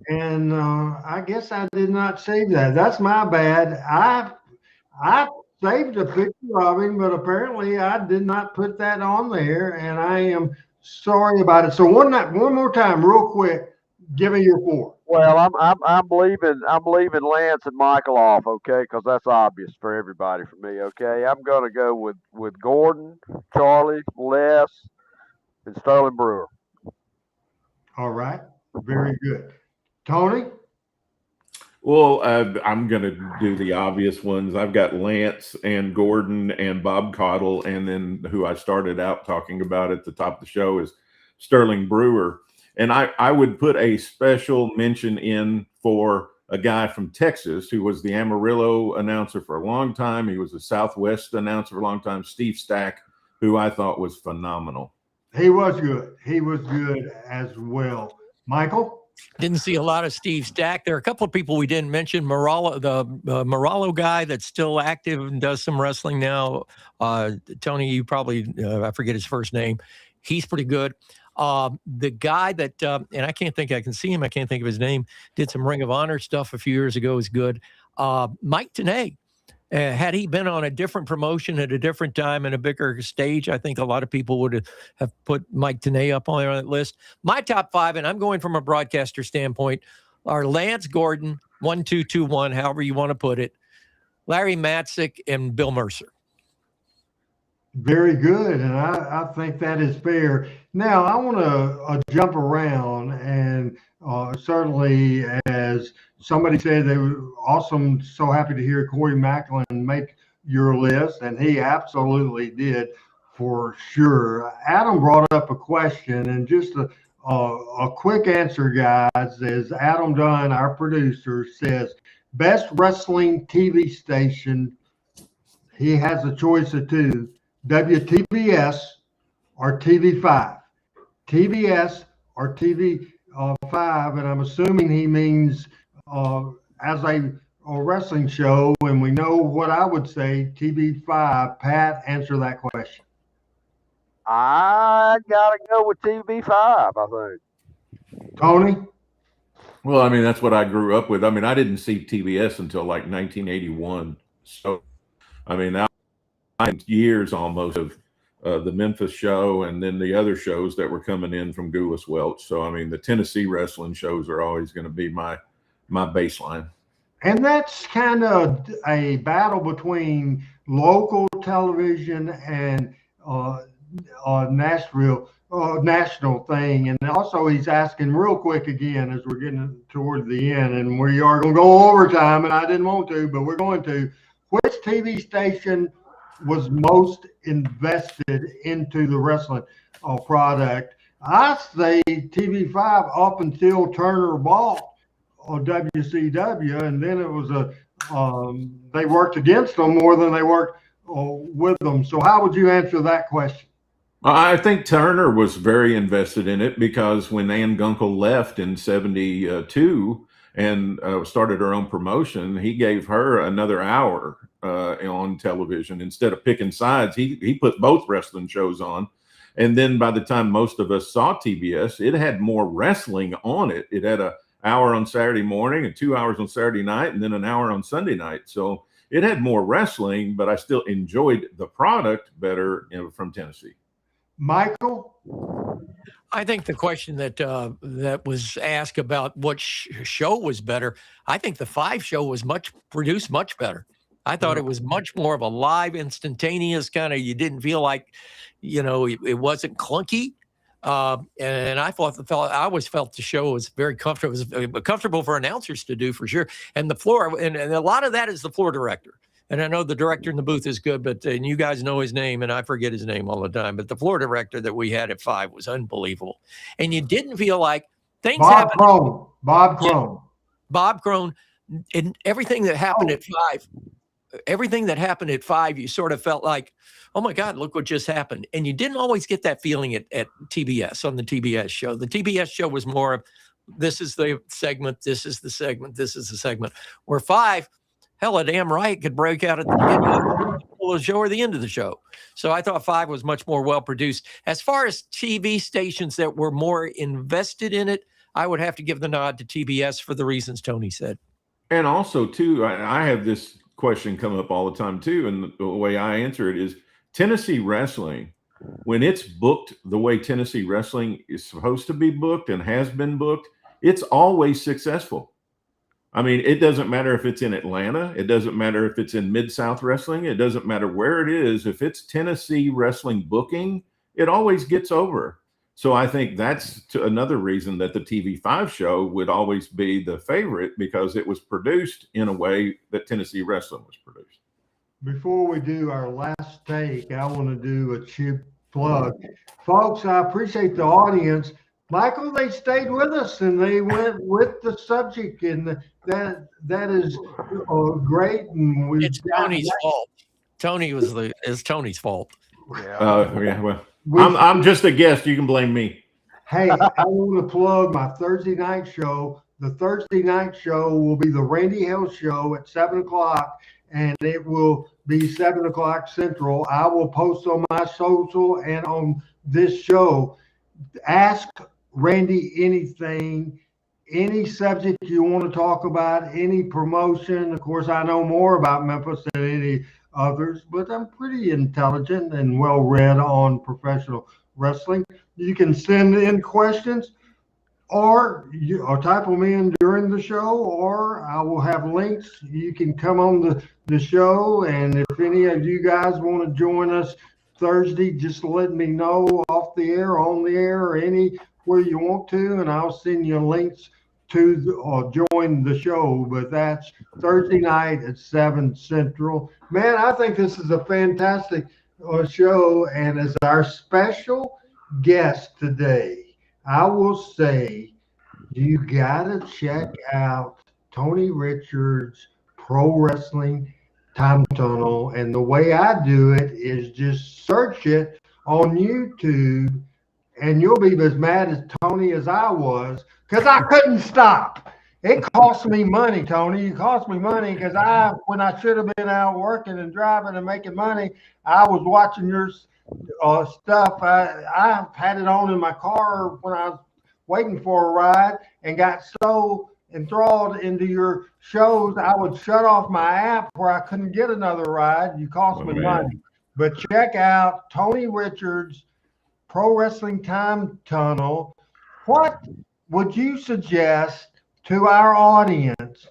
and I guess I did not save that. That's my bad. I saved a picture of him, but apparently I did not put that on there, and I am sorry about it. So one more time, real quick, give me your four. Well, I'm leaving Lance and Michael off, okay? Because that's obvious for everybody for me, okay? I'm gonna go with Gordon, Charlie, Les, and Sterling Brewer. All right, very good. Tony? Well, I'm going to do the obvious ones. I've got Lance and Gordon and Bob Caudle, and then who I started out talking about at the top of the show is Sterling Brewer. And I would put a special mention in for a guy from Texas who was the Amarillo announcer for a long time. He was a Southwest announcer for a long time, Steve Stack, who I thought was phenomenal. He was good. He was good as well. Michael? Didn't see a lot of Steve Stack. There are a couple of people we didn't mention. Moralo, the Moralo guy that's still active and does some wrestling now. Tony, you probably, I forget his first name. He's pretty good. The guy that, and I can't think, I can see him, I can't think of his name, did some Ring of Honor stuff a few years ago, is good. Mike Tenay. Had he been on a different promotion at a different time and a bigger stage, I think a lot of people would have put Mike Tenay up on that list. My top five, and I'm going from a broadcaster standpoint, are Lance, Gordon, 1221, however you want to put it. Larry Matzik and Bill Mercer. Very good, and I think that is fair. Now, I want to jump around, and certainly, as somebody said, they were awesome, so happy to hear Corey Macklin make your list, and he absolutely did for sure. Adam brought up a question, and just a quick answer, guys, is Adam Dunn, our producer, says, best wrestling TV station. He has a choice of two. WTBS or TV5. TBS or TV5, and I'm assuming he means as a wrestling show, and we know what I would say, TV5. Pat, answer that question. I gotta go with TV5, I think. Tony? Well, I mean, that's what I grew up with. I mean, I didn't see TBS until like 1981. So, I mean, now years almost of the Memphis show and then the other shows that were coming in from Goulas Welch. So, I mean, the Tennessee wrestling shows are always going to be my baseline. And that's kind of a battle between local television and national thing. And also he's asking real quick again, as we're getting toward the end, and we are going to go overtime, and I didn't want to, but we're going to. Which TV station was most invested into the wrestling product? I say TV5 up until Turner bought WCW, and then it was they worked against them more than they worked with them. So how would you answer that question? I think Turner was very invested in it because when Ann Gunkel left in 72 and started her own promotion, he gave her another hour on television. Instead of picking sides, he put both wrestling shows on. And then by the time most of us saw TBS, it had more wrestling on it. It had an hour on Saturday morning and 2 hours on Saturday night and then an hour on Sunday night. So it had more wrestling, but I still enjoyed the product better from Tennessee. Michael? I think the question that was asked about what show was better, I think the 5 show was produced much better. I thought it was much more of a live, instantaneous kind of, you didn't feel like, it wasn't clunky. And I always felt the show was very comfortable. It was comfortable for announcers to do, for sure. And the floor, and a lot of that is the floor director. And I know the director in the booth is good, and you guys know his name, and I forget his name all the time. But the floor director that we had at 5 was unbelievable. And you didn't feel like things happened. Bob Crone. Bob Crone, and everything that happened at 5, you sort of felt like, oh my God, look what just happened. And you didn't always get that feeling at TBS, on the TBS show. The TBS show was more of, this is the segment, this is the segment, this is the segment. Where 5, hell, a damn right could break out at the beginning of the show or the end of the show. So I thought 5 was much more well-produced. As far as TV stations that were more invested in it, I would have to give the nod to TBS for the reasons Tony said. And also, too, I have this question come up all the time, too, and the way I answer it is Tennessee wrestling, when it's booked the way Tennessee wrestling is supposed to be booked and has been booked, it's always successful. I mean, it doesn't matter if it's in Atlanta. It doesn't matter if it's in Mid-South Wrestling. It doesn't matter where it is. If it's Tennessee wrestling booking, it always gets over. So I think that's another reason that the TV5 show would always be the favorite, because it was produced in a way that Tennessee wrestling was produced. Before we do our last take, I want to do a cheap plug. Folks, I appreciate the audience. Michael, they stayed with us and they went with the subject, and that is great. And it's Tony's fault. It's Tony's fault. Yeah, well, I'm just a guest. You can blame me. Hey, I want to plug my Thursday night show. The Thursday night show will be the Randy Hales show at 7 o'clock, and it will be 7 o'clock Central. I will post on my social and on this show. Ask Randy anything, any subject you want to talk about, any promotion. Of course, I know more about Memphis than any others, but I'm pretty intelligent and well read on professional wrestling. You can send in questions or type them in during the show, or I will have links. You can come on the show, and if any of you guys want to join us Thursday, just let me know off the air, on the air, or anywhere you want to, and I'll send you links to or join the show. But that's Thursday night at 7 Central. Man, I think this is a fantastic show, and as our special guest today, I will say you gotta check out Tony Richards Pro Wrestling Time Tunnel. And the way I do it is just search it on YouTube, and you'll be as mad as Tony as I was, because I couldn't stop. It cost me money, Tony. It cost me money because when I should have been out working and driving and making money, I was watching your stuff. I had it on in my car when I was waiting for a ride, and got so enthralled into your shows, I would shut off my app where I couldn't get another ride. You cost me money. But check out Tony Richards Pro Wrestling Time Tunnel. What would you suggest to our audience?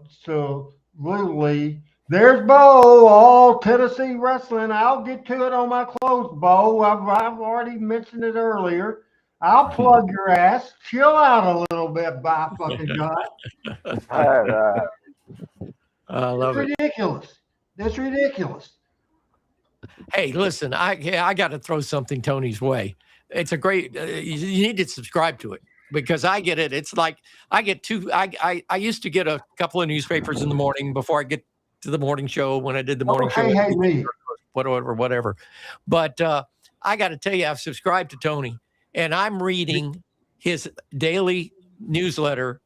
So literally, there's Bo, all Tennessee wrestling. I'll get to it on my clothes, Bo. I've already mentioned it earlier. I'll plug your ass. Chill out a little bit, by fucking God. I love it. Ridiculous. That's ridiculous. Hey, listen, I got to throw something Tony's way. It's a great. You need to subscribe to it, because I get it. It's like I get I used to get a couple of newspapers in the morning before I get to the morning show, when I did the morning show. Hey, me. Whatever. But I got to tell you, I've subscribed to Tony, and I'm reading his daily newsletter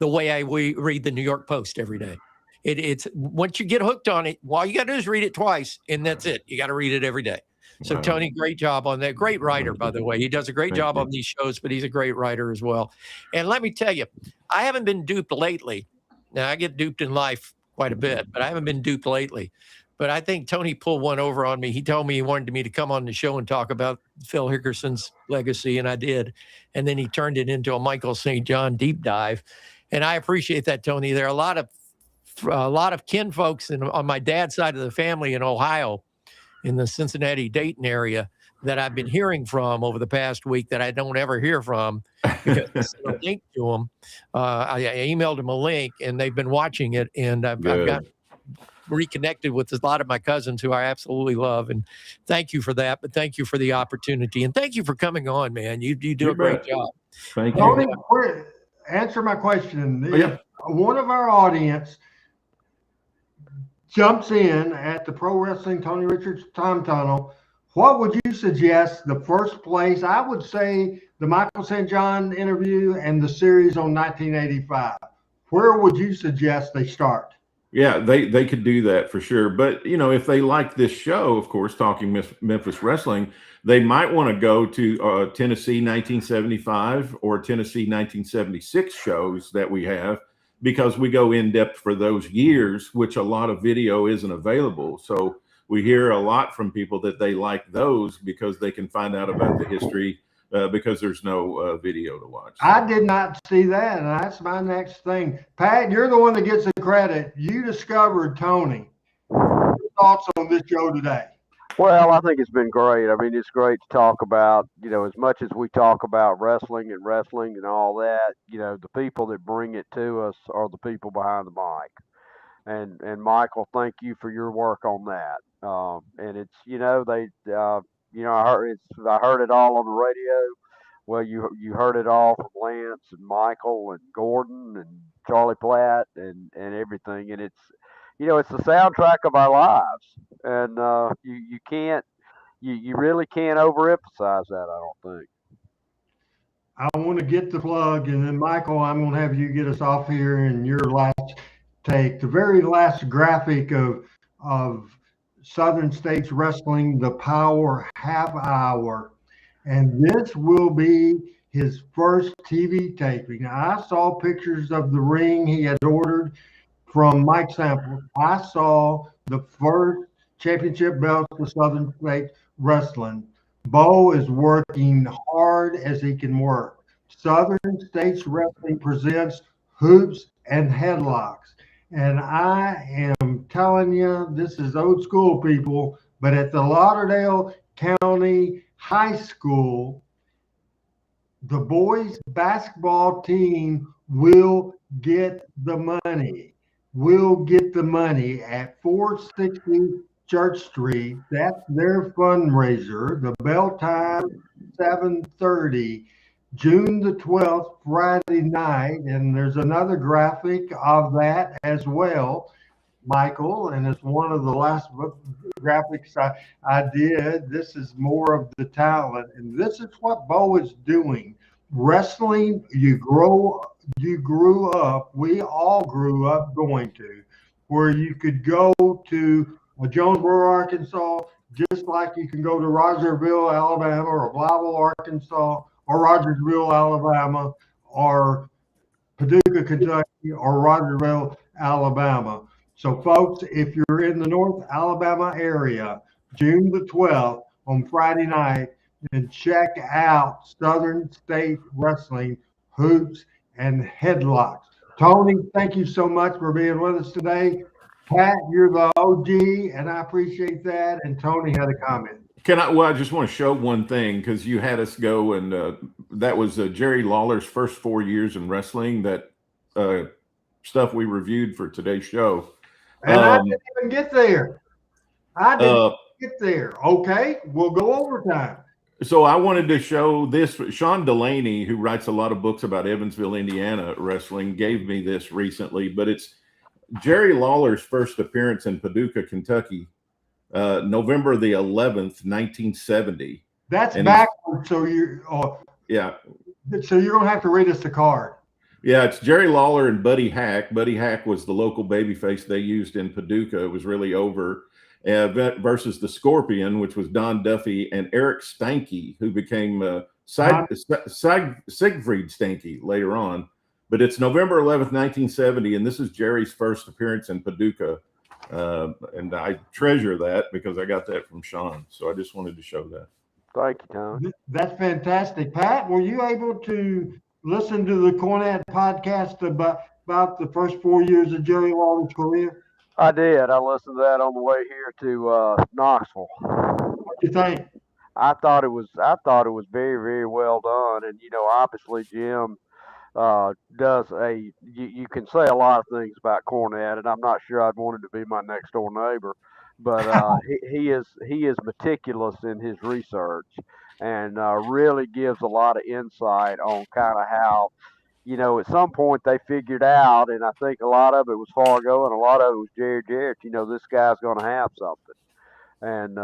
the way I read the New York Post every day. It's once you get hooked on it, all you got to do is read it twice, and that's it. You got to read it every day. So wow. Tony, great job on that. Great writer, by the way. He does a great job on these shows, but he's a great writer as well. And let me tell you, I haven't been duped lately. Now, I get duped in life quite a bit, but I haven't been duped lately. But I think Tony pulled one over on me. He told me he wanted me to come on the show and talk about Phil Hickerson's legacy, and I did. And then he turned it into a Michael St. John deep dive. And I appreciate that, Tony. There are a lot of kin folks on my dad's side of the family in Ohio, in the Cincinnati, Dayton area, that I've been hearing from over the past week that I don't ever hear from, because I sent a link to them. I emailed them a link, and they've been watching it, and I've got reconnected with a lot of my cousins who I absolutely love. And thank you for that, but thank you for the opportunity, and thank you for coming on, man. You do a great job. Thank you. Tony, answer my question. If one of our audience jumps in at the Pro Wrestling Tony Richards Time Tunnel, what would you suggest the first place? I would say the Michael St. John interview and the series on 1985. Where would you suggest they start? Yeah, they could do that for sure. But, if they like this show, of course, Talking Memphis Wrestling, they might want to go to Tennessee 1975 or Tennessee 1976 shows that we have, because we go in depth for those years, which a lot of video isn't available. So we hear a lot from people that they like those because they can find out about the history, because there's no video to watch. I did not see that, and that's my next thing. Pat, you're the one that gets the credit. You discovered Tony. Your thoughts on this show today? Well, I think it's been great. I mean, it's great to talk about, as much as we talk about wrestling and all that, the people that bring it to us are the people behind the mic. And Michael, thank you for your work on that. And it's, I heard it all on the radio. Well, you heard it all from Lance and Michael and Gordon and Charlie Platt and everything. And it's the soundtrack of our lives. And you really can't overemphasize that, I don't think. I want to get the plug, and then Michael, I'm going to have you get us off here in your last take. The very last graphic of Southern States Wrestling, the Power Half Hour. And this will be his first TV taping. I saw pictures of the ring he had ordered from Mike Sample. I saw the first championship belt for Southern States Wrestling. Bo is working hard as he can work. Southern States Wrestling presents Hoops and Headlocks. And I am telling you, this is old school, people, but at the Lauderdale County High School, the boys basketball team will get the money. Will get the money at 460 Church Street. That's their fundraiser. The bell time 7:30, June the 12th, Friday night, and there's another graphic of that as well, Michael, and it's one of the last graphics I did. This is more of the talent, and this is what Bo is doing. Wrestling, you grew up, we all grew up going to, where you could go to Jonesboro, Arkansas, just like you can go to Rogersville, Alabama, or Blytheville, Arkansas, or Rogersville, Alabama, or Paducah, Kentucky, or Rogersville, Alabama. So, folks, if you're in the North Alabama area, June the 12th on Friday night, then check out Southern State Wrestling Hoops and Headlocks. Tony, thank you so much for being with us today. Pat, you're the OG, and I appreciate that. And Tony had a comment. I just want to show one thing, because you had us go, and that was Jerry Lawler's first 4 years in wrestling, that stuff we reviewed for today's show. And I didn't even get there. Okay, we'll go overtime. So I wanted to show this. Sean Delaney, who writes a lot of books about Evansville, Indiana wrestling, gave me this recently, but it's Jerry Lawler's first appearance in Paducah, Kentucky, November the 11th, 1970. That's backwards, so yeah. So you're going to have to read us the card. Yeah, it's Jerry Lawler and Buddy Hack. Buddy Hack was the local babyface they used in Paducah. It was really over. Versus the Scorpion, which was Don Duffy, and Eric Stanky, who became Siegfried Stanky later on. But it's November 11th, 1970, and this is Jerry's first appearance in Paducah. And I treasure that because I got that from Sean. So I just wanted to show that. Thank you, Tom. That's fantastic. Pat, were you able to listen to the Cornette podcast about the first 4 years of Jerry Lawler's career? I did. I listened to that on the way here to Knoxville. What do you think? I thought it was very, very well done. And obviously Jim does you can say a lot of things about Cornette, and I'm not sure I'd want him to be my next door neighbor, but he is meticulous in his research, and really gives a lot of insight on kind of how, at some point they figured out, and I think a lot of it was Fargo and a lot of it was Jerry Jarrett, this guy's going to have something. And,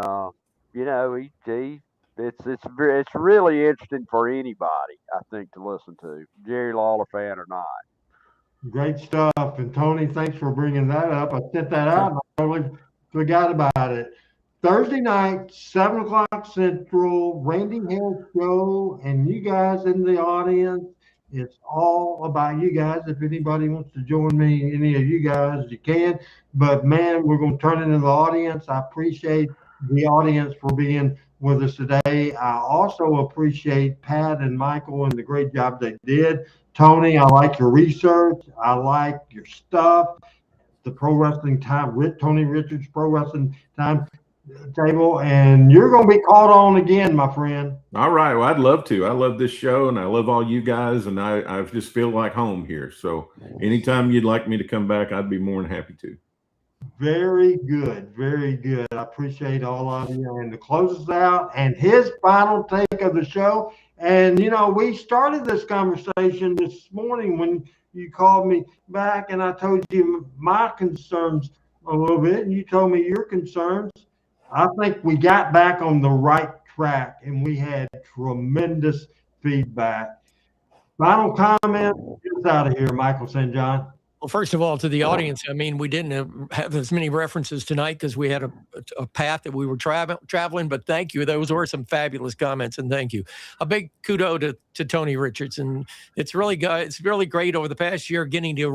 it's really interesting for anybody, I think, to listen to, Jerry Lawler fan or not. Great stuff. And Tony, thanks for bringing that up. I sent that out and I totally forgot about it. Thursday night, 7 o'clock Central, Randy Hales show, and you guys in the audience. It's all about you guys. If anybody wants to join me, any of you guys, you can. But, man, we're going to turn it into the audience. I appreciate the audience for being with us today. I also appreciate Pat and Michael and the great job they did. Tony, I like your research. I like your stuff. The Pro Wrestling Time, Tony Richards Pro Wrestling Time Table, and you're going to be called on again, my friend. All right. Well, I'd love to. I love this show, and I love all you guys, and I just feel like home here. So anytime you'd like me to come back, I'd be more than happy to. Very good. Very good. I appreciate all of you. And to close us out, and his final take of the show. And, we started this conversation this morning when you called me back, and I told you my concerns a little bit, and you told me your concerns. I think we got back on the right track, and we had tremendous feedback. Final comment is out of here, Michael St. John. Well, first of all, to the audience, I mean, we didn't have as many references tonight because we had a path that we were traveling, but thank you. Those were some fabulous comments, and thank you. A big kudo to Tony Richardson. It's really great over the past year getting to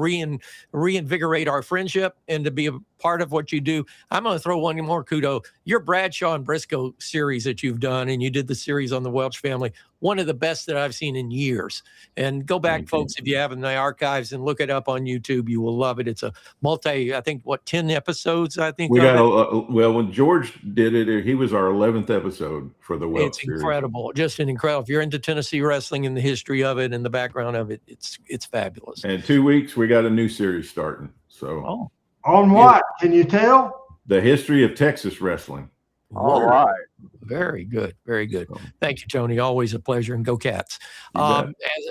reinvigorate our friendship and to be a part of what you do. I'm going to throw one more kudo. Your Bradshaw and Briscoe series that you've done, and you did the series on the Welch family, one of the best that I've seen in years. And go back, folks, if you have in the archives and look it up on YouTube, you will love it. It's a I think, 10 episodes, I think. We got, well, when George did it, he was our 11th episode for the Welch series. It's incredible. Just an incredible. If you're into Tennessee wrestling and the history of it and the background of it, it's fabulous. And 2 weeks, we got a new series starting. So, on what? Can you tell? The history of Texas wrestling. All right. Very good. Very good. Thank you, Tony. Always a pleasure. And go Cats.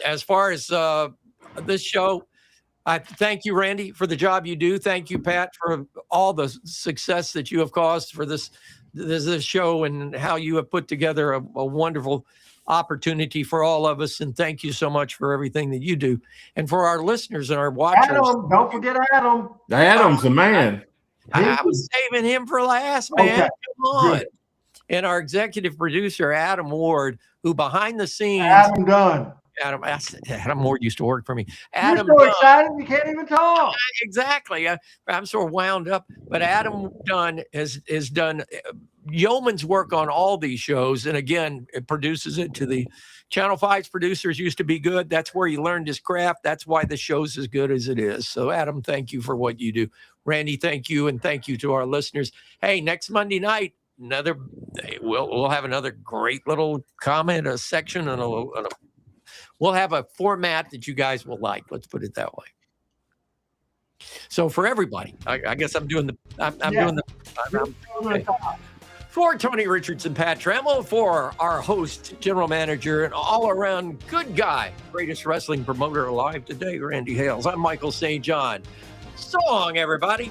As far as this show, I thank you, Randy, for the job you do. Thank you, Pat, for all the success that you have caused for this show and how you have put together a wonderful opportunity for all of us. And thank you so much for everything that you do. And for our listeners and our watchers. Adam, don't forget Adam. Adam's the man. I was saving him for last, man. Okay. Come on. Good. And our executive producer, Adam Ward, who behind the scenes. Adam Dunn. Adam Ward used to work for me. You're so excited you can't even talk. Exactly. I'm sort of wound up. But Adam Dunn has done yeoman's work on all these shows. And again, it produces it to the Channel 5's producers used to be good. That's where he learned his craft. That's why the show's as good as it is. So, Adam, thank you for what you do. Randy, thank you. And thank you to our listeners. Hey, next Monday night, we'll have another great little comment, a section, and we'll have a format that you guys will like. Let's put it that way. So for everybody, I guess I'm doing okay. For Tony Richardson, Pat Trammell, for our host, general manager, and all-around good guy, greatest wrestling promoter alive today, Randy Hales. I'm Michael St. John. So long, everybody.